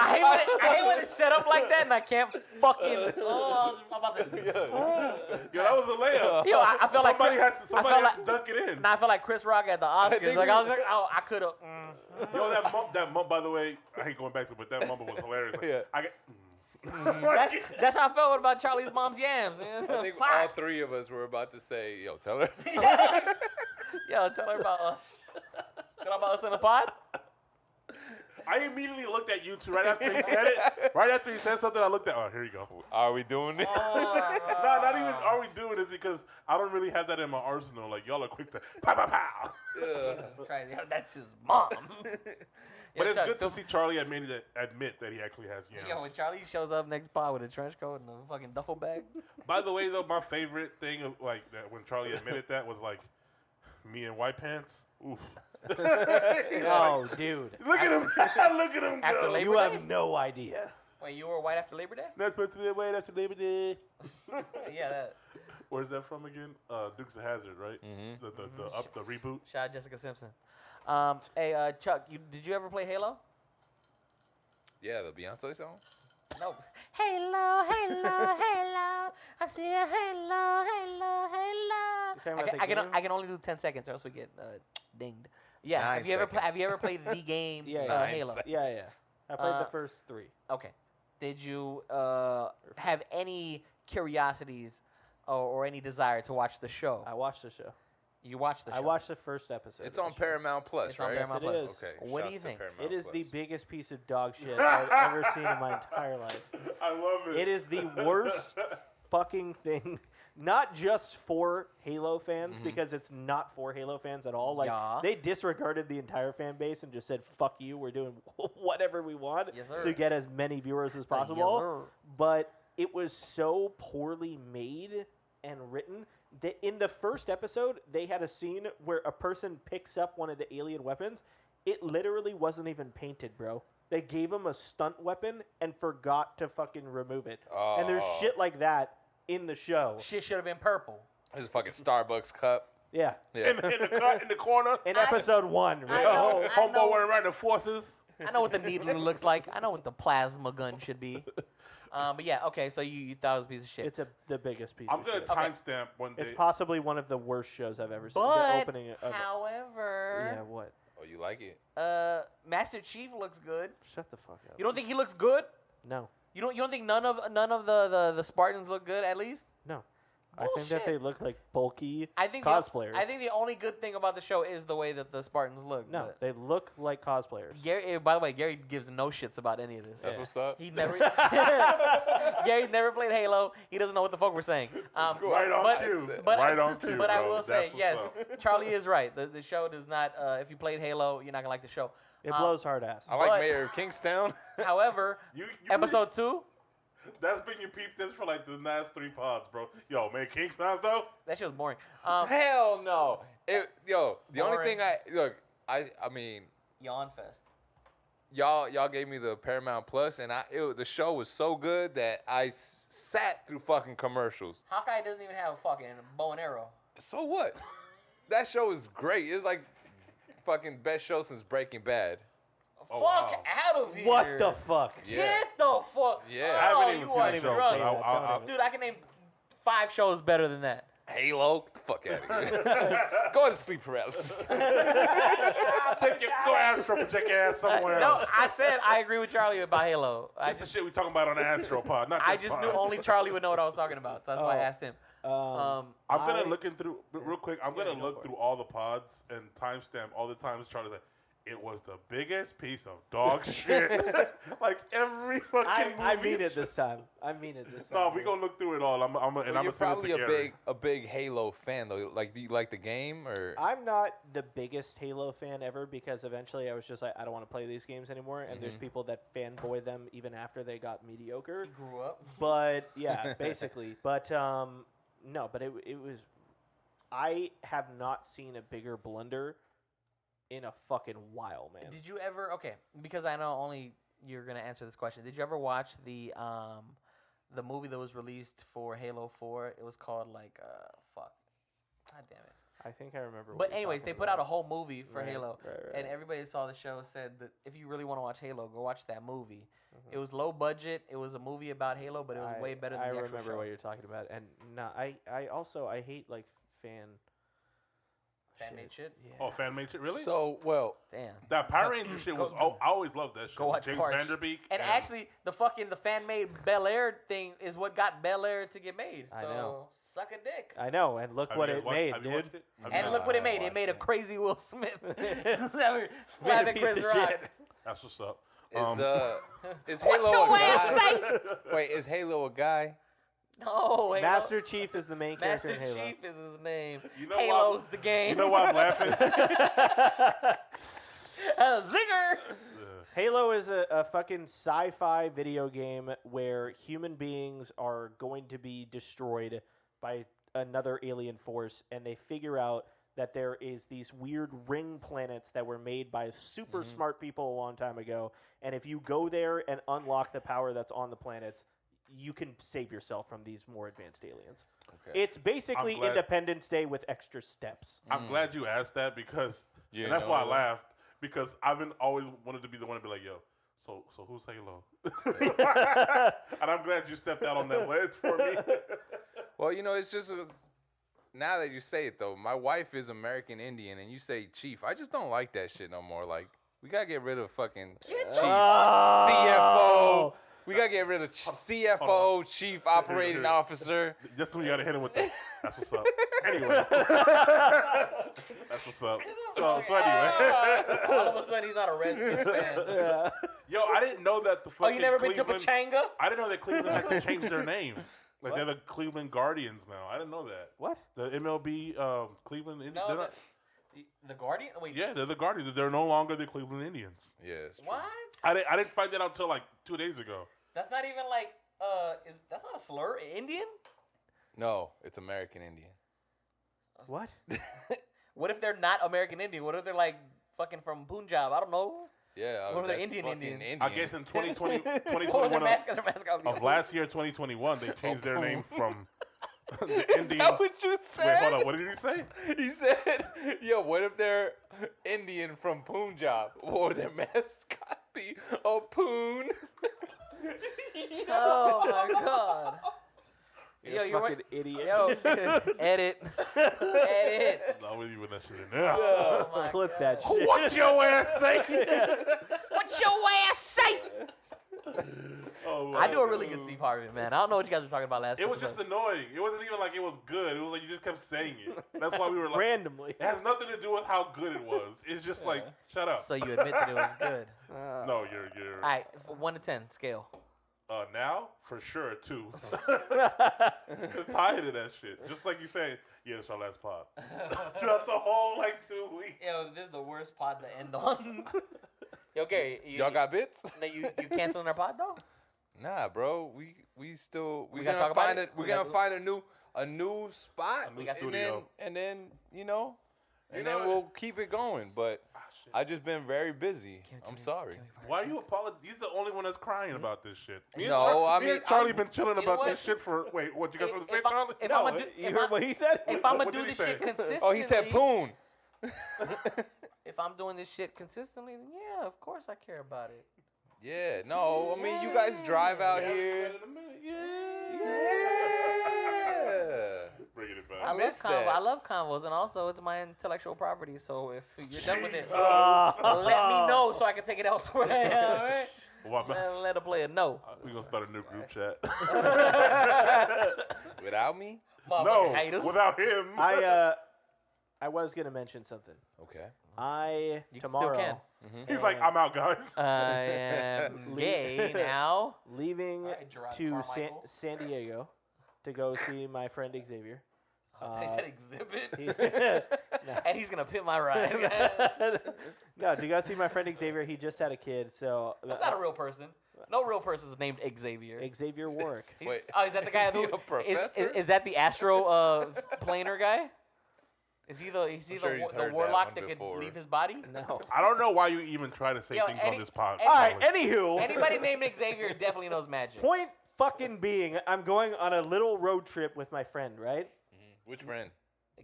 hate when it's set up like that, and I can't fucking. Oh, I'm about to. Yo, that was a layup. Yo, I felt like Somebody had to I felt like, dunk it in. Nah, I felt like Chris Rock at the Oscars. think Like we- I was like, oh, I could have. Yo, that mum, by the way, I hate going back to it, but that mumble was hilarious. Like, Yeah. I get. That's how I felt about Charlie's mom's yams. Man. I think all Fuck. 3 of us were about to say, "Yo, tell her." Yo, tell her about us. Tell her about us in the pod. I immediately looked at you two right after he said it. Right after he said something, I looked at. Oh, here you go. Are we doing it? No, not even are we doing this because I don't really have that in my arsenal. Like y'all are quick to pow pow pow. That's crazy. Yo, that's his mom. But it's good to see Charlie admit that he actually has yams. Yo, when Charlie shows up next pod with a trench coat and a fucking duffel bag. By the way, though, my favorite thing of like that when Charlie admitted that was like me in white pants. Oof. Oh, dude. Look at him! Look at him After go. Labor You Day? have no idea. Wait, you were white after Labor Day? That's supposed to be the way. That's the Labor Day. Yeah, that. Where's that from again? Dukes of Hazzard, right? Mm-hmm. The reboot. Shout out Jessica Simpson. Hey, Chuck, did you ever play Halo? Yeah, the Beyonce song. No. Halo, Halo, Halo. I see a Halo, Halo, Halo. talking about the game? I can only do 10 seconds or else we get dinged. Yeah. 9 Have you ever seconds. played the game Yeah, yeah. Halo? 9 Yeah. I played Uh, the first 3. Okay. Did you have any curiosities or any desire to watch the show? I watched the show. You watched the show. I watched the first episode. It's of on the show. Paramount Plus, It's on right? Paramount it Plus. is. Okay. What do shouts you to think? Paramount It is Plus. the biggest piece of dog shit I've ever seen in my entire life. I love it. It is the worst fucking thing. Not just for Halo fans, because it's not for Halo fans at all. Like Yeah. they disregarded the entire fan base and just said, "Fuck you, we're doing whatever we want Yes, sir. to get as many viewers as possible." But it was so poorly made and written that in the first episode they had a scene where a person picks up one of the alien weapons. It literally wasn't even painted, bro. They gave him a stunt weapon and forgot to fucking remove it. And there's Oh. shit like that in the show. Shit should have been purple. There's a fucking Starbucks cup. Yeah. Yeah. in the corner. In episode 1. I know. Right? Homeboy wearing around the forces. I know what the needle looks like. I know what the plasma gun should be. But yeah, okay. So you thought it was a piece of shit. It's the biggest piece I'm of gonna shit. timestamp one day. It's possibly one of the worst shows I've ever seen. The but opening of it. however, Yeah, what? Oh, you like it? Master Chief looks good. Shut the fuck up. You don't think he looks good? No. You don't think none of the Spartans look good at least? No. I think that they look like bulky I think cosplayers. I think the only good thing about the show is the way that the Spartans look. no, but they look like cosplayers. Gary. By the way, Gary gives no shits about any of this. That's what's up. He never. Gary never played Halo. He doesn't know what the fuck we're saying. Right on but, cue. But, Right on cue, But I bro. will say, That's yes, what's up. Charlie is right. The show does not. If you played Halo, you're not gonna like the show. It blows hard ass. I like But- Mayor of Kingstown. However, You episode 2, That's been you peep this for like the last 3 pods, bro. Yo, man, King sounds though. that shit was boring. Hell no. The only Boring. thing I mean, Yawn fest. y'all gave me the Paramount Plus, and the show was so good that I sat through fucking commercials. Hawkeye doesn't even have a fucking bow and arrow. So what? That show is great. It was like fucking best show since Breaking Bad. Oh, fuck wow. out of here. What the fuck? Yeah. Get the fuck. Yeah. Oh, I haven't even you seen are the show. drunk. but I'll- Dude, I can name 5 shows better than that. Halo, get the fuck out of here. Go to sleep paralysis. Go Astro project your ass somewhere No, else. I said I agree with Charlie about Halo. That's the shit we talking about on the Astro Pod, not I this just pod. knew only Charlie would know what I was talking about, so that's why I Oh. asked him. I'm gonna I- looking through real quick. I'm Yeah, gonna go look for through all the pods and timestamp all the times Charlie said it was the biggest piece of dog shit. Like every fucking I movie. mean it this time. I mean it this time. No, we gonna look through it all. I'm Well, gonna you're send it probably to Gary. a big Halo fan though. Like, do you like the game or? I'm not the biggest Halo fan ever because eventually I was just like, I don't want to play these games anymore. And there's people that fanboy them even after they got mediocre. Grew up. But yeah, basically. But no, but it was. I have not seen a bigger blunder in a fucking while, man. Did you ever? Okay, because I know only you're gonna answer this question. Did you ever watch the movie that was released for Halo 4? It was called like fuck. God damn it. I think I remember. What But you're anyways, talking they put out a about. whole movie for Right, Halo, right, and right. everybody that saw the show said that if you really want to watch Halo, go watch that movie. Mm-hmm. It was low budget. It was a movie about Halo, but it was way better than I the actual remember show. what you're talking about, and no, I also I hate like fan Fan-made shit? Yeah. Oh, fan made shit, really? So well, Damn. that Power Ranger shit was. Oh, I always loved that shit. Go watch James Parch. Vanderbeek. And actually, the fan made Bel Air thing is what got Bel Air to get made. I So know. suck a dick. I know, and look what it made, have you dude. watched it? And look what it made. It made a watched it. crazy Will Smith. Slapping Made a piece Chris of Rock. shit. That's what's up. is What Halo your a ass guy? say? Wait, is Halo a guy? No, Halo. Master Chief is the main character Master in Halo. Chief is his name. You know Halo's what? the game. You know why I'm laughing? Zinger. Halo is a fucking sci-fi video game where human beings are going to be destroyed by another alien force, and they figure out that there is these weird ring planets that were made by super smart people a long time ago, and if you go there and unlock the power that's on the planets, you can save yourself from these more advanced aliens. Okay. It's basically I'm glad- Independence Day with extra steps. I'm glad you asked that because, You and that's know why I that. laughed because I've been always wanted to be the one to be like, yo, so who's Halo? And I'm glad you stepped out on that ledge for me. Well, it's just now that you say it though, my wife is American Indian, and you say chief. I just don't like that shit no more. Like, we gotta get rid of fucking chief, CFO. We gotta get rid of CFO, Chief Operating Here. Officer. Just when you gotta hit him with that. That's what's up. Anyway, that's what's up. So anyway, All of a sudden, he's not a Redskins fan. yo, I didn't know that the Oh, fucking you never been to Cleveland. Pachanga? I didn't know that Cleveland had to change their name. Like they're the Cleveland Guardians now. I didn't know that. What? The MLB Cleveland Indians. No, the Guardian? Wait, Yeah, they're the Guardians. They're no longer the Cleveland Indians. Yes. what? I didn't find that out till like 2 days ago. That's not even like, that's not a slur? Indian? No, it's American Indian. What? What if they're not American Indian? What if they're like fucking from Punjab? I don't know. Yeah. What are the that's Indian fucking Indians? I guess in 2020, What was 2021 their mascot? Their mascot would be of last year, 2021, they changed their name from the Is Indians. that what you said? Wait, hold on. What did he say? He said, yo, what if they're Indian from Punjab? Or their mascot be a poon? Oh my god. You're a you're fucking right. idiot. Yo, edit. Edit. No, we leaving that shit in there. Oh my Clip that God. shit. What your ass say? What your ass say? Oh I do a really good Steve Harvey, man. I don't know what you guys were talking about last. It was just episode. annoying. It wasn't even like it was good. It was like you just kept saying it. That's why we were like, Randomly. it has nothing to do with how good it was. It's just like, shut up. So you admit that it was good. No, you're. All right, from 1 to 10 scale. Now for sure 2. Tired of that shit. Just like you saying, yeah, it's our last pod. Throughout the whole 2 weeks. Yo, this is the worst pod to end on. Yo, Gary, Y'all got bits? No, you canceling our pod though? Nah, bro. We still We gonna gotta talk about find it? We're We gonna gotta- find a new spot. A new and studio. then you know, You and know then it- we'll keep it going. But I just been very busy. I'm sorry. Why are you apologizing? He's the only one that's crying about this shit. Me and No, I me mean, and Charlie I'm- been chilling know about what? this shit for. Wait, what you guys want to say, If I- Charlie? if No, I'ma do- you if heard I- what he said? If I'm What gonna do did he this say? shit consistently, Oh, he said poon. If I'm doing this shit consistently, then yeah, of course I care about it. Yeah, no, I mean you guys drive out here. Yeah. Bringing it I back. miss love that. I love convos, and also it's my intellectual property. So if you're done with it, Oh. let me know so I can take it elsewhere. All right? Well, Let a player know. we gonna start a new group chat. Without me? No, Motherfucking haters. without him. I was gonna mention something. Okay. You Tomorrow still can. He's like, I'm out, guys. I am gay now. leaving Alright, Gerard to Carmichael. San Diego to go see my friend Xavier. They said exhibit, he- and he's gonna pit my ride. no, to go see my friend Xavier. He just had a kid, so That's not a real person. No real person is named Xavier. Xavier Warwick. He's- Wait, oh, is that the guy is he who a professor? is that the Astro planer guy? Is he the sure he's the heard that warlock one that could before. leave his body? No. I don't know why you even try to say Yo, things any- on this pod. any- All right. Charlie. Anywho, Anybody named Xavier definitely knows magic. point fucking being, I'm going on a little road trip with my friend, right? Which friend?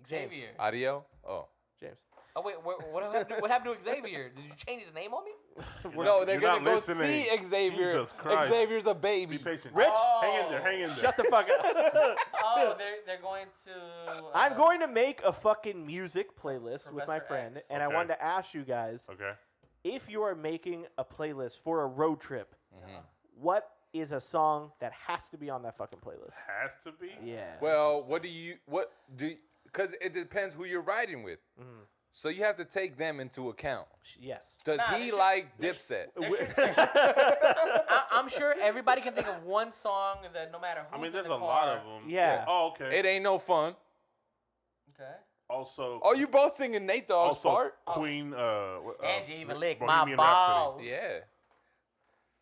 Xavier. Audio? Oh. James. Oh wait, what happened to Xavier? Did you change his name on me? No, they're You're gonna not go listening. see Xavier. Jesus Christ. Xavier's a baby. Be patient. Rich? Hang in there. Hang in there. Shut the fuck up. Oh, they're going to. I'm going to make a fucking music playlist with my Professor friend, X. and I Okay. wanted to ask you guys Okay. if you are making a playlist for a road trip, Mm-hmm. what is a song that has to be on that fucking playlist? Has to be. Yeah. Well, because it depends who you're riding with. Mm-hmm. So you have to take them into account. Yes. Does Nah, he they should- like Dipset? I'm sure everybody can think of one song that no matter who's I mean, in there's the a car. lot of them. Yeah. Oh, okay. It ain't no fun. Okay. Also. Oh, you both singing Nate Dogg's also part? Queen. And you even lick my Bohemian balls. Rhapsody.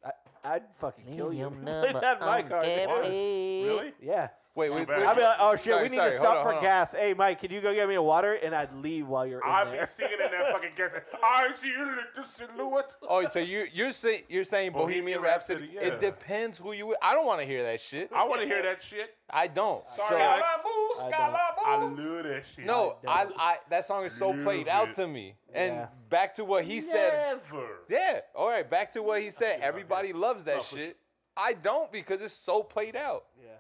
Yeah. I'd fucking kill you. Medium Play number that in my on car. Gabby. Really? Yeah. Wait, So wait, bad. I'd be like, oh shit, Sorry, we need sorry, to hold stop on, for hold on. gas. Hey, Mike, can you go get me a water? And I'd leave while you're in I'd there. be singing in that fucking gas. I see you lick the silhouette. Oh, so you're saying Bohemian Rhapsody? yeah. It depends who you with. I don't want to hear that shit. I want to hear that shit. I don't. Sorry, So Alex. I love that shit. no, I I that song is so played out Love to me. And Yeah. back to what he said. Never. Yeah. All right. Back to what he said. Everybody loves that No, for shit. I don't because it's so played out. Yeah.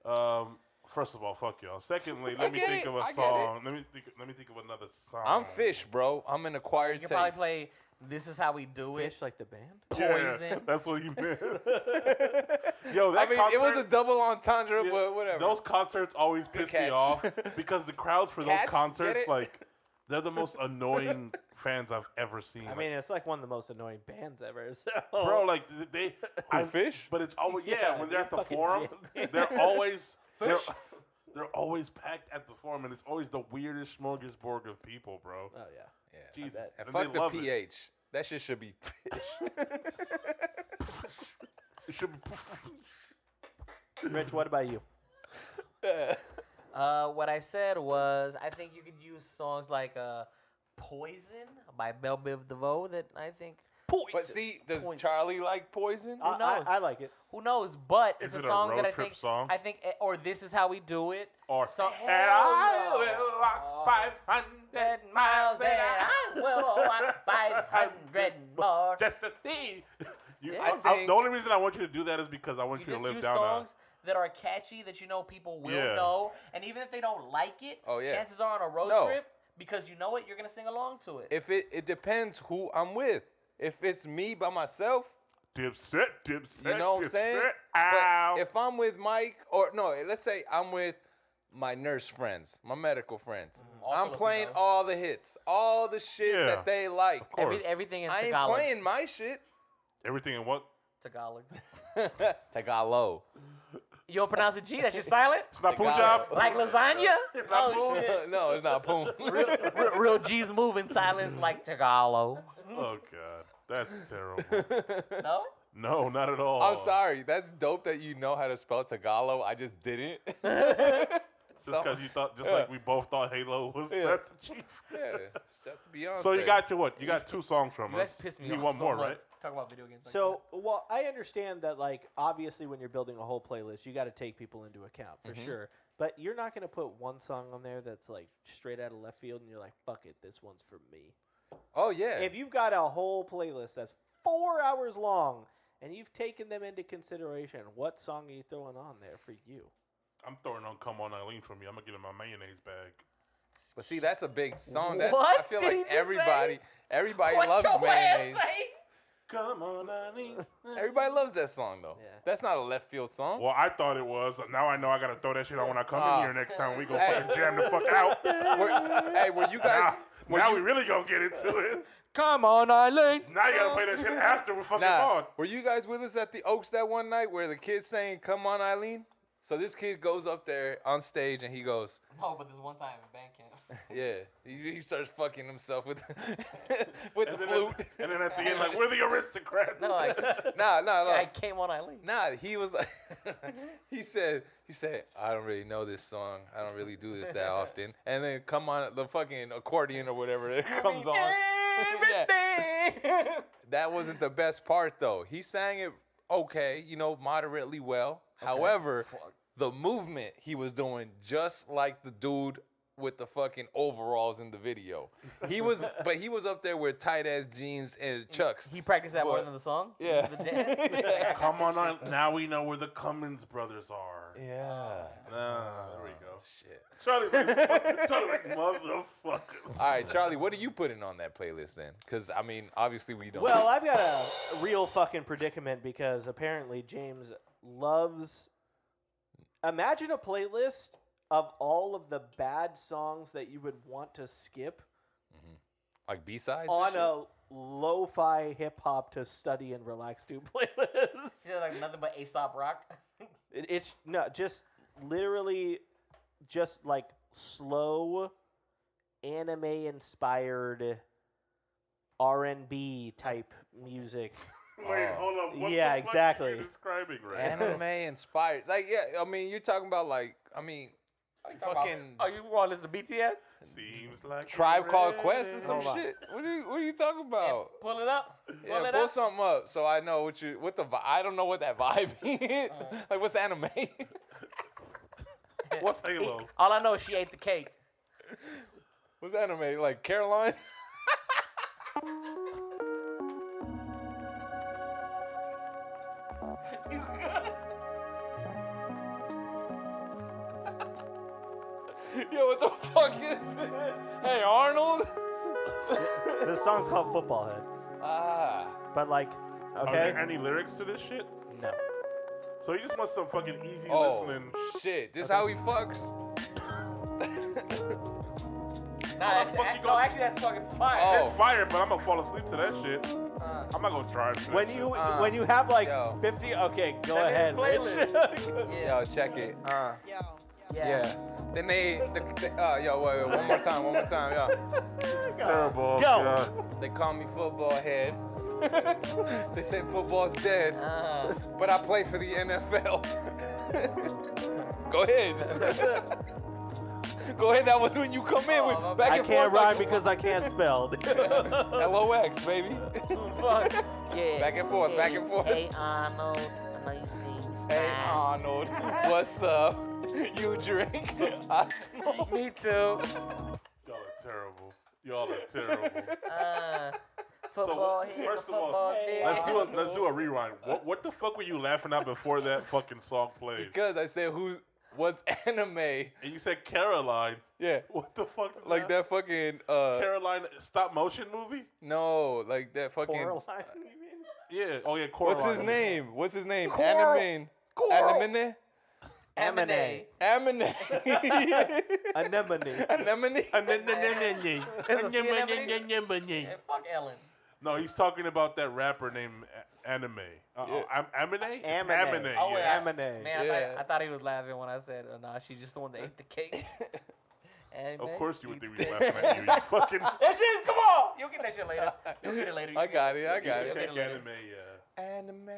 Yeah. First of all, fuck y'all. Secondly, let me get think it. of a I get song. Let me think of another song. I'm Fish, bro. I'm an You acquired can probably taste. play "This Is How We Do It." Fish like the band? Yeah, Poison. that's what he meant. Yo, that I mean, concert, it was a double entendre, yeah, but whatever. Those concerts always piss me catch. off because the crowds for Catch? those concerts, Get it? like, they're the most annoying fans I've ever seen. I mean, it's like one of the most annoying bands ever. So. bro, like they, Fish? But it's always Yeah, when they're at the fucking forum, jam. they're always they're always packed at the forum, and it's always the weirdest smorgasbord of people, bro. Oh, yeah. Yeah. Jesus, And and fuck they the love it. PH. That shit should be Fish. It should be. Rich, what about you? What I said was, I think you could use songs like "Poison" by Belle Biv DeVoe. That I think. But see, does Poison. Charlie like Poison? I like it. Who knows? But it's Is a it a song road that I trip think. song? I think, or "This Is How We Do It." Or So- and Hell I no. will walk 500 100 miles and I will walk 500 more. just to see. You, Yeah. the only reason I want you to do that is because I want You you, to just live use down songs that are catchy that you know people will Yeah. know, and even if they don't like it, Oh, yeah. chances are on a road No. trip, because you know it, you're gonna sing along to it. If it depends who I'm with. If it's me by myself, Dipset, Dipset. You know what I'm saying? Ow. But if I'm with Mike, or no, let's say I'm with my nurse friends, my medical friends. I'm playing Filipinos. all the hits, all the shit Yeah. that they like. Of course. Everything in I ain't Tagalog. playing my shit. Everything in what? Tagalog. Tagalog. You don't pronounce the G? That shit silent? It's not Tagalog. Punjab. Like lasagna? Oh, shit. No, it's not poom. Real G's move in silence like Tagalog. Oh God, that's terrible. No? No, not at all. I'm sorry. That's dope that you know how to spell Tagalog. I just didn't. Just because you thought, like we both thought Halo was Master Chief. Yeah, it's just Beyonce. So you got your what? You got 2 songs from You guys us. piss me You off need one so more, much. right? Talk about video games. Like So, well, I understand that, like, obviously when you're building a whole playlist, you got to take people into account for sure. But you're not going to put one song on there that's, like, straight out of left field and you're like, fuck it, this one's for me. Oh yeah. If you've got a whole playlist that's 4 hours long and you've taken them into consideration, what song are you throwing on there for you? I'm throwing on "Come On Eileen" for me. I'm gonna get in my mayonnaise bag. But see, that's a big song. That's, What I feel did he like just everybody What loves your ass mayonnaise. say? Come on, Eileen. Everybody loves that song though. Yeah. That's not a left field song. Well, I thought it was. Now I know I gotta throw that shit on when I come in here next time. We go Hey. fucking jam the fuck out. Were you guys? Now we really gonna get into it. Come on, Eileen. Now you gotta play that shit after we're fucking Nah, on. were you guys with us at the Oaks that one night where the kid's saying, "Come on, Eileen"? So this kid goes up there on stage and he goes, No, but this one time in band camp. "Yeah." He starts fucking himself with with the And then, flute. and then at the end, like, we're the aristocrats. No, like, Nah. I came on Eileen. Nah, he was like, he said, I don't really know this song. I don't really do this that often. And then come on, the fucking accordion or whatever that comes on. Yeah. That wasn't the best part though. He sang it okay, moderately well. However, the movement he was doing just like the dude with the fucking overalls in the video. He was up there with tight ass jeans and chucks. He practiced that more But- than the song? Yeah. The dance? Come on, now we know where the Cummins brothers are. Yeah. There we go. Shit. Charlie, like motherfucker. All right, Charlie, what are you putting on that playlist then? Because, I mean, obviously we don't. Well, I've got a real fucking predicament because apparently James loves. Imagine a playlist of all of the bad songs that you would want to skip like B-sides? on a lo-fi hip-hop to study and relax to playlist. Yeah, like nothing but Aesop Rock. It's no, just literally just like slow anime-inspired R&B type music. Wait, hold up. What Yeah, the fuck exactly. are you describing right Anime inspired. Like, yeah, I mean, you're talking about, like, fucking Oh, you want to listen to BTS? Seems like Tribe you're Called ready. Quest or some Hold on. shit. What are you talking about? Pull it up. Yeah, Pull it pull up. something up so I know what the I don't know what that vibe is. Like, what's anime? What's Halo? All I know is she ate the cake. What's anime? Like Caroline? You good? Yo, what the fuck is this? Hey, Arnold? The song's called Football Head. Ah. But like, Are okay, there any lyrics to this shit? no. So you just want some fucking easy Oh, listening. shit. This how he fucks? Nah, the fuck you no, gonna- actually, that's fucking fire. Oh. It's fire, but I'm gonna fall asleep to that shit. I'm not gonna drive to that When shit. you have like yo. 50, okay, go Send me ahead, his Rich. playlist. Yo, check it. Yo. Yeah. Then yo, wait, one more time, yo. Terrible. Go. God. They call me football head. They say football's dead, Uh, but I play for the NFL. Go ahead. Go ahead. That was when you come in with back I and can't forth. rhyme because I can't spell. LOX, baby. fuck. Yeah. Back and forth, back and forth. Hey, Arnold. I know you see me Hey smile. Arnold, what's up? You drink? I smoke. Me too. Y'all are terrible. Y'all are terrible. Football here, first of all, football there. let's do a rewind. What the fuck were you laughing at before that fucking song played? Because I said what's anime? And you said Caroline. Yeah. What the fuck is Like that fucking Caroline stop motion movie? no, like that fucking Coraline, you mean? Yeah. Oh yeah, Coraline. What's his name? What's his name? Coral. Anime. Coral. Anime. Anemone. Anemone. Anemone. Anemone. Yeah, fuck Ellen. No, he's talking about that rapper named Anime. Amine? It's Amine. Amine. Oh, yeah. Anemone. Man, Yeah. I thought he was laughing when I said, nah, she's just the one that ate the cake. Of course you would think we were laughing at you. You fucking. That shit, come on! You'll get that shit later. You'll get it later. I got it. I got You'll it. get it later. Anime, yeah. Anime.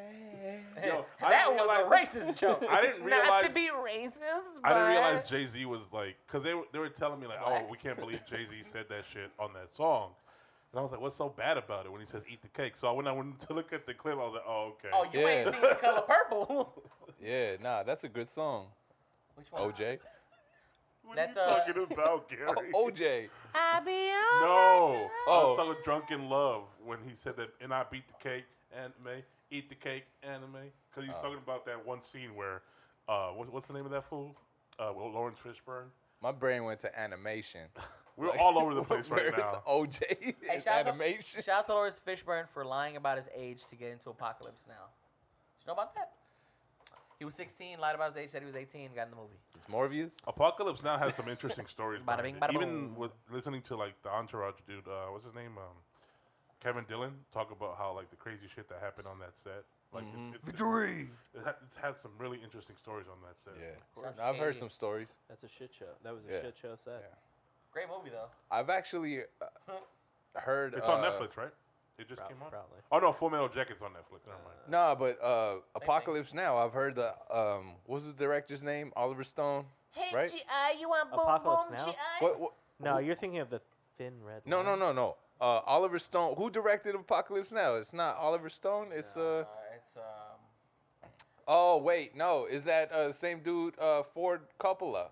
Yo, That was a racist joke. I didn't Not realize. to be racist, I didn't but- realize Jay Z was like, because they were telling me like, oh, Black. we can't believe Jay Z said that shit on that song, and I was like, what's so bad about it when he says eat the cake? So when I went to look at the clip, I was like, oh, okay. Oh, you ain't Yeah. seen The Color Purple. Yeah, nah, that's a good song. Which one? OJ. What That's, are you talking about, Gary? OJ. I be on No. I Oh. was talking Drunken Love when he said that, and I beat the cake, anime, eat the cake, anime. Because he's talking about that one scene where, what's the name of that fool? Lawrence Fishburne. My brain went to animation. We're all over the place right Where's now. OJ? Hey, It's shout animation. Shout out to Lawrence Fishburne for lying about his age to get into Apocalypse Now. Did you know about that? He was 16, lied about his age, said he was 18, got in the movie. It's more views. Apocalypse Now has some interesting stories. Bada behind bing, it. bada Even boom. with listening to like the Entourage dude, what's his name? Kevin Dillon talk about how like the crazy shit that happened on that set. Like it's Victory! It's had some really interesting stories on that set. Yeah, Sounds I've heard shady. some stories. That's a shit show. That was a Yeah. shit show set. Yeah. Great movie, though. I've actually heard. It's on Netflix, right? It just came on. Probably. Oh no, Full Metal Jacket's on Netflix. Never mind. No, but Apocalypse Now. I've heard the what's the director's name? Oliver Stone. Hey, Right? G.I., you want Apocalypse Now? What? No, you're thinking of the Thin Red No, Line. no. Oliver Stone. Who directed Apocalypse Now? It's not Oliver Stone. It's It's, Oh wait, no. Is that same dude? Ford Coppola.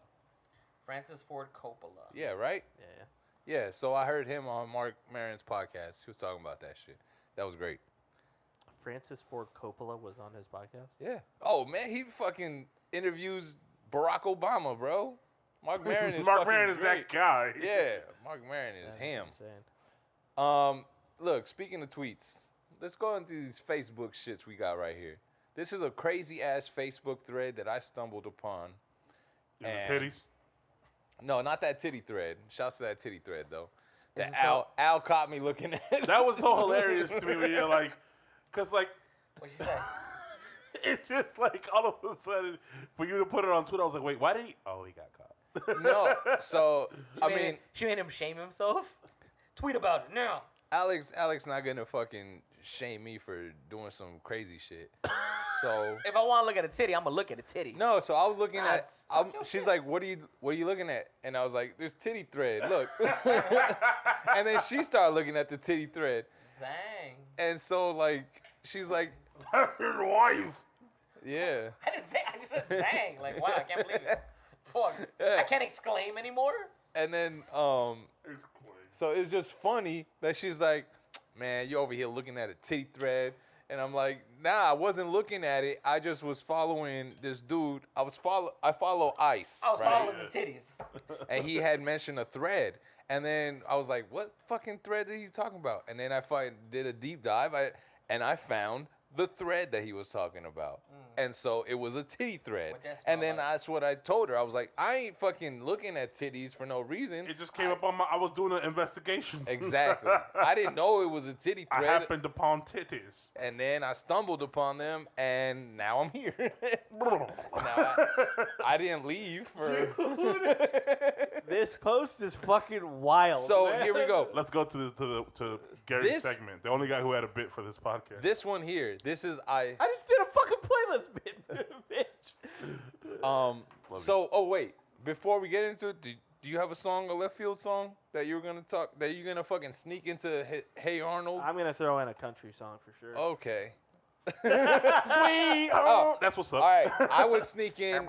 Francis Ford Coppola. Yeah, right. Yeah. Yeah. So I heard him on Mark Maron's podcast. He was talking about that shit. That was great. Francis Ford Coppola was on his podcast. Yeah. Oh man, he fucking interviews Barack Obama, bro. Mark Maron is Mark fucking Maron is great. that guy. Yeah, Mark Maron is That's him. insane. Look, speaking of tweets, let's go into these Facebook shits we got right here. This is a crazy ass Facebook thread that I stumbled upon. Is it And- titties? No, not that titty thread. Shouts to that titty thread though. Is That it so- Al caught me looking at it. That was so hilarious to me when you're like, cause like What'd she say? it's just like all of a sudden for you to put it on Twitter, I was like, wait, why did he? Oh, he got caught. No, so I mean, She made him shame himself? Tweet about it now. Alex not gonna fucking shame me for doing some crazy shit. So If I want to look at a titty, I'm going to look at a titty. no, so I was looking Nah, at. it's- talk your She's shit. like, "What are you looking at?" And I was like, "This titty thread. Look." And then she started looking at the titty thread, Dang. and so like she's like, His wife. "Yeah." I didn't say, I just said dang. Like, wow, I can't believe it. Fuck. Yeah. I can't exclaim anymore. And then so it's just funny that she's like, "Man, you over here looking at a titty thread." And I'm like, "Nah, I wasn't looking at it. I just was following this dude. I follow Ice, I was right? following the titties. And he had mentioned a thread. And then I was like, what fucking thread did he talking about? And then I did a deep dive, and I found the thread that he was talking about. And so it was a titty thread. What that And smell then like? that's what I told her. I was like, I ain't fucking looking at titties for no reason. It just came up on I was doing an investigation. Exactly. I didn't know it was a titty I thread. happened upon titties. And then I stumbled upon them, and now I'm here. now I didn't leave for. This post is fucking wild. So man. here we go. Let's go to Gary's This- segment. The only guy who had a bit for this podcast. This one here. This is I just did a fucking playlist bit, bitch. So, oh wait, before we get into it, do you have a song, a left field song that you're gonna talk, that you're gonna fucking sneak into Hey Arnold? I'm gonna throw in a country song for sure. Okay. Sweet home. That's what's up. All right, I would sneak in.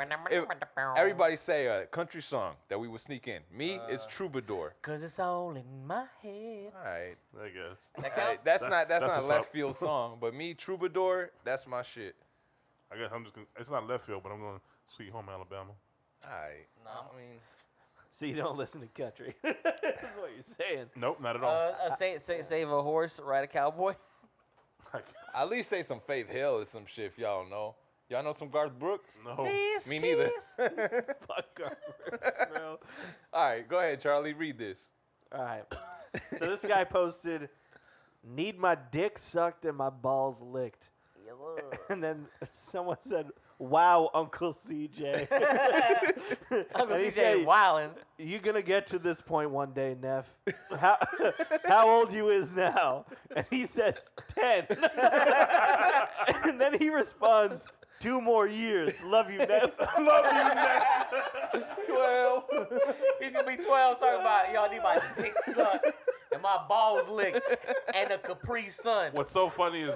Everybody say a country song that we would sneak in. Me, it's Troubadour. Because it's all in my head. All right. I guess. That All right, count? that's not that's a what's left up. field song, but me, Troubadour, that's my shit. I guess I'm just gonna. It's not left field, but I'm going Sweet Home Alabama. All right. No. I mean, So you don't listen to country. That's what you're saying. Nope, not at all. Save a horse, ride a cowboy. At least say some Faith Hill or some shit if y'all know. Y'all know some Garth Brooks? No. Me neither. Fuck Garth Brooks, bro. All right, go ahead, Charlie. Read this. All right. So this guy posted, "Need my dick sucked and my balls licked." And then someone said, "Wow, Uncle CJ." Uncle And he CJ said, wildin'. "You gonna get to this point one day, Neff. How old you is now?" And he says 10. And then he responds, "2 more years. Love you, Neff." Love you, Neff. 12. He's gonna be 12 talking about, yo, I need my dick sucked and my balls licked and a Capri Sun. What's so funny is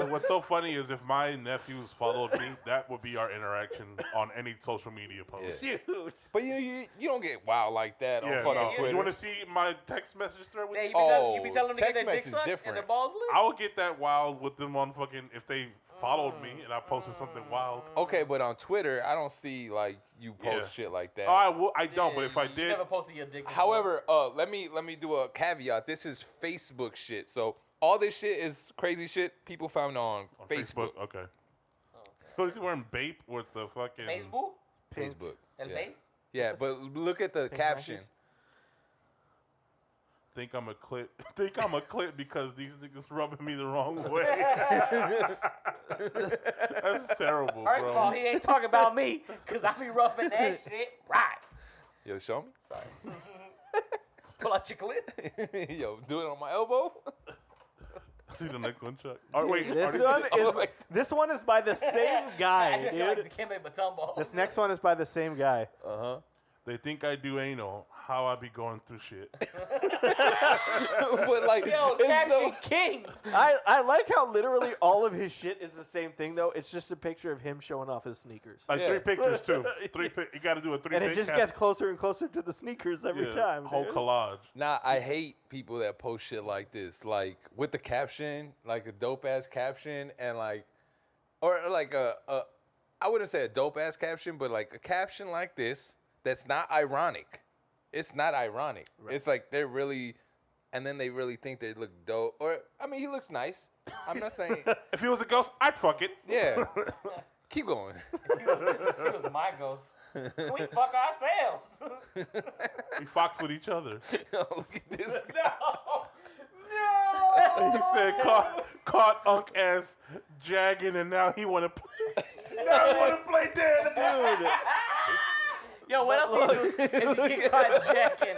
what's so funny is if my nephews followed me, that would be our interaction on any social media post. Yeah. Dude. But you don't get wild like that on fucking no. Twitter. You want to see my text message thread with Hey, me? you be telling them to get text their dick message sucked different. and their balls licked? I would get that wild with them on fucking if they followed me and I posted something wild. Okay, but on Twitter, I don't see like you post shit like that. I don't, but if I You did, never posted your dick. However, let me do a caveat. This is Facebook shit. So all this shit is crazy shit people found on Facebook. Okay. So he's wearing Bape with the fucking Facebook? Facebook. El yeah. face? Yeah, but look at the caption. Think I'm a clit. Think I'm a clit because these niggas rubbing me the wrong way. That's terrible, First bro. of all, he ain't talking about me because I be roughing that shit. Right. Yo, show me. Sorry. Pull out your clit. Yo, do it on my elbow. See the next one, Chuck. Oh, wait, This one is by the same I guy, just dude. like the Kimbe Matumbo. This next one is by the same guy. They think I do anal. How I be going through shit. But like, Yo, it's Caption so- King. I like how literally all of his shit is the same thing, though. It's just a picture of him showing off his sneakers. Like Yeah. 3 pictures too. You got to do a 3 And it pic just cap- gets closer and closer to the sneakers every time. Whole dude. collage. Nah, I hate people that post shit like this, like with the caption, like a dope ass caption, and like, or like I wouldn't say a dope ass caption, but like a caption like this that's not ironic. It's not ironic. Right. It's like they're really, and then they really think they look dope. Or I mean, he looks nice. I'm not saying. If he was a ghost, I'd fuck it. Yeah. Keep going. If he was my ghost, can we fuck ourselves? We fox with each other. Look at this. He said caught Unk ass jagging, and now he want to play. Now he want to play dead, Dude. Yo, what else do you do if you get caught jacking?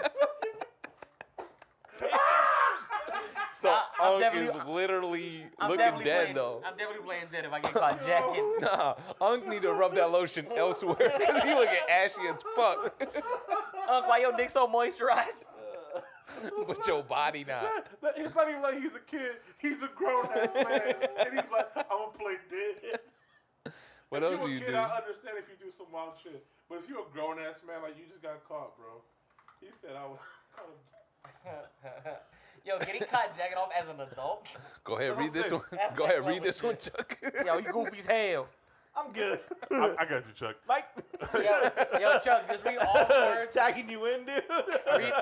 So I'm Unk definitely- is literally I'm looking definitely dead playing, though. I'm definitely playing dead if I get caught jacking. Nah, Unk need to rub that lotion elsewhere because he looking ashy as fuck. Why your dick so moisturized? But your body not. It's not even like he's a kid. He's a grown ass man, and he's like, I'm gonna play dead. What If else do you a you kid, do? I understand if you do some wild shit, but if you're a grown ass man, like you just got caught, bro. He said I was. Yo, getting caught jacking off as an adult? Go ahead, That's read this what one. I'm saying. Go ahead, That's read this one, shit. Chuck. Yo, you goofy as hell. I'm good. I got you, Chuck. Mike. Yo, Chuck, just read all the words. Tagging you in, dude.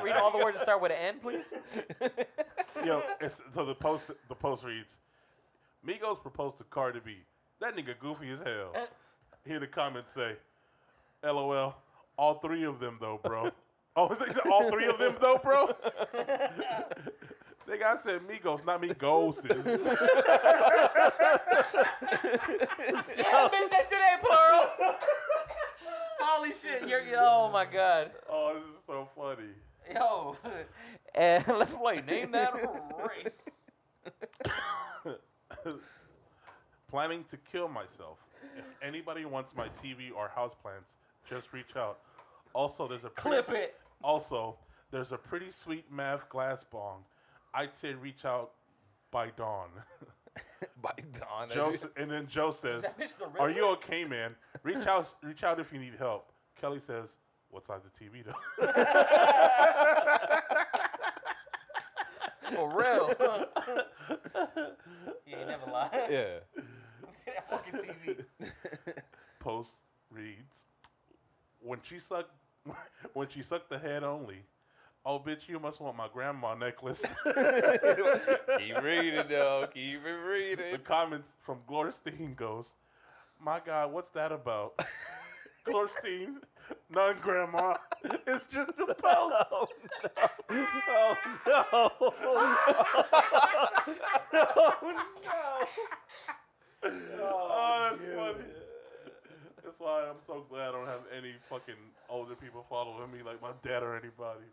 Read all the words that start with an N, please. Yo, so the post reads, Migos proposed to Cardi B. That nigga goofy as hell. Here the comments say, LOL, all 3 of them though, bro. Oh, they said all 3 of them though, bro? Nigga, I said Migos, not Migoses. Yeah, bitch, that shit ain't plural. Holy shit, oh my god. Oh, this is so funny. Yo, and let's play Name That Race. Planning to kill myself. If anybody wants my TV or houseplants, just reach out. Also, there's a Clip it. Also, there's a pretty sweet math glass bong. I'd say reach out by dawn. By Dawn. And then Joe says, that bitch the real "Are you one? okay, man? Reach out if you need help." Kelly says, "What size of TV though?" For real. You ain't never lied. Yeah. Let me see that fucking TV. Post reads, when she sucked the head only, Oh, bitch, you must want my grandma necklace. Keep reading, though. Keep it The reading. comments from Glorstein goes, my God, what's that about? Glorstein, none, Grandma. It's just a post. Oh no! Oh, that's funny. That's why I'm so glad I don't have any fucking older people following me like my dad or anybody.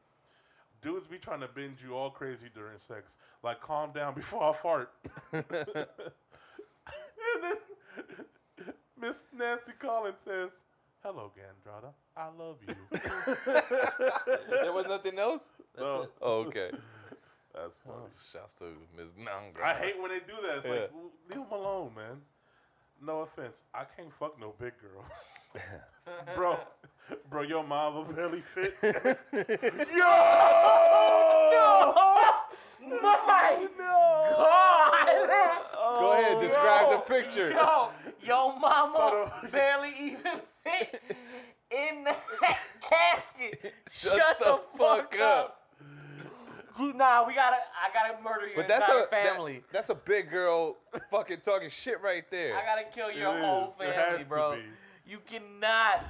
Dudes be trying to binge you all crazy during sex. Like, calm down before I fart. And then Miss Nancy Collins says, hello, Gandrada. I love you. There was nothing else? No. Oh, okay. That's funny. Oh, shouts to Ms. Nangra. I hate when they do that. It's Yeah. like, leave them alone, man. No offense. I can't fuck no big girl. Bro, your mom will barely fit. Yo! My God! Go ahead, describe the picture. Yo, mama So barely even fit in that casket. Shut the fuck up. Nah, I gotta murder your But that's entire a family. that's a big girl fucking talking shit right there. I gotta kill your It whole is. It family, has to bro. be. You cannot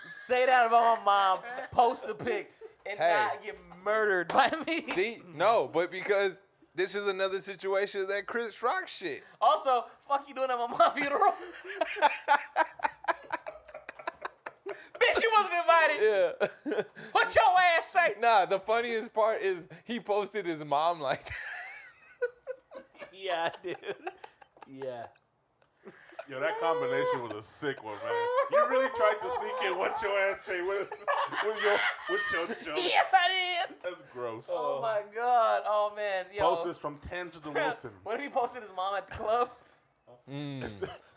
say that about my mom, post a pic, and Hey. not get murdered by me. See, no, but because this is another situation of that Chris Rock shit. Also, fuck you doing at my mom's funeral? Bitch, you wasn't invited. Yeah. What your ass say? Nah, the funniest part is he posted his mom like that. Yeah, dude. Yeah. Yo, that combination was a sick one, man. You really tried to sneak in what your ass say with your joke. Yes, I did. That's gross. Oh my God. Oh man. Yo. Post this from Tangela Wilson. What if he posted his mom at the club?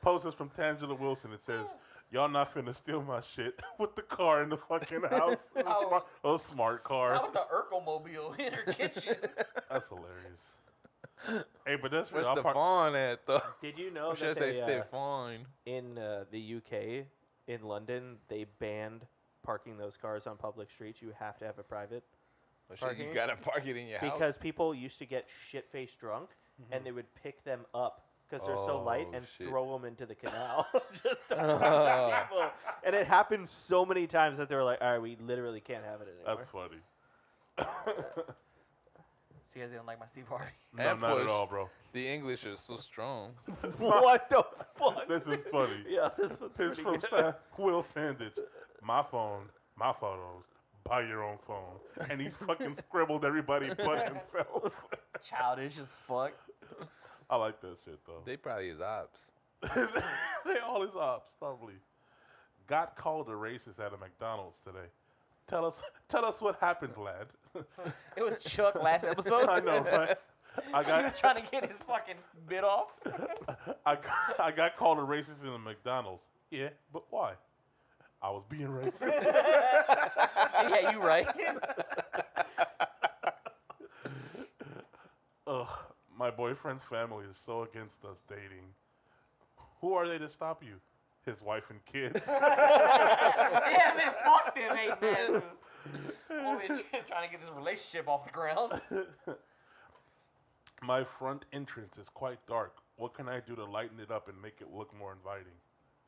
Post this from Tangela Wilson. It says, y'all not finna steal my shit with the car in the fucking house. A smart car. How about the Urkel-mobile in her kitchen? That's hilarious. Hey, but that's Where's real. Stefan at though? Did you know Or should I that say they, Stefan? in the UK, in London, they banned parking those cars on public streets. You have to have a private. Oh, shit, you Parking? gotta park it in your house. Because people used to get shit-faced drunk, and they would pick them up because they're so light Oh, and shit. throw them into the canal just to park people. And it happened so many times that they were like, all right, we literally can't have it anymore. That's funny. See, you guys didn't like my Steve Harvey. No, And not at push. all, bro. The English is so strong. What the fuck? This is funny. Yeah, this was Piss pretty from good. Will Sandage. My phone, my photos. Buy your own phone. And he fucking scribbled everybody but himself. Childish as fuck. I like that shit, though. They probably is ops. They all his ops, probably. Got called a racist at a McDonald's today. Tell us what happened, lad. It was Chuck last episode. I know, right? I He was got trying to get his fucking bit off. I got called a racist in a McDonald's. Yeah, but why? I was being racist. Yeah, you right. Ugh, my boyfriend's family is so against us dating. Who are they to stop you? His wife and kids. Yeah, man, fuck them hating asses. Over here trying to get this relationship off the ground. My front entrance is quite dark. What can I do to lighten it up and make it look more inviting?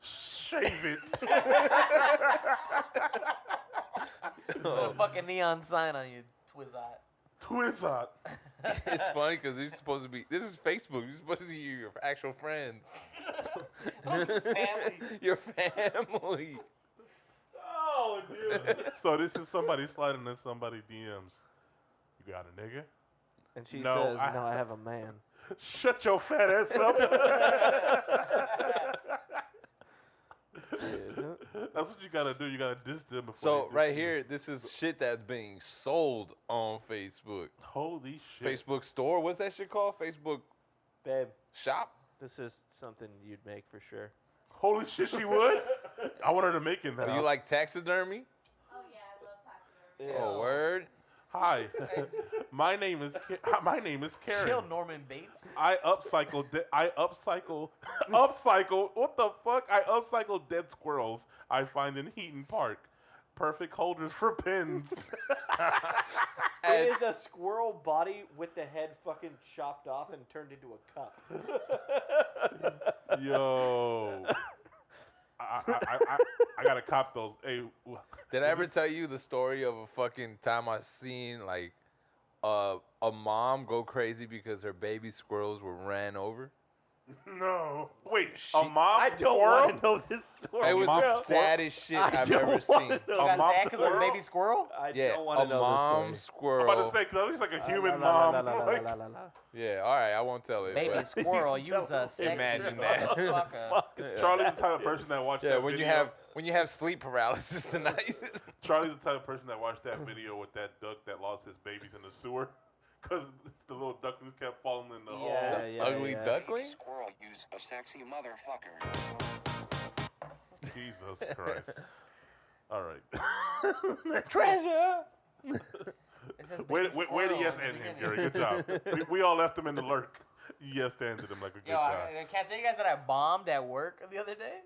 Shave it. Put a fucking neon sign on you, Twizzot. Twizzot. It's funny because they're supposed to be. This is Facebook. You're supposed to see your actual friends. Family. Your family. Oh, dude. So this is somebody sliding in somebody DMs. You got a nigga? And she No, says, I- no, I have a man. Shut your fat ass up. That's what you gotta do. You gotta diss them before. So they diss right you. here, this is shit that's being sold on Facebook. Holy shit. Facebook store. What's that shit called? Facebook Babe, shop. this is something you'd make for sure. Holy shit, she would. I want her to make it now. Do you like taxidermy? Oh yeah, I love taxidermy. Oh, word. Hi, my name is Karen. Chill, Norman Bates. I upcycle. Upcycle. What the fuck? I upcycle dead squirrels I find in Heaton Park. perfect holders for pins. It is a squirrel body with the head fucking chopped off and turned into a cup. Yo. I gotta cop those. Hey, Did I ever tell you the story of a fucking time I seen like a mom go crazy because her baby squirrels were ran over? No. Wait, a mom I don't squirrel? want to know this story. It was mom the squirrel? saddest shit I I've don't ever wanna seen. know. You got mom sad because of a squirrel? baby squirrel? I Yeah, don't want a to know mom this squirrel. I'm about to say, because that looks like a story. human La, la, mom. la, la, la, like, la, la, la. Yeah, all right, I won't tell it. Baby but- squirrel, use a sexy Imagine that. motherfucker. Charlie's the type of person that watched Yeah, that when video. you have sleep paralysis tonight. Charlie's the type of person that watched that video with that duck that lost his babies in the sewer. Because the little ducklings kept falling in the hole. Ugly duckling. Squirrel use a sexy motherfucker. Jesus Christ. All right. Treasure. It says Way baby to squirrel yes in the and him, beginning. Gary. Good job. we all left him in the lurk. You yes ended him like a good Yo, guy. I can't tell you guys that I bombed at work the other day.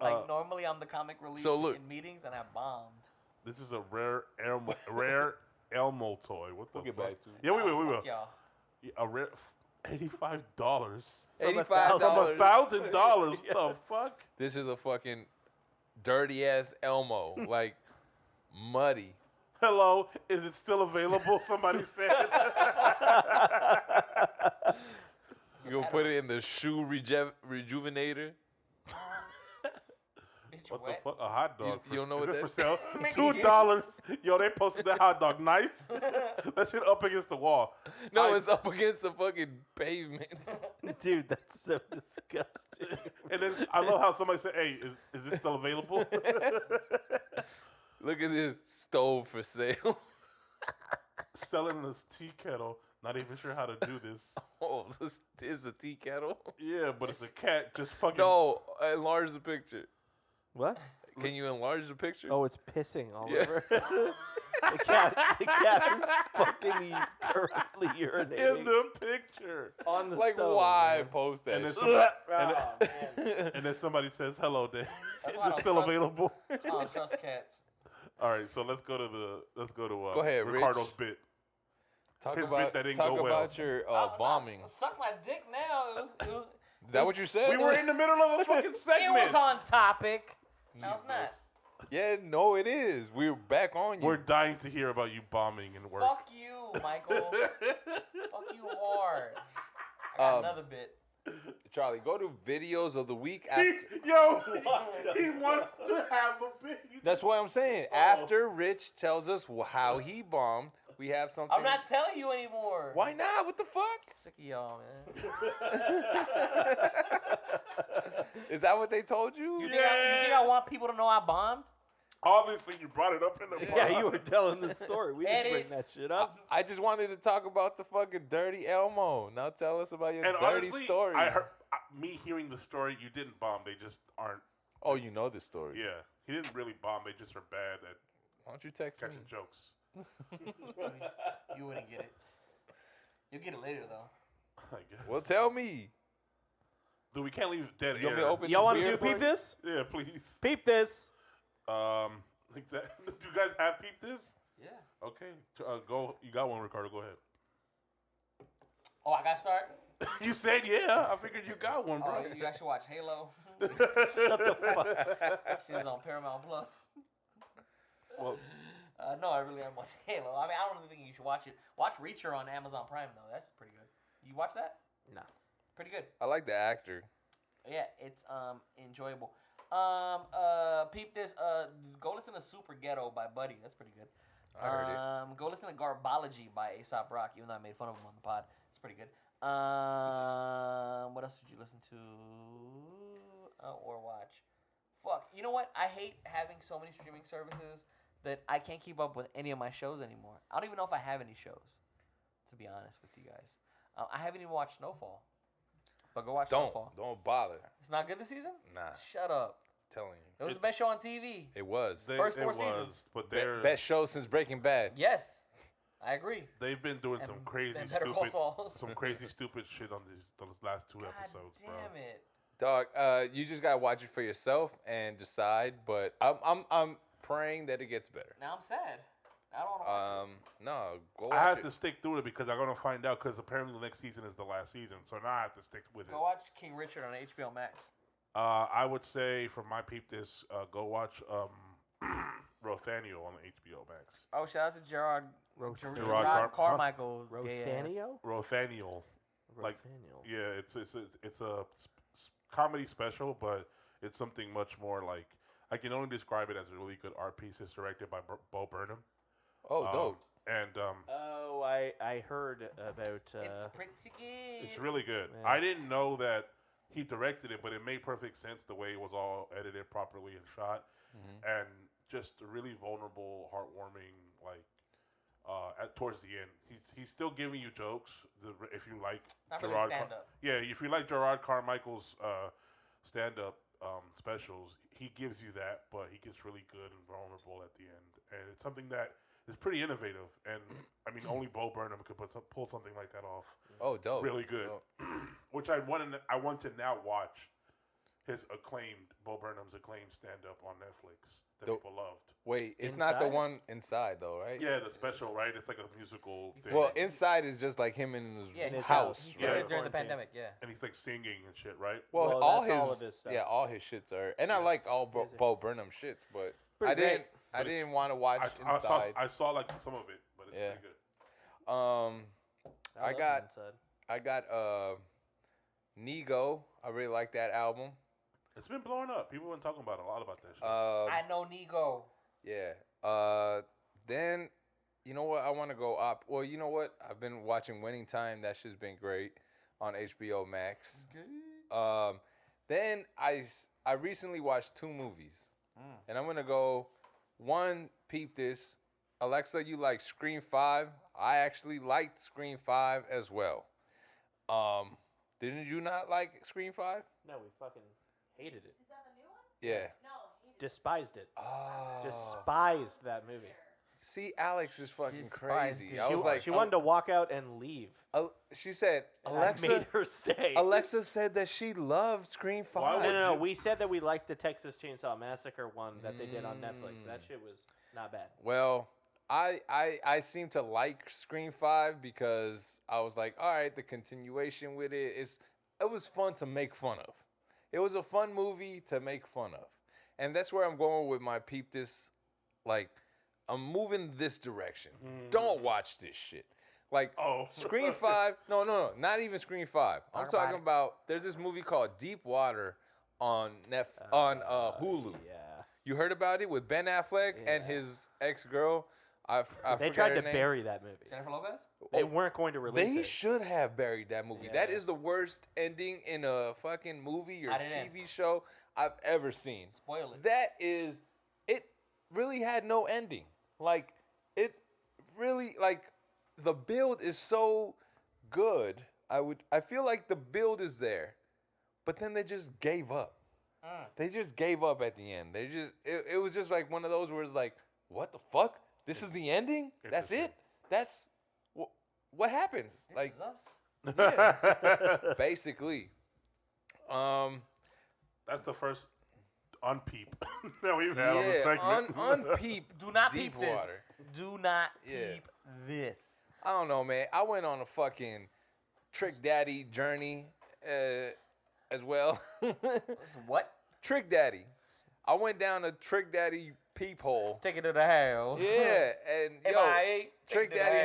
Like normally I'm the comic relief So look- in meetings, and I bombed. This is a rare Elmo toy. What the We'll get fuck? back to it. Yeah, we will. Fuck y'all. A rare $85. $85. From $1,000. What the fuck? This is a fucking dirty ass Elmo, like muddy. Hello, is it still available? Somebody said. You gonna put it in the shoe rejuvenator? Bitch, What the wet. fuck? A hot dog. You don't know what is it that for sale? $2. Yo, they posted that hot dog nice. That shit up against the wall. No, it's up against the fucking pavement. Dude, that's so disgusting. And then I love how somebody said, "Hey, is this still available?" Look at this stove for sale. Selling this tea kettle. Not even sure how to do this. Oh, this is a tea kettle. Yeah, but it's a cat just fucking. No, enlarge the picture. What? Can you enlarge the picture? Oh, it's pissing all Yeah. over. the cat is fucking currently urinating in the picture. on the like stove. why man. post that? And then, shit? somebody, Oh, man. and then somebody says, "Hello, Dave. Is why I it don't still trust- available?" I don't trust cats. All right, so let's go to Go ahead, Ricardo's Rich. bit. Talk his bit about that didn't talk go well. about your bombing. Suck my dick now. It was, Is that what you said? We were in the middle of a fucking it segment. was on topic. No, it's not. Yeah, no, it is. We're back on you. We're dying to hear about you bombing and work. Fuck you, Michael. Fuck you hard. I got another bit. Charlie, go to videos of the week after. He wants to have a bit. That's what I'm saying. After Rich tells us how he bombed, we have something. I'm not telling you anymore. Why not? What the fuck? Sick of y'all, man. Is that what they told you? You think I want people to know I bombed? Obviously, you brought it up in the Yeah, you were telling the story. We didn't bring Edit. that shit up. I just wanted to talk about the fucking dirty Elmo. Now tell us about your And dirty honestly, story. I heard me hearing the story. You didn't bomb. They just aren't. Oh, you know this story. Yeah, he didn't really bomb. They just are bad at Why don't you text me? catching jokes. You wouldn't get it. You'll get it later, though. I guess. Well, tell me. Dude, we can't leave dead You want me air. to open Y'all want this to do beer peep for you? this? Yeah, please. Peep this. Exactly. Do you guys have peep this? Yeah. Okay, go. You got one, Ricardo. Go ahead. Oh, I got to start? You said yeah. I figured you got one, bro. Oh, you guys should watch Halo. Shut the fuck. That shit is on Paramount Plus. Well, No, I really haven't watched Halo. I mean, I don't think you should watch it. Watch Reacher on Amazon Prime, though. That's pretty good. You watch that? No. Pretty good. I like the actor. Yeah, it's enjoyable. Peep this. Go listen to Super Ghetto by Buddy. That's pretty good. I heard it. Go listen to Garbology by Aesop Rock, even though I made fun of him on the pod. It's pretty good. What else did you listen to or watch? Fuck. You know what? I hate having so many streaming services that I can't keep up with any of my shows anymore. I don't even know if I have any shows, to be honest with you guys. I haven't even watched Snowfall. But go watch Snowfall. Don't bother. It's not good this season? Nah, Shut up. telling you. It was the best show on TV. It was. First 4 seasons. But they're Best show since Breaking Bad. Yes. I agree. they've been doing some And- crazy and Better Call stupid, Saul. some crazy stupid shit on those last 2 God episodes, bro. damn it. Dog, you just gotta watch it for yourself and decide. But I'm praying that it gets better. Now I'm sad. I don't want to watch it. No, go I watch have it. to stick through it because I'm gonna find out. Because apparently the next season is the last season, so now I have to stick with it. Go watch King Richard on HBO Max. I would say for my peep this, go watch Rothaniel on HBO Max. Oh, shout out to Gerard Gerard Carmichael. gay ass. Rothanio? Rothaniel. Like, Rothaniel. Yeah, it's a comedy special, but it's something much more like I can only describe it as a really good art piece. It's directed by Bo Burnham. Oh, dope. And Oh, I heard about. It's pretty good. it's really good. Yeah. I didn't know that he directed it, but it made perfect sense the way it was all edited properly and shot, and just a really vulnerable, heartwarming, like towards the end. He's still giving you jokes. If you like Not really Gerard, stand-up. yeah, if you like Gerard Carmichael's stand-up specials, he gives you that, but he gets really good and vulnerable at the end, and it's something that is pretty innovative. And I mean, only Bo Burnham could pull something like that off. Oh, dope. Really good. Dope. Which I want to now watch his Bo Burnham's acclaimed stand-up on Netflix that Dope. people loved. Wait, it's not the Inside? one inside though, right? Yeah, the special, right? It's like a musical thing. Well, inside is just like him in his Yeah, his house. He house. filmed Yeah. it during the Quarantine. pandemic. Yeah. And he's like singing and shit, right? Well, Well, all that's his, all of his stuff. yeah, all his shits are, and I like all Is it? Bo Burnham shits, but Pretty I didn't, great. I didn't want to watch inside. I saw like some of it, but it's Yeah. pretty good. I love got- Inside. I got Nego. I really like that album. It's been blowing up. People have been talking about a lot about that shit. I know Nego. Yeah. Then, you know what? I want to go up. Well, you know what? I've been watching Winning Time. That shit's been great on HBO Max. Then I recently watched 2 movies. And I'm going to go, one, peep this. Alexa, you like Scream 5? I actually liked Scream 5 as well. Didn't you not like Scream 5? No, we fucking hated it. Is that the new one? Yeah. No. Despised it. Oh. Despised that movie. See, Alex is fucking Despised crazy. it. I was like, She wanted to walk out and leave. she said, And I Alexa, made her stay. Alexa said that she loved Scream 5. Why would No. you- We said that we liked the Texas Chainsaw Massacre one that they did on Netflix. That shit was not bad. Well, I seem to like Scream 5 because I was like, all right, the continuation with it was fun to make fun of. It was a fun movie to make fun of. And that's where I'm going with my peep this. Like, I'm moving this direction. Don't watch this shit. Like, Oh. Scream 5. No, not even Scream 5. I'm Talk about talking it. about, there's this movie called Deep Water on Hulu. Yeah. You heard about it with Ben Affleck and Yeah. his ex-girl? I They forgot tried her to name. bury that movie. Jennifer Lopez. They weren't going to release They it. should have buried that movie. That Yeah. is the worst ending in a fucking movie or I didn't. TV show I've ever seen. Spoil it. It really had no ending. Like, it really, like, the build is so good. I feel like the build is there, but then they just gave up. They just gave up at the end. It was just like one of those where it's like, what the fuck? This is the ending? That's it? That's what happens? This Like, is us. yeah, basically. That's the first unpeep that we've had on the Yeah, segment. unpeep. Do not peep this. Deepwater. Do not Yeah. peep this. I don't know, man. I went on a fucking Trick Daddy journey as well. What? Trick Daddy. I went down a Trick Daddy peephole. Take it to the house. Yeah, and yo, MIA, Trick take it to Daddy the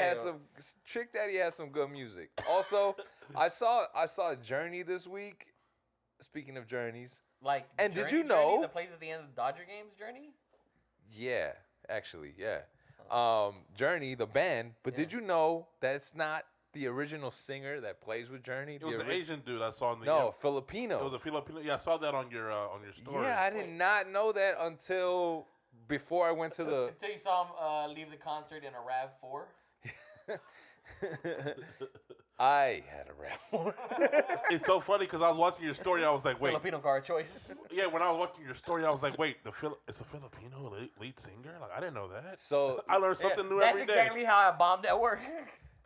has house. some good music. Also, I saw Journey this week. Speaking of journeys, Like, And did Journey, you know- Journey that plays at the end of Dodger games? Journey. yeah, actually, yeah. Journey, the band, but did Yeah. you know that's not the original singer that plays with Journey? It was The an ori- Asian dude I saw in the No, yeah, Filipino. It was a Filipino. Yeah, I saw that on your story. Yeah, I did not know that until before I went to the. Until you saw him leave the concert in a RAV4. I had a rap. It's so funny because I was watching your story. I was like, wait. Filipino car choice. Yeah, when I was watching your story, I was like, wait, it's a Filipino lead singer? Like, I didn't know that. So I learned something new That's every day. exactly how I bombed at work.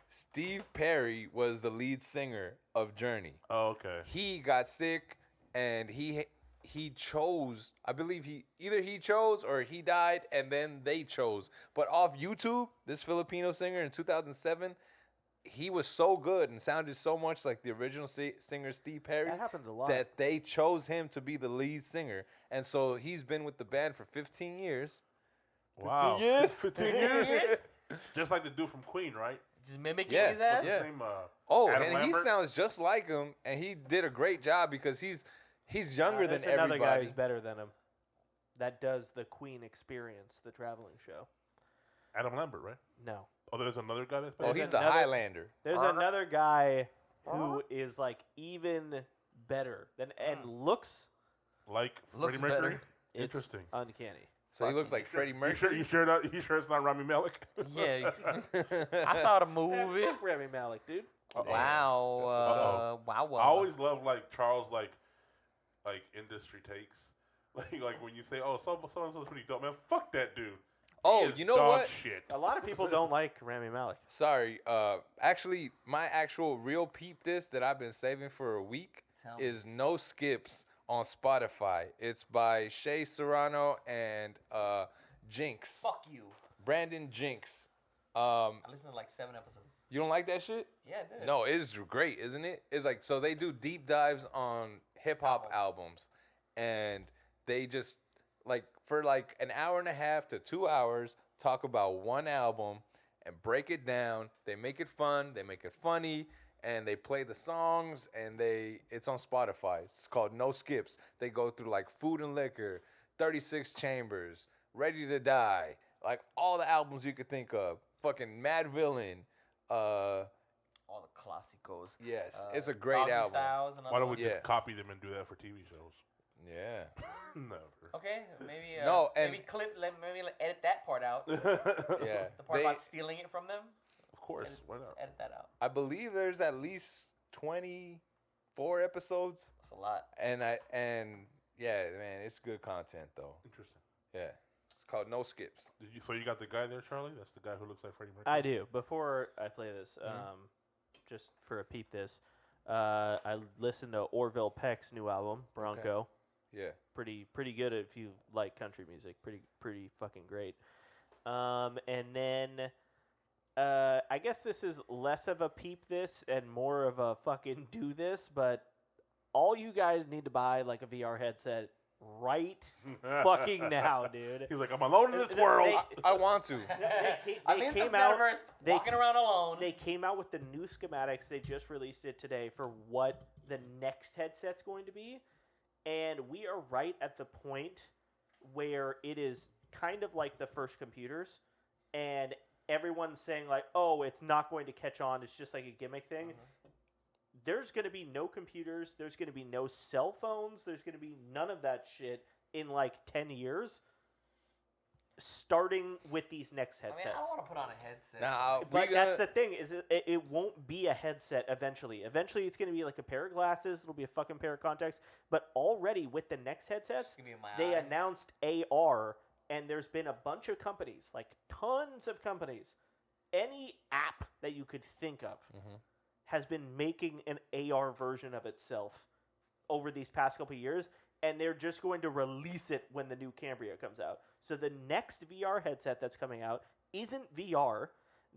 Steve Perry was the lead singer of Journey. Oh, okay. He got sick and he he chose. I believe he chose or he died and then they chose. But off YouTube, this Filipino singer in 2007, he was so good and sounded so much like the original singer Steve Perry That happens a lot. that they chose him to be the lead singer. And so he's been with the band for 15 years. Wow. 15 years? Just like the dude from Queen, right? Just mimicking Yeah, his ass. What's yeah. his name? Oh, Adam and he Lambert? sounds just like him, and he did a great job because he's younger than There's another guy everybody. who's better than him. That does the Queen Experience, the traveling show. Adam Lambert, right? No. Oh, there's another guy that's Oh, better. he's There's the another- Highlander. There's another guy who is like even better than and looks Like Looks Freddie Mercury? better. it's Interesting. uncanny. So he looks like Freddie You Mercury. sure it's not Rami Malek? Yeah. I saw the movie. Fuck Rami Malek, dude. Wow. Wow. I always love like Charles like industry takes. Like when you say, "Oh, someone's pretty dope," man. Fuck that dude. Oh, He is you know dog what? Shit. A lot of people don't like Rami Malek. Sorry. Actually, my actual real peep disc that I've been saving for a week Tell me. is No Skips on Spotify. It's by Shay Serrano and Jinx. Fuck you. Brandon Jinx. I listened to like 7 episodes. You don't like that shit? Yeah, I did. No, it is great, isn't it? It's like, so they do deep dives on hip hop albums, and they just like for like an hour and a half to 2 hours talk about one album and break it down. They make it fun, they make it funny, and they play the songs, and it's on Spotify. It's called No Skips. They go through like Food and Liquor, 36 Chambers, Ready to Die, like all the albums you could think of. Fucking Mad Villain. All the classicos. Yes, it's a great Doggy album. Styles, Why don't we Yeah. just copy them and do that for TV shows? Yeah. Never. Okay, maybe. No, and- maybe edit that part out. Yeah. The part They- about stealing it from them. Of course. Edit, Why just not? edit that out. I believe there's at least 24 episodes, That's a lot. and yeah, man, it's good content though. Interesting. Yeah, it's called No Skips. So you got the guy there, Charlie? That's the guy who looks like Freddie Mercury. I do. Before I play this, just for a peep this, I listened to Orville Peck's new album, Bronco. Yeah. Pretty good if you like country music. Pretty fucking great. And then I guess this is less of a peep this and more of a fucking do this, but all you guys need to buy like a VR headset right fucking now, dude. He's like, I'm alone in this They- world. I want to. I'm in the came out. metaverse, they- walking around alone. They came out with the new schematics. They just released it today for what the next headset's going to be. And we are right at the point where it is kind of like the first computers. And everyone's saying, like, oh, it's not going to catch on. It's just like a gimmick thing. There's going to be no computers. There's going to be no cell phones. There's going to be none of that shit in like 10 years. Starting with these next I headsets. mean, I don't want to put on a headset. Now, But that's the thing is it won't be a headset eventually. Eventually, it's going to be like a pair of glasses. It'll be a fucking pair of contacts. But already with the next headsets, gonna be in my they eyes. announced AR, and there's been a bunch of companies, like tons of companies, any app that you could think of has been making an AR version of itself over these past couple of years. And they're just going to release it when the new Cambria comes out. So the next VR headset that's coming out isn't VR.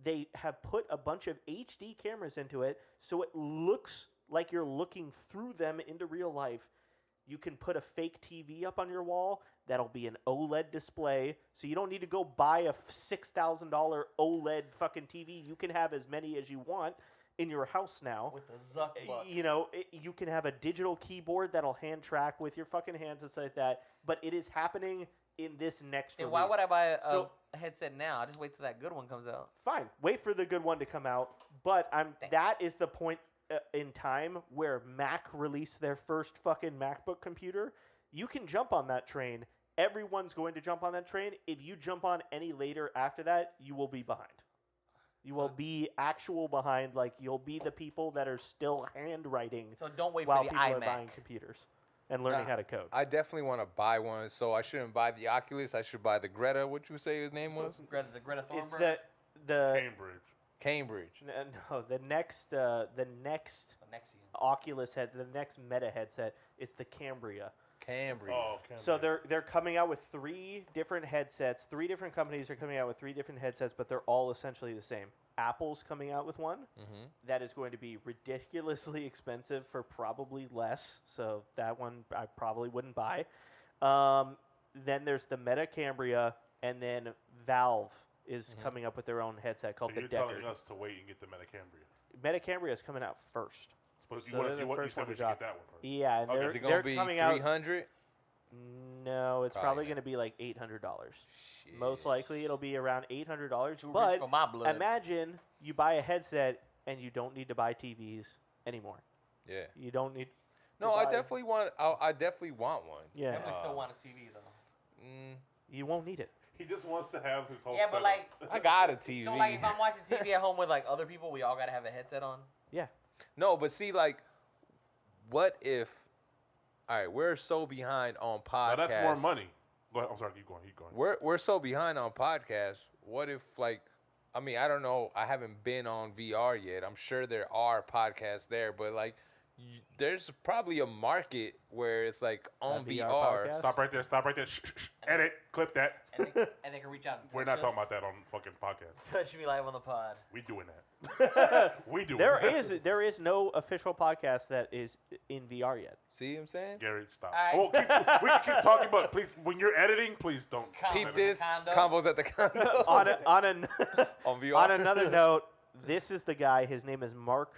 They have put a bunch of HD cameras into it, so it looks like you're looking through them into real life. You can put a fake TV up on your wall. That'll be an OLED display. So you don't need to go buy a $6,000 OLED fucking TV. You can have as many as you want in your house now. With the Zuck bucks. You know, you can have a digital keyboard that'll hand track with your fucking hands and stuff like that. But it is happening in this next Then release. why would I buy So- a headset now? I just wait till that good one comes out. Fine, wait for the good one to come out. But that is the point in time where Mac released their first fucking MacBook computer. You can jump on that train. Everyone's going to jump on that train. If you jump on any later after that, you will be behind. You will be behind. Like, you'll be the people that are still handwriting So don't wait while for the people are iMac. buying computers and learning how to code. I definitely want to buy one, so I shouldn't buy the Oculus. I should buy the Greta. What you say his name was? The Greta Thunberg. It's the Cambridge. Cambridge. No, the next Oculus head, the next Meta headset is the Cambria. Cambridge. Oh, So they're coming out with 3 different headsets. 3 different companies are coming out with 3 different headsets, but they're all essentially the same. Apple's coming out with one that is going to be ridiculously expensive for probably less. So that one I probably wouldn't buy. Then there's the Meta Cambria, and then Valve is coming up with their own headset called So the you're Deckard. telling us to wait and get the Metacambria. Metacambria is coming out first. But So you they're the said first we one to should drop. get that one first. Yeah, and Okay. Is it they're gonna be coming out. 300? No, it's Probably probably not. going to be like $800. Most likely, it'll be around $800. Too rich But for my blood. imagine you buy a headset and you don't need to buy TVs anymore. Yeah. You don't need. No, to I buy- definitely want. I definitely want one. Yeah, Definitely still want a TV though. you won't need it. He just wants to have his whole Yeah, but setup. like, I got a TV. so like if I'm watching TV at home with like other people, we all gotta have a headset on. Yeah. No, but see, like, what if? All right, we're so behind on podcasts. Now that's more money. Go ahead. I'm sorry, keep going. We're so behind on podcasts. What if, like, I mean, I don't know. I haven't been on VR yet. I'm sure there are podcasts there, but like, there's probably a market where it's like on VR VR. podcast? Stop right there. Stop right there. Shh, shh, shh. Edit. Clip that. And they can reach out and We're touch not talking us. about that on fucking podcast. Touch me live on the pod. We doing that. We doing that. There is no official podcast that is in VR yet. See what I'm saying? Gary, stop. All right. Well, we can keep talking, but please, when you're editing, please don't. Peep this. Condo. Combos at the condo. on On VR. on another note, this is the guy. His name is Mark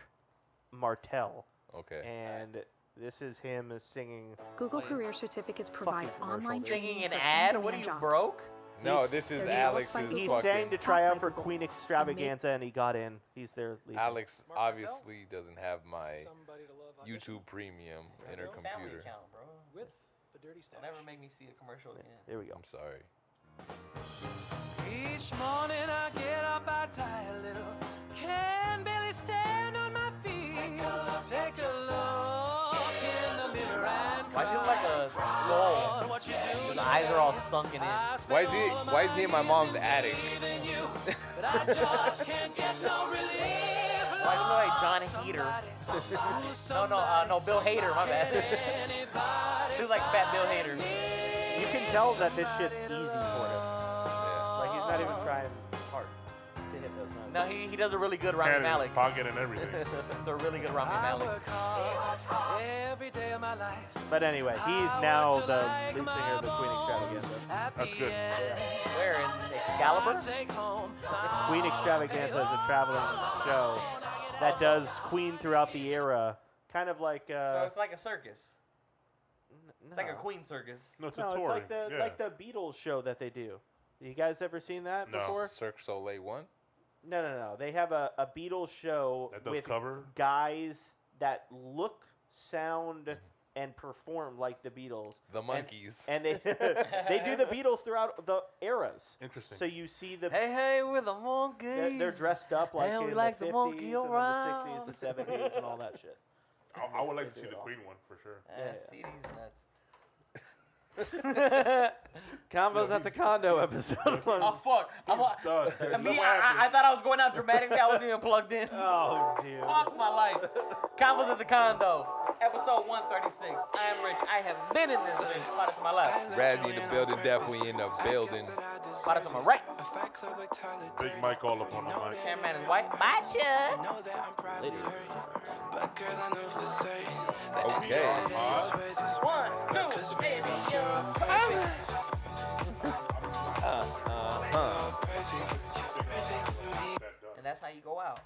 Martell, Okay. and this is him singing. Google Career Certificates provide commercial. online Singing training an for ad? in-demand What are you, jobs. broke? No, He's- this is He's- Alex's He fucking. sang to try out for Google. Queen Extravaganza, and he got in. He's their lead singer. Alex obviously doesn't have my YouTube Premium in her Family computer. account, bro. With the dirty stash. Don't ever make me see a commercial again. There we go. I'm sorry. Each morning I get up, I tie a little. Can barely stand on my feet. Take a look in the mirror and Why do you look like a skull? what you do. His eyes are all sunken in. Why is he in my mom's attic? But I just can't get no relief. Why do you look like John Hader? no, Bill Hader, my bad. He looks like fat Bill Hader. You can tell that this shit's easy for him. Like he's not even trying hard to hit those notes. No, he does a really good Rami Hand in his Malek. pocket and everything. It's a really good Rami I Malek. work hard every day of my life. But anyway, he's now the lead singer of the Queen Extravaganza. That's good. Where in Excalibur? Take home. Queen Extravaganza is a traveling show that does Queen throughout the era, kind of like. So it's like a circus. It's like a no. Queen circus. No, it's a No, touring. it's like the yeah. like the Beatles show that they do. You guys ever seen that No. before? Cirque Soleil 1? No. They have a Beatles show That does with cover? guys that look, sound, and perform like the Beatles. The Monkeys. And they they do the Beatles throughout the eras. Interesting. So you see the Hey, we're the monkeys. they're dressed up like Hey, in we the like 50s to monkey and then around. the 60s, the 70s, and all that shit. I would like to They see do the it all. Queen one for sure. Yeah. See these nuts. Combos at the Condo episode. Oh fuck! Done. I thought I was going out dramatically. I wasn't even plugged in. Oh, dude. Fuck my life. Convos at the Condo, episode 136. I am Rich. I have been in this bitch. Part to my left. Razzie in the building, definitely in the building. Part to my right. Big Mike all up on the mic. Cameraman is white. Bye, Chud. Okay. 1, 2, baby, you're Huh. And that's how you go out.